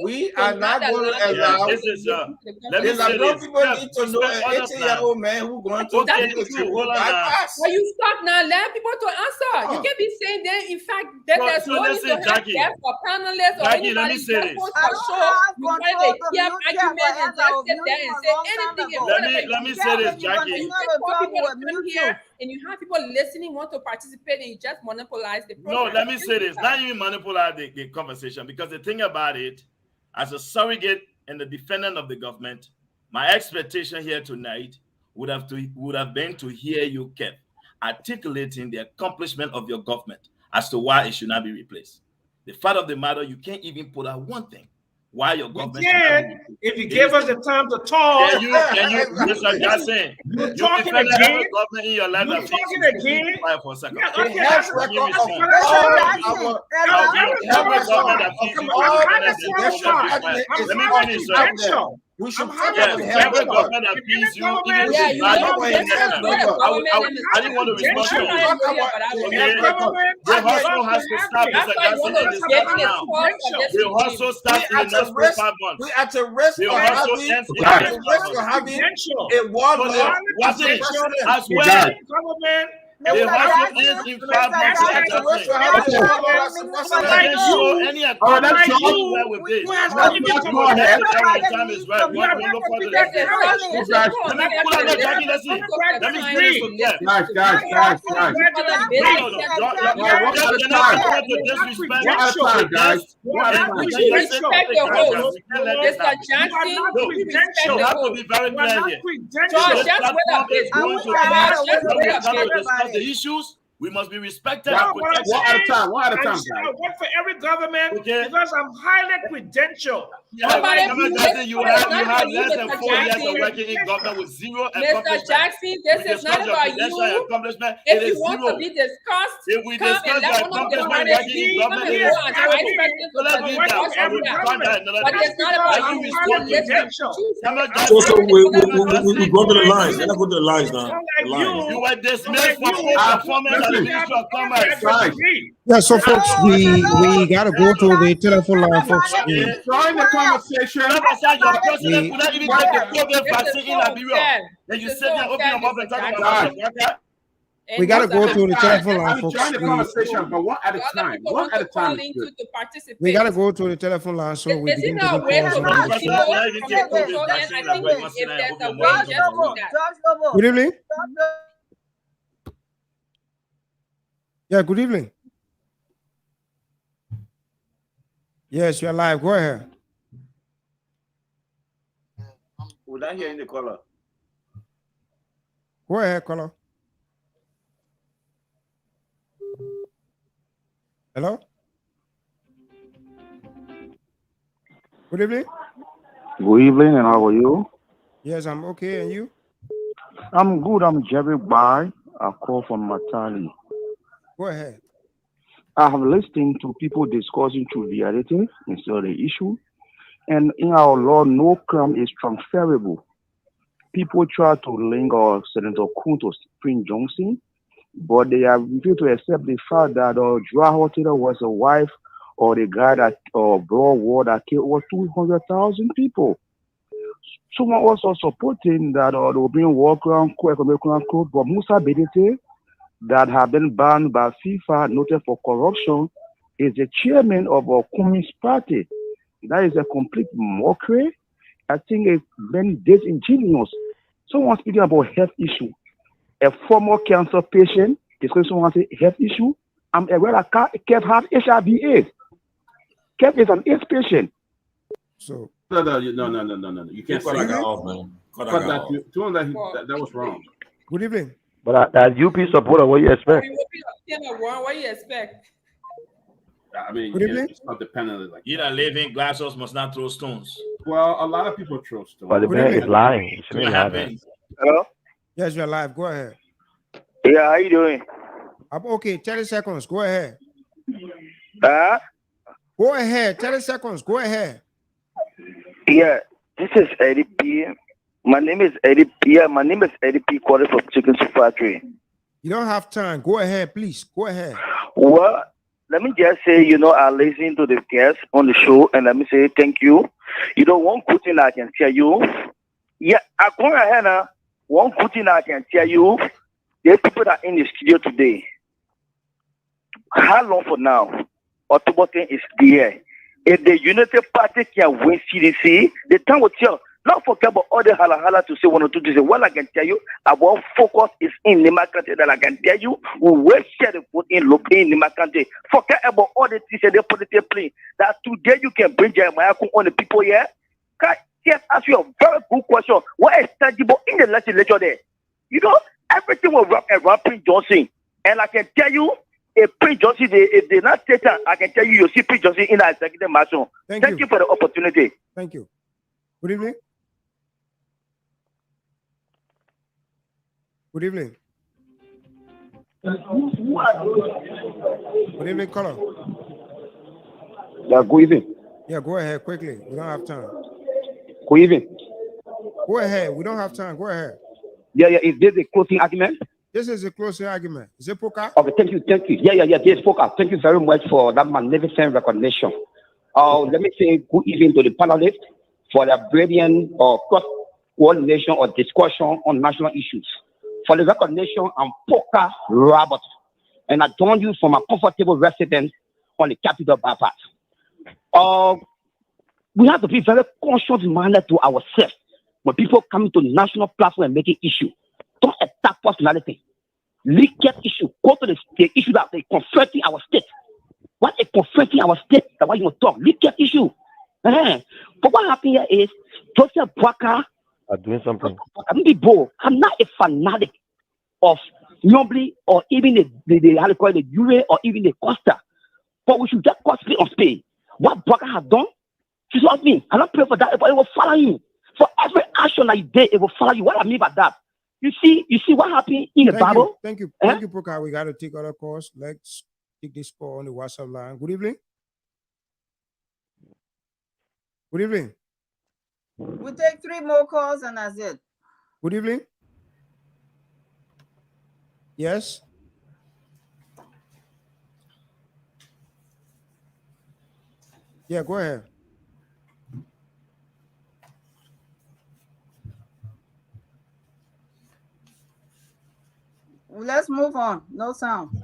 We are not going to allow. This is the Liberian people need to know an 80-year-old man who going to do a triple bypass. Well, you stop now. Let people to answer. You can't be saying that. In fact, there's no need to have guests or panelists or anybody. Let me say this. You want to hear argument and just sit there and say anything. Let me say this, Jackie. You get people to come here. And you have people listening, want to participate, and you just monopolize the program. No, let me say this. Not even monopolize the conversation, because the thing about it, as a surrogate and the defendant of the government, my expectation here tonight would have been to hear you, Kev, articulating the accomplishment of your government as to why it should not be replaced. The fact of the matter, you can't even put out one thing. why your government if you give us the time to talk. Can you Mr. Jackson, you're talking again? Every government in your life you're talking again? For a second. Yeah, okay, have record of all our we should talk about every government that feeds you, I didn't want to respond to you. The hustle has to stop. Mr. Jackson, it is not now. The hustle starts in the next 5 months. We are to risk of having a war. I swear. The hustle ends in 5 months. Any where with this. Time is right. Let me finish with that. Guys, respect your host. Mr. Jackson, you have to be very clear here. Discuss the issues. We must be respected. One at a time. I work for every government because I'm highly credentialed. You have less than 4 years of working in government with zero accomplishment. Mr. Jackson, this is not about you. If you want to be discussed, if we discuss the accomplishment working in government, but it's not about you. So we go to the lines. Let's go to the lines now. You were dismissed for poor performance at the Ministry of Commerce. Yeah, so folks, we got to go to the telephone line, folks. Join the conversation. Your president could not even take the COVID vaccine in Liberia. Then you sit there, open your mouth and talk about it. We got to go to the telephone line, folks. Join the conversation, but one at a time. One at a time. We got to go to the telephone line so we can get the calls. Good evening. Yeah, good evening. Yes, you're live. Go ahead. Without hearing the caller. Go ahead, caller. Hello? Good evening. Good evening, and how are you? Yes, I'm okay. And you? I'm good. I'm Jerry Bai. I call from Matali. Go ahead. I have listened to people discussing triviality instead of the issue. And in our law, no crime is transferable. People try to link Senator Kuhn to Spring Johnson, but they have refused to accept the fact that Joao Taylor was a wife or the guy that brought war that killed over 200,000 people. Someone also supporting that there will be war crime, economic crime, but Musa Bedete, that have been banned by FIFA, noted for corruption, is the chairman of a Communist Party. That is a complete mockery. I think it's very disingenuous. Someone speaking about health issue. A former cancer patient is going to say health issue. I'm aware that Keff has HIV/AIDS. Keff is an AIDS patient. So no. You can't cut that off, man. That was wrong. Good evening. But as UP supporter, what do you expect? What do you expect? I mean, it's not dependent. Like you that live in glass house must not throw stones. Well, a lot of people throw stones. But the man is lying. Hello? Yes, you're live. Go ahead. Yeah, how you doing? I'm okay. 30 seconds. Go ahead. Go ahead. 30 seconds. Go ahead. Yeah, this is Eddie P. My name is Eddie P. My name is Eddie P. Quarter from Chicken Factory. You don't have time. Go ahead, please. Go ahead. Well, let me just say, I listen to the guests on the show, and let me say thank you. One good thing I can tell you. Yeah, I'm going ahead now. One good thing I can tell you, there are people that are in the studio today. How long for now? October 10 is there. If the United Party can win CDC, the time will tell. Not forget about all the hala to say one or two things. What I can tell you, our focus is in Nima country. That I can tell you, we will share the vote in Nima country. Forget about all the things that they put it play. That today you can bring Jeremiah on the people here. Yes, ask you a very good question. What is tangible in the legislature there? Everything will wrap around Prince Johnson. And I can tell you, A Prince Johnson, if they not take that, I can tell you, you see Prince Johnson in the executive mansion. Thank you for the opportunity. Thank you. Good evening. Good evening. Good evening, caller. Yeah, good evening. Yeah, go ahead quickly. We don't have time. Good evening. Go ahead. We don't have time. Go ahead. Yeah. Is this a closing argument? This is a closing argument. Is it poker? Okay, thank you. Yeah. This is poker. Thank you very much for that magnificent recognition. Let me say good evening to the panelists for the brilliant cross coordination or discussion on national issues. For the recognition, I'm Poker Robert, and I join you from a comfortable residence on the Capitol bypass. We have to be very conscious-minded to ourselves when people come to national platform and making issue. Don't attack personality. Look at issue. Go to the issue that they confronting our state. What is confronting our state? That's why you want to talk. Look at issue. But what happened here is Joseph Boakai are doing something. I'm not a fanatic of Nyombli or even the how to call it, the Ure or even the Costa. But we should just call spade on spade. What Boakai has done, she loves me. I don't pray for that, but it will follow you. For every action that you did, it will follow you. What I mean by that? You see what happened in the Bible? Thank you, Poker. We got to take other calls. Let's take this call on the WhatsApp line. Good evening. Good evening. We'll take 3 more calls and that's it. Good evening. Yes. Yeah, go ahead. Let's move on. No sound.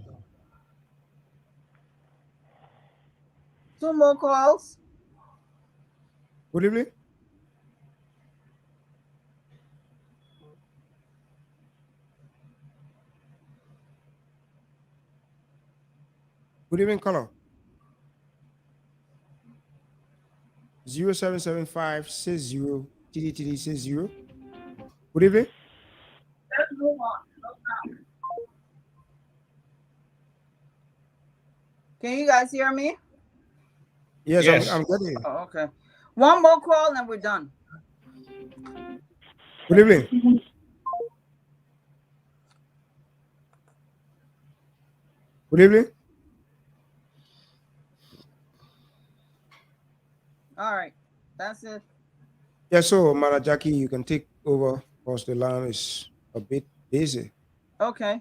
2 more calls. Good evening. Good evening, caller. 0775 60 TDTD 60. Good evening. Let's move on. No sound. Can you guys hear me? Yes. I'm getting you. Oh, okay. 1 more call and we're done. Good evening. Good evening. All right. That's it. Yeah, so Marajaki, you can take over because the line is a bit busy. Okay.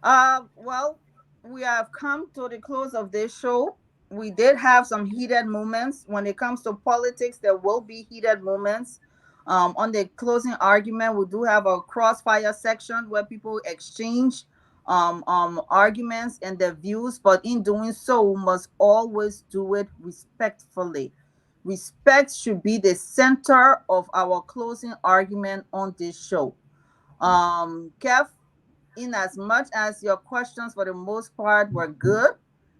Well, we have come to the close of this show. We did have some heated moments. When it comes to politics, there will be heated moments. On the closing argument, we do have a crossfire section where people exchange arguments and their views, but in doing so, we must always do it respectfully. Respect should be the center of our closing argument on this show. Kev, in as much as your questions for the most part were good,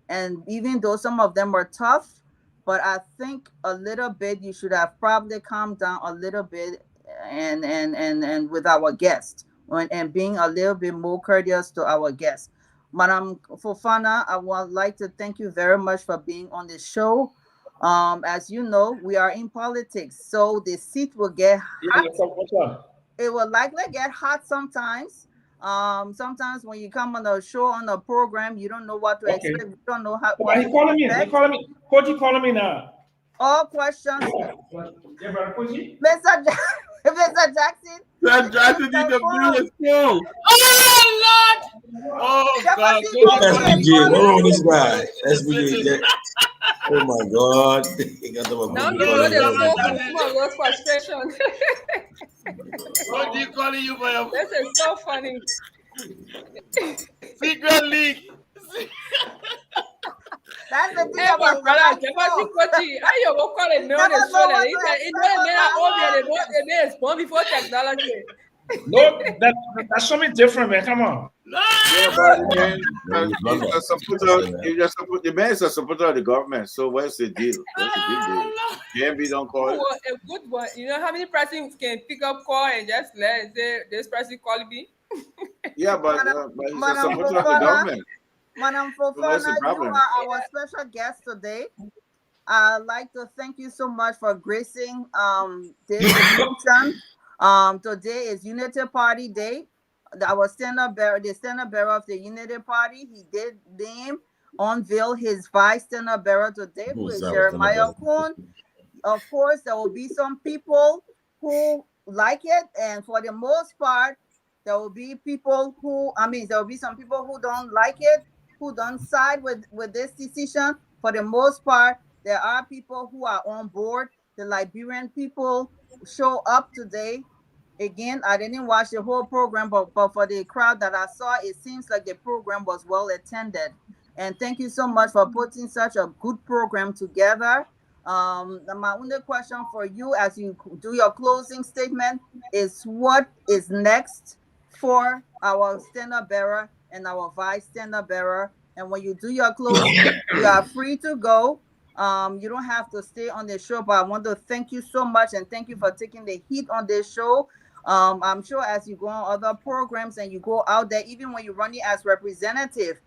and even though some of them were tough, but I think a little bit you should have probably calmed down a little bit and with our guests and being a little bit more courteous to our guests. Madam Fofana, I would like to thank you very much for being on the show. As you know, we are in politics, so the seat will get hot. It will likely get hot sometimes. Sometimes when you come on a show, on a program, you don't know what to expect. You don't know how. Why he calling me? He calling me. Coach, he calling me now. All questions. Mr. Jackson. Mr. Jackson, you can do it too. Oh, Lord. Oh, God. SBJ, what's wrong with this guy? SBJ. Oh, my God. Now you know the small lost frustration. What are you calling you for your... This is so funny. Secret league. That's the thing Hey, about brother, I you go call it known as so that it is born before technology. No, that's something different, man. Come on. Yeah, but man, the man is a supporter of the government. So what's the deal? What's the big deal? JMB don't call it. A good one. You know how many persons can pick up call and just let say this person call me? Yeah, but he's a supporter of the government. Madam What's the Fofana, you problem? are our special guest today. I'd like to thank you so much for gracing this occasion. Today is Unity Party Day. Our standard bearer, the standard bearer of the Unity Party, he did unveil his vice standard bearer today, who is Jeremiah Kuhn. Of course, there will be some people who like it, and for the most part, there will be people who, there will be some people who don't like it, who don't side with this decision. For the most part, there are people who are on board. The Liberian people show up today. Again, I didn't watch the whole program, but for the crowd that I saw, it seems like the program was well attended. And thank you so much for putting such a good program together. My only question for you as you do your closing statement is, what is next for our standard bearer and our vice standard bearer? And when you do your closing, you are free to go. You don't have to stay on the show, but I want to thank you so much and thank you for taking the heat on this show. I'm sure as you go on other programs and you go out there, even when you're running as representative,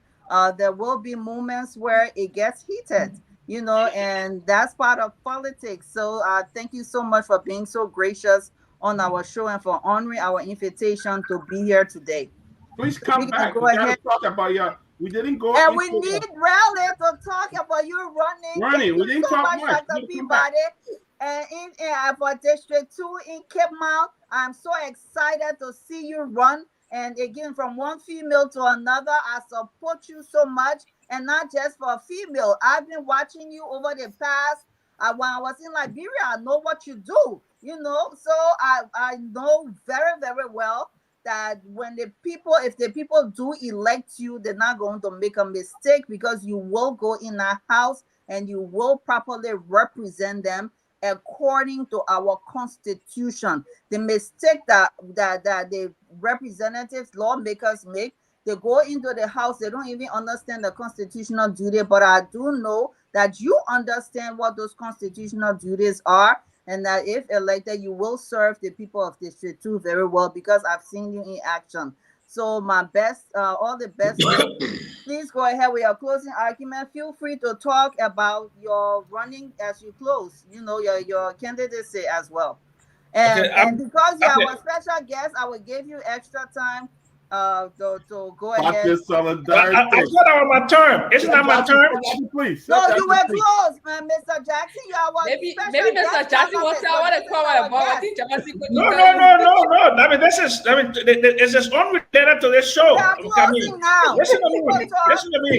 there will be moments where it gets heated, and that's part of politics. So thank you so much for being so gracious on our show and for honoring our invitation to be here today. Please come back. Go We ahead. gotta talk about your. We didn't go. And we need Raleigh to talk about you running. We didn't talk much. Dr. Peabody. And for District 2 in Cape Mount, I'm so excited to see you run. And again, from one female to another, I support you so much. And not just for a female. I've been watching you over the past, when I was in Liberia, I know what you do, So I know very, very well that if the people do elect you, they're not going to make a mistake, because you will go in a house and you will properly represent them according to our constitution. The mistake that the representatives, lawmakers make, they go into the house, they don't even understand the constitutional duty, but I do know that you understand what those constitutional duties are, and that if elected, you will serve the people of District 2 very well, because I've seen you in action. So my best, all the best. Please go ahead with your closing argument. Feel free to talk about your running as you close, your candidacy as well. And because you are our special guest, I will give you extra time to go ahead. I thought that was my term. Isn't that my term? Please. No, you were close, man, Mr. Jackson. You are our maybe Mr. Jackson wants to call about. No. It's just unrelated to this show. Listen to me.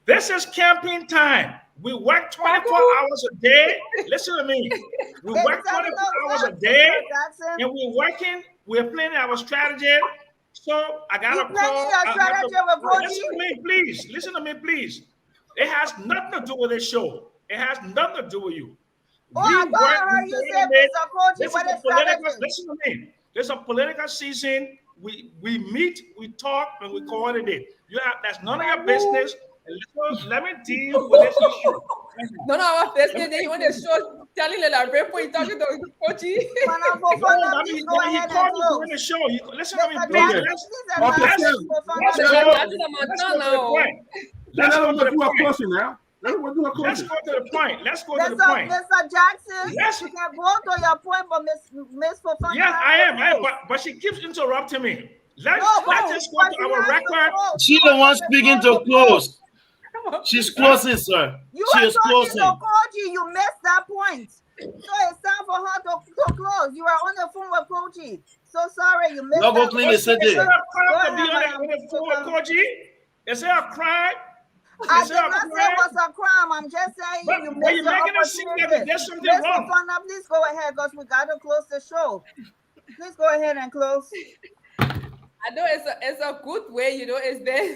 This is campaign time. We work 24 hours a day. Listen to me. We work 24 hours a day, and we're planning our strategy. So I got to call. Listen to me, please. It has nothing to do with this show. It has nothing to do with you. Listen to me. There's a political season. We meet, we talk, and we call it a day. That's none of your business. Let me deal with this issue. None of our business. Then you want to show telling the Liberian point talking to Coachy. He called you during the show. Listen to me, please. Let's go to the point. Mr. Jackson, you can vote on your point, but Miss Fofana. Yes, I am. But she keeps interrupting me. Let's just go to our record. She the one speaking to close. She's closing, sir. She is closing. You missed that point. So it's time for her to close. You are on the phone with Koji. So sorry, you missed that point. Is there a crime to be on the phone with Koji? Is there a crime? I did not say it was a crime. I'm just saying you missed the opportunity. There's something wrong. Please go ahead, because we got to close the show. Please go ahead and close. I know it's a good way, it's there.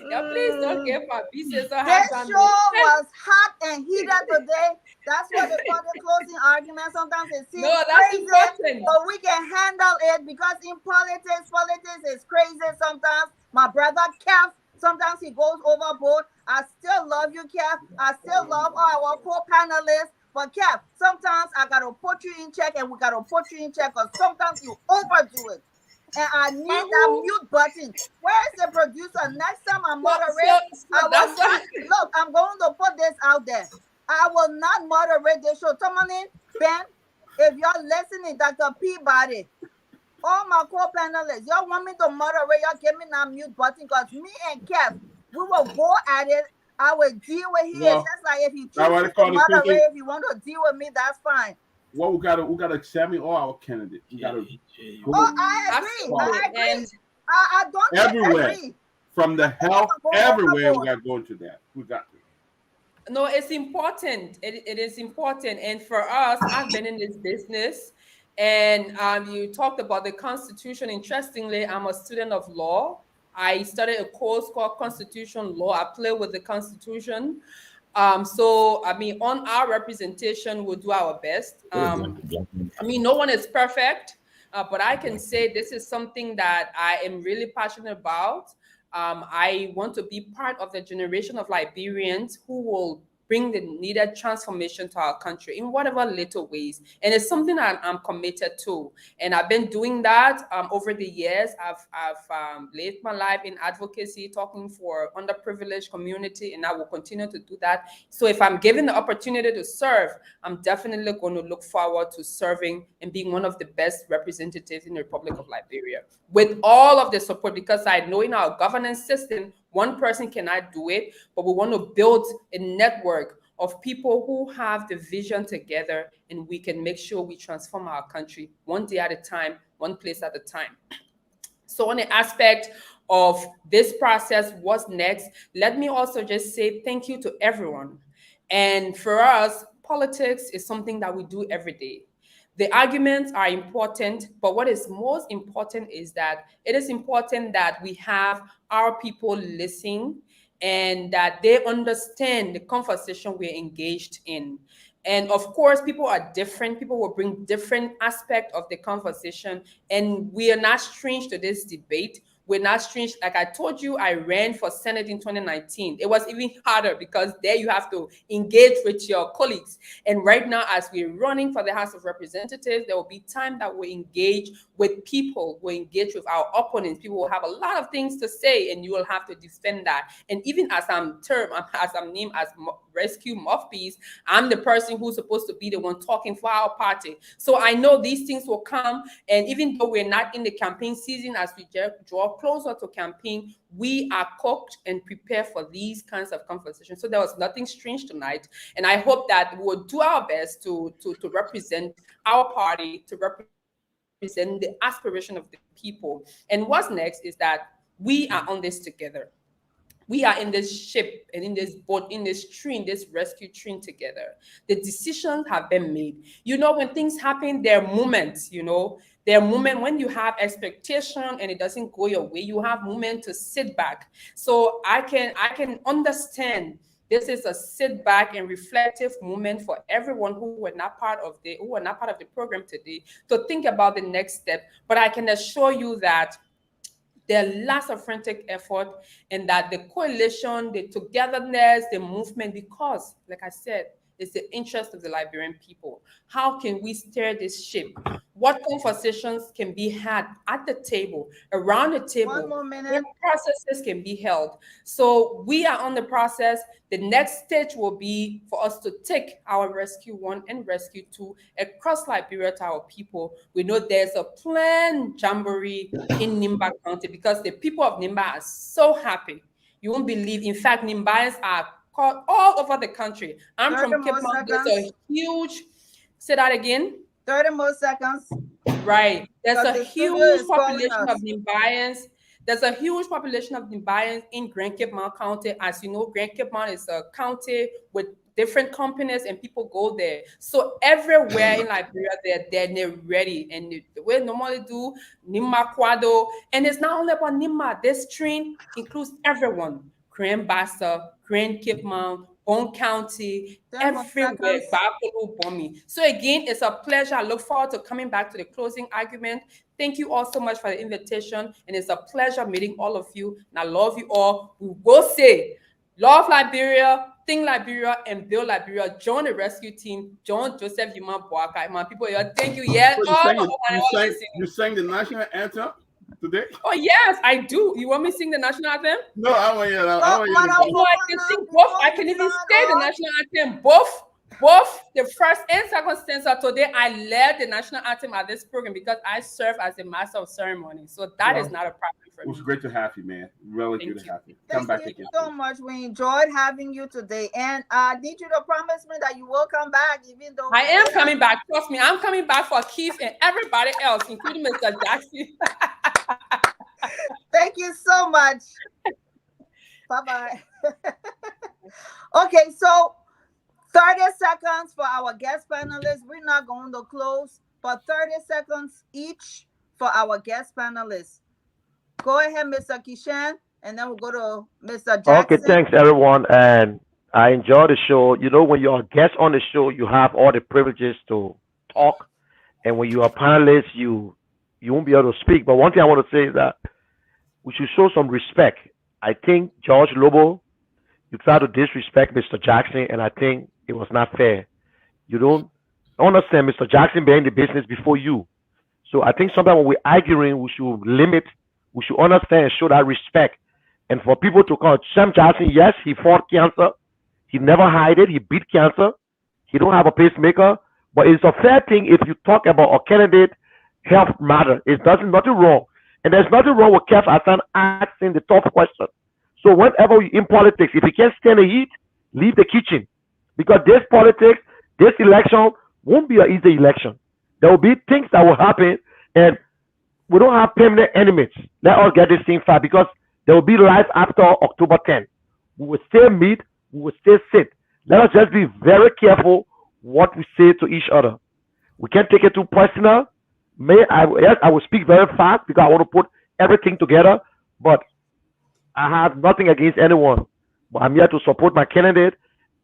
Yeah, please don't give her pieces. This show was hot and heated today. That's what they call the closing argument. Sometimes it seems crazy, but we can handle it, because in politics is crazy sometimes. My brother Keff, sometimes he goes overboard. I still love you, Keff. I still love our co-panelists. But Keff, sometimes I got to put you in check, and we got to put you in check, because sometimes you overdo it. and I need that mute button. Where is the producer? Next time I moderate, look, I'm going to put this out there. I will not moderate this show. Tomalin, Ben, if you're listening, Dr. Peabody, all my co-panelists, y'all want me to moderate, y'all give me that mute button, because me and Kev, we will go at it. I will deal with his. That's like if you choose to moderate, if you want to deal with me, that's fine. Well, we gotta examine all our candidates. We gotta. I agree. I don't everywhere agree. From the health, everywhere we gotta go into that. We got to. No, it's important. It is important, and for us, I've been in this business, and you talked about the Constitution. Interestingly, I'm a student of law. I studied a course called Constitution Law. I play with the Constitution. So, I mean, on our representation, we'll do our best. I mean, no one is perfect, but I can say this is something that I am really passionate about. I want to be part of the generation of Liberians who will bring the needed transformation to our country in whatever little ways. And it's something I'm committed to. And I've been doing that over the years. I've lived my life in advocacy, talking for underprivileged community, and I will continue to do that. So if I'm given the opportunity to serve, I'm definitely going to look forward to serving and being one of the best representatives in the Republic of Liberia with all of the support, because I know in our governance system, one person cannot do it, but we want to build a network of people who have the vision together, and we can make sure we transform our country one day at a time, one place at a time. So on the aspect of this process, what's next, let me also just say thank you to everyone. And for us, politics is something that we do every day. The arguments are important, but what is most important is that it is important that we have our people listening and that they understand the conversation we're engaged in. And of course, people are different. People will bring different aspects of the conversation, and we are not strange to this debate. We're not strange. Like I told you, I ran for Senate in 2019. It was even harder because there you have to engage with your colleagues. And right now, as we're running for the House of Representatives, there will be time that we engage with people, we engage with our opponents. People will have a lot of things to say, and you will have to defend that. And even as I'm named as Rescue Mouthpiece, I'm the person who's supposed to be the one talking for our party. So I know these things will come. And even though we're not in the campaign season, as we draw closer to campaign, we are cooked and prepared for these kinds of conversations. So there was nothing strange tonight. And I hope that we'll do our best to represent our party, to represent the aspiration of the people. And what's next is that we are on this together. We are in this ship and in this boat, in this train, this rescue train together. The decisions have been made. You know, when things happen, there are moments, there are moments when you have expectation and it doesn't go your way. You have moments to sit back. So I can understand this is a sit back and reflective moment for everyone who were not part of the program today to think about the next step. But I can assure you that there are lots of frantic effort, and that the coalition, the togetherness, the movement, because, like I said, it's the interest of the Liberian people. How can we steer this ship? What conversations can be had at the table, around the table? One more minute. What processes can be held? So we are on the process. The next stage will be for us to take our Rescue 1 and Rescue 2 across Liberia to our people. We know there's a planned jamboree in Nimba County because the people of Nimba are so happy. You won't believe. In fact, Nimbayans are called all over the country. I'm from Cape Town. There's a huge, say that again. 30 more seconds. Right. There's a huge population of Nimbayans. There's a huge population of Nimbayans in Grand Cape Mount County. As you know, Grand Cape Mount is a county with different companies and people go there. So everywhere in Liberia, they're ready. And the way normally do Nimba Kwado. And it's not only about Nimba. This train includes everyone. Grand Bassa, Grand Cape Mount, Bon County, everywhere, Bakulu, Bomi. So again, it's a pleasure. I look forward to coming back to the closing argument. Thank you all so much for the invitation. And it's a pleasure meeting all of you. And I love you all. We will say, love Liberia, think Liberia, and build Liberia. Join the rescue team. Join Joseph Yuma Boaka. My people here, thank you. Yeah, you sang the national anthem? today? Oh yes, I do. You want me to sing the national anthem? No, I want you. I can sing both. I can even say the national anthem. Both the first and second stanza today. I led the national anthem at this program because I serve as the master of ceremony. So that is not a problem for me. It was great to have you, man. Really good to have you. Come back again. So much. We enjoyed having you today, and I need you to promise me that you will come back, even though I am coming back. Trust me, I'm coming back for Keith and everybody else, including Mr. Jackson. Thank you so much. Bye-bye. Okay, so 30 seconds for our guest panelists. We're not going to close, but 30 seconds each for our guest panelists. Go ahead, Mr. Kishan, and then we'll go to Mr. Jackson. Okay, thanks, everyone. And I enjoy the show. You know, when you're a guest on the show, you have all the privileges to talk. And when you are a panelist, you won't be able to speak. But one thing I want to say is that we should show some respect. I think George Lobo, you try to disrespect Mr. Jackson, and I think it was not fair. You don't understand Mr. Jackson being in the business before you. So I think sometimes when we're arguing, we should understand and show that respect. And for people to call Sam Jackson, yes, he fought cancer. He never hid it. He beat cancer. He don't have a pacemaker. But it's a fair thing if you talk about a candidate health matter. It doesn't nothing wrong. And there's nothing wrong with Keff Hassan asking the tough question. So whenever you're in politics, if you can't stand the heat, leave the kitchen. Because this politics, this election won't be an easy election. There will be things that will happen, and we don't have permanent enemies. Let us get this thing far, because there will be life after October 10th. We will still meet, we will still sit. Let us just be very careful what we say to each other. We can't take it too personal. Yes, I will speak very fast because I want to put everything together, but I have nothing against anyone. But I'm here to support my candidate,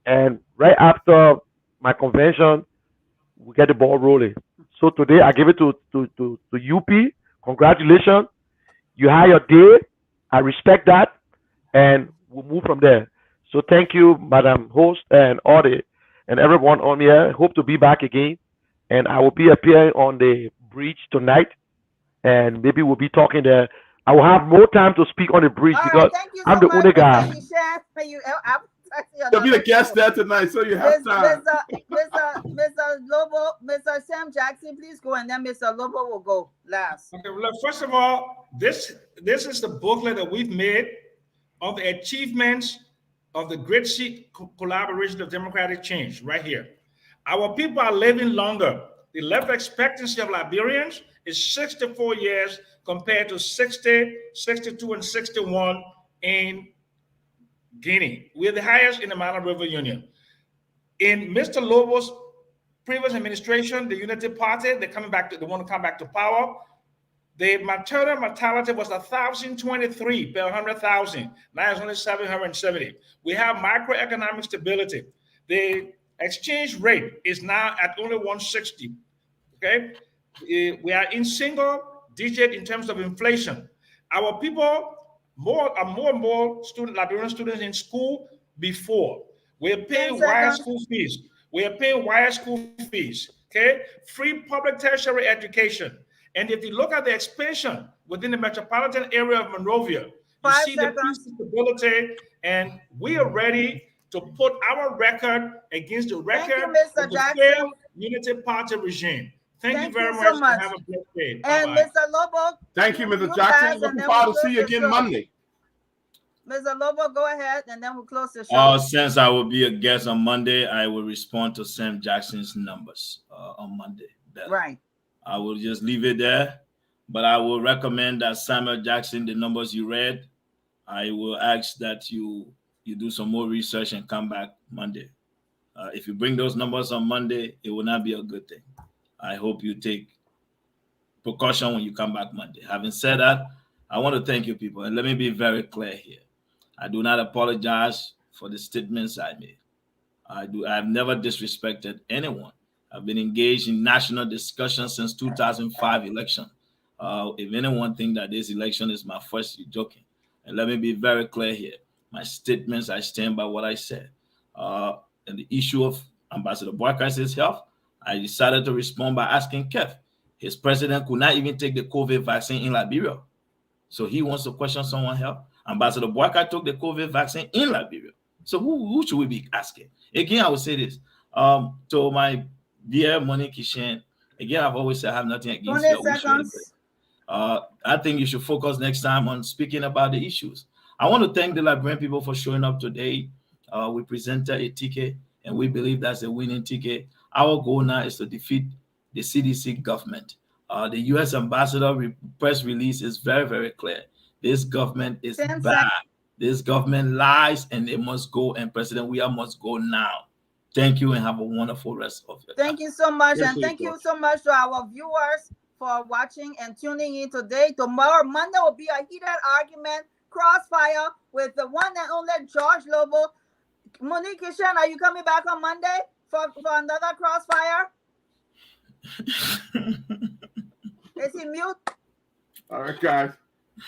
and right after my convention, we get the ball rolling. So today I give it to UP. Congratulations. You had your day. I respect that, and we'll move from there. So thank you, Madam Host, and everyone on here. Hope to be back again, and I will be appearing on the bridge tonight, and maybe we'll be talking there. I will have more time to speak on the bridge because I'm the only guy. You'll be the guest there tonight, so you have time. Mr. Lobo, Mr. Sam Jackson, please go, and then Mr. Lobo will go last. Okay, well, first of all, this is the booklet that we've made of the achievements of the Great Seat Collaboration of Democratic Change right here. Our people are living longer. The life expectancy of Liberians is 64 years compared to 60, 62, and 61 in Guinea. We're the highest in the Mara River Union. In Mr. Lobo's previous administration, the Unity Party, they want to come back to power. The maternal mortality was 1,023 per 100,000. Now it's only 770. We have macroeconomic stability. The exchange rate is now at only 160. Okay, we are in single digit in terms of inflation. Our people are more and more Liberian students in school before. We're paying wire school fees. We are paying wire school fees. Okay, free public tertiary education. And if you look at the expansion within the metropolitan area of Monrovia, you see the peace and stability, and we are ready to put our record against the record of the failed Unity Party regime. Thank you very much. And have a blessed day. And Mr. Lobo. Thank you, Mr. Jackson. Looking forward to see you again Monday. Mr. Lobo, go ahead, and then we'll close the show. Since I will be a guest on Monday, I will respond to Sam Jackson's numbers on Monday. Right. I will just leave it there, but I will recommend that Samuel Jackson, the numbers you read, I will ask that you do some more research and come back Monday. If you bring those numbers on Monday, it will not be a good thing. I hope you take precaution when you come back Monday. Having said that, I want to thank you people, and let me be very clear here. I do not apologize for the statements I made. I've never disrespected anyone. I've been engaged in national discussions since 2005 election. If anyone think that this election is my first, you're joking. And let me be very clear here. My statements, I stand by what I said. And the issue of Ambassador Boakai's health, I decided to respond by asking Keff. His president could not even take the COVID vaccine in Liberia. So he wants to question someone's health. Ambassador Boyka took the COVID vaccine in Liberia. So who should we be asking? Again, I would say this to my dear Monique Kishen. Again, I've always said I have nothing against 20 seconds. I think you should focus next time on speaking about the issues. I want to thank the Liberian people for showing up today. We presented a ticket, and we believe that's a winning ticket. Our goal now is to defeat the CDC government. The U.S. ambassador press release is very, very clear. This government is bad. This government lies, and they must go. And President Weah must go now. Thank you, and have a wonderful rest of your time. Thank you so much, and thank you so much to our viewers for watching and tuning in today. Tomorrow, Monday, will be a heated argument, crossfire with the one and only George Lobo. Monique Kishen, are you coming back on Monday for another crossfire? Is he mute? All right, guys.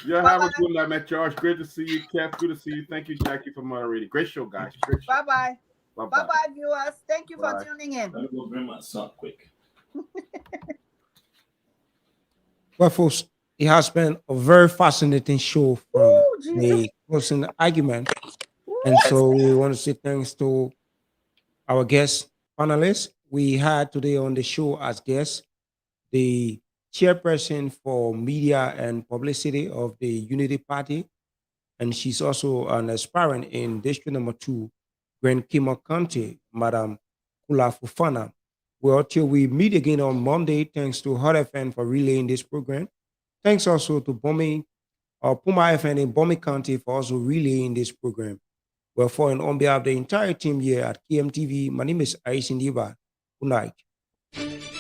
Yeah, have a good night, man. George. Great to see you, Kev. Good to see you. Thank you, Jackie, for moderating. Great show, guys. Great show. Bye-bye. Bye-bye, viewers. Thank you for tuning in. Let me go bring my son quick. Well, folks, it has been a very fascinating show from the closing argument. And so we want to say thanks to our guest panelists. We had today on the show as guests the chairperson for media and publicity of the Unity Party, and she's also an aspirant in District Number 2, Grand Kima County, Madam Kula Fufana. Well, till we meet again on Monday, thanks to Hot FM for relaying this program. Thanks also to Puma FM in Bomi County for also relaying this program. Well, for and on behalf of the entire team here at KMTV, my name is Aishin Diba. Good night.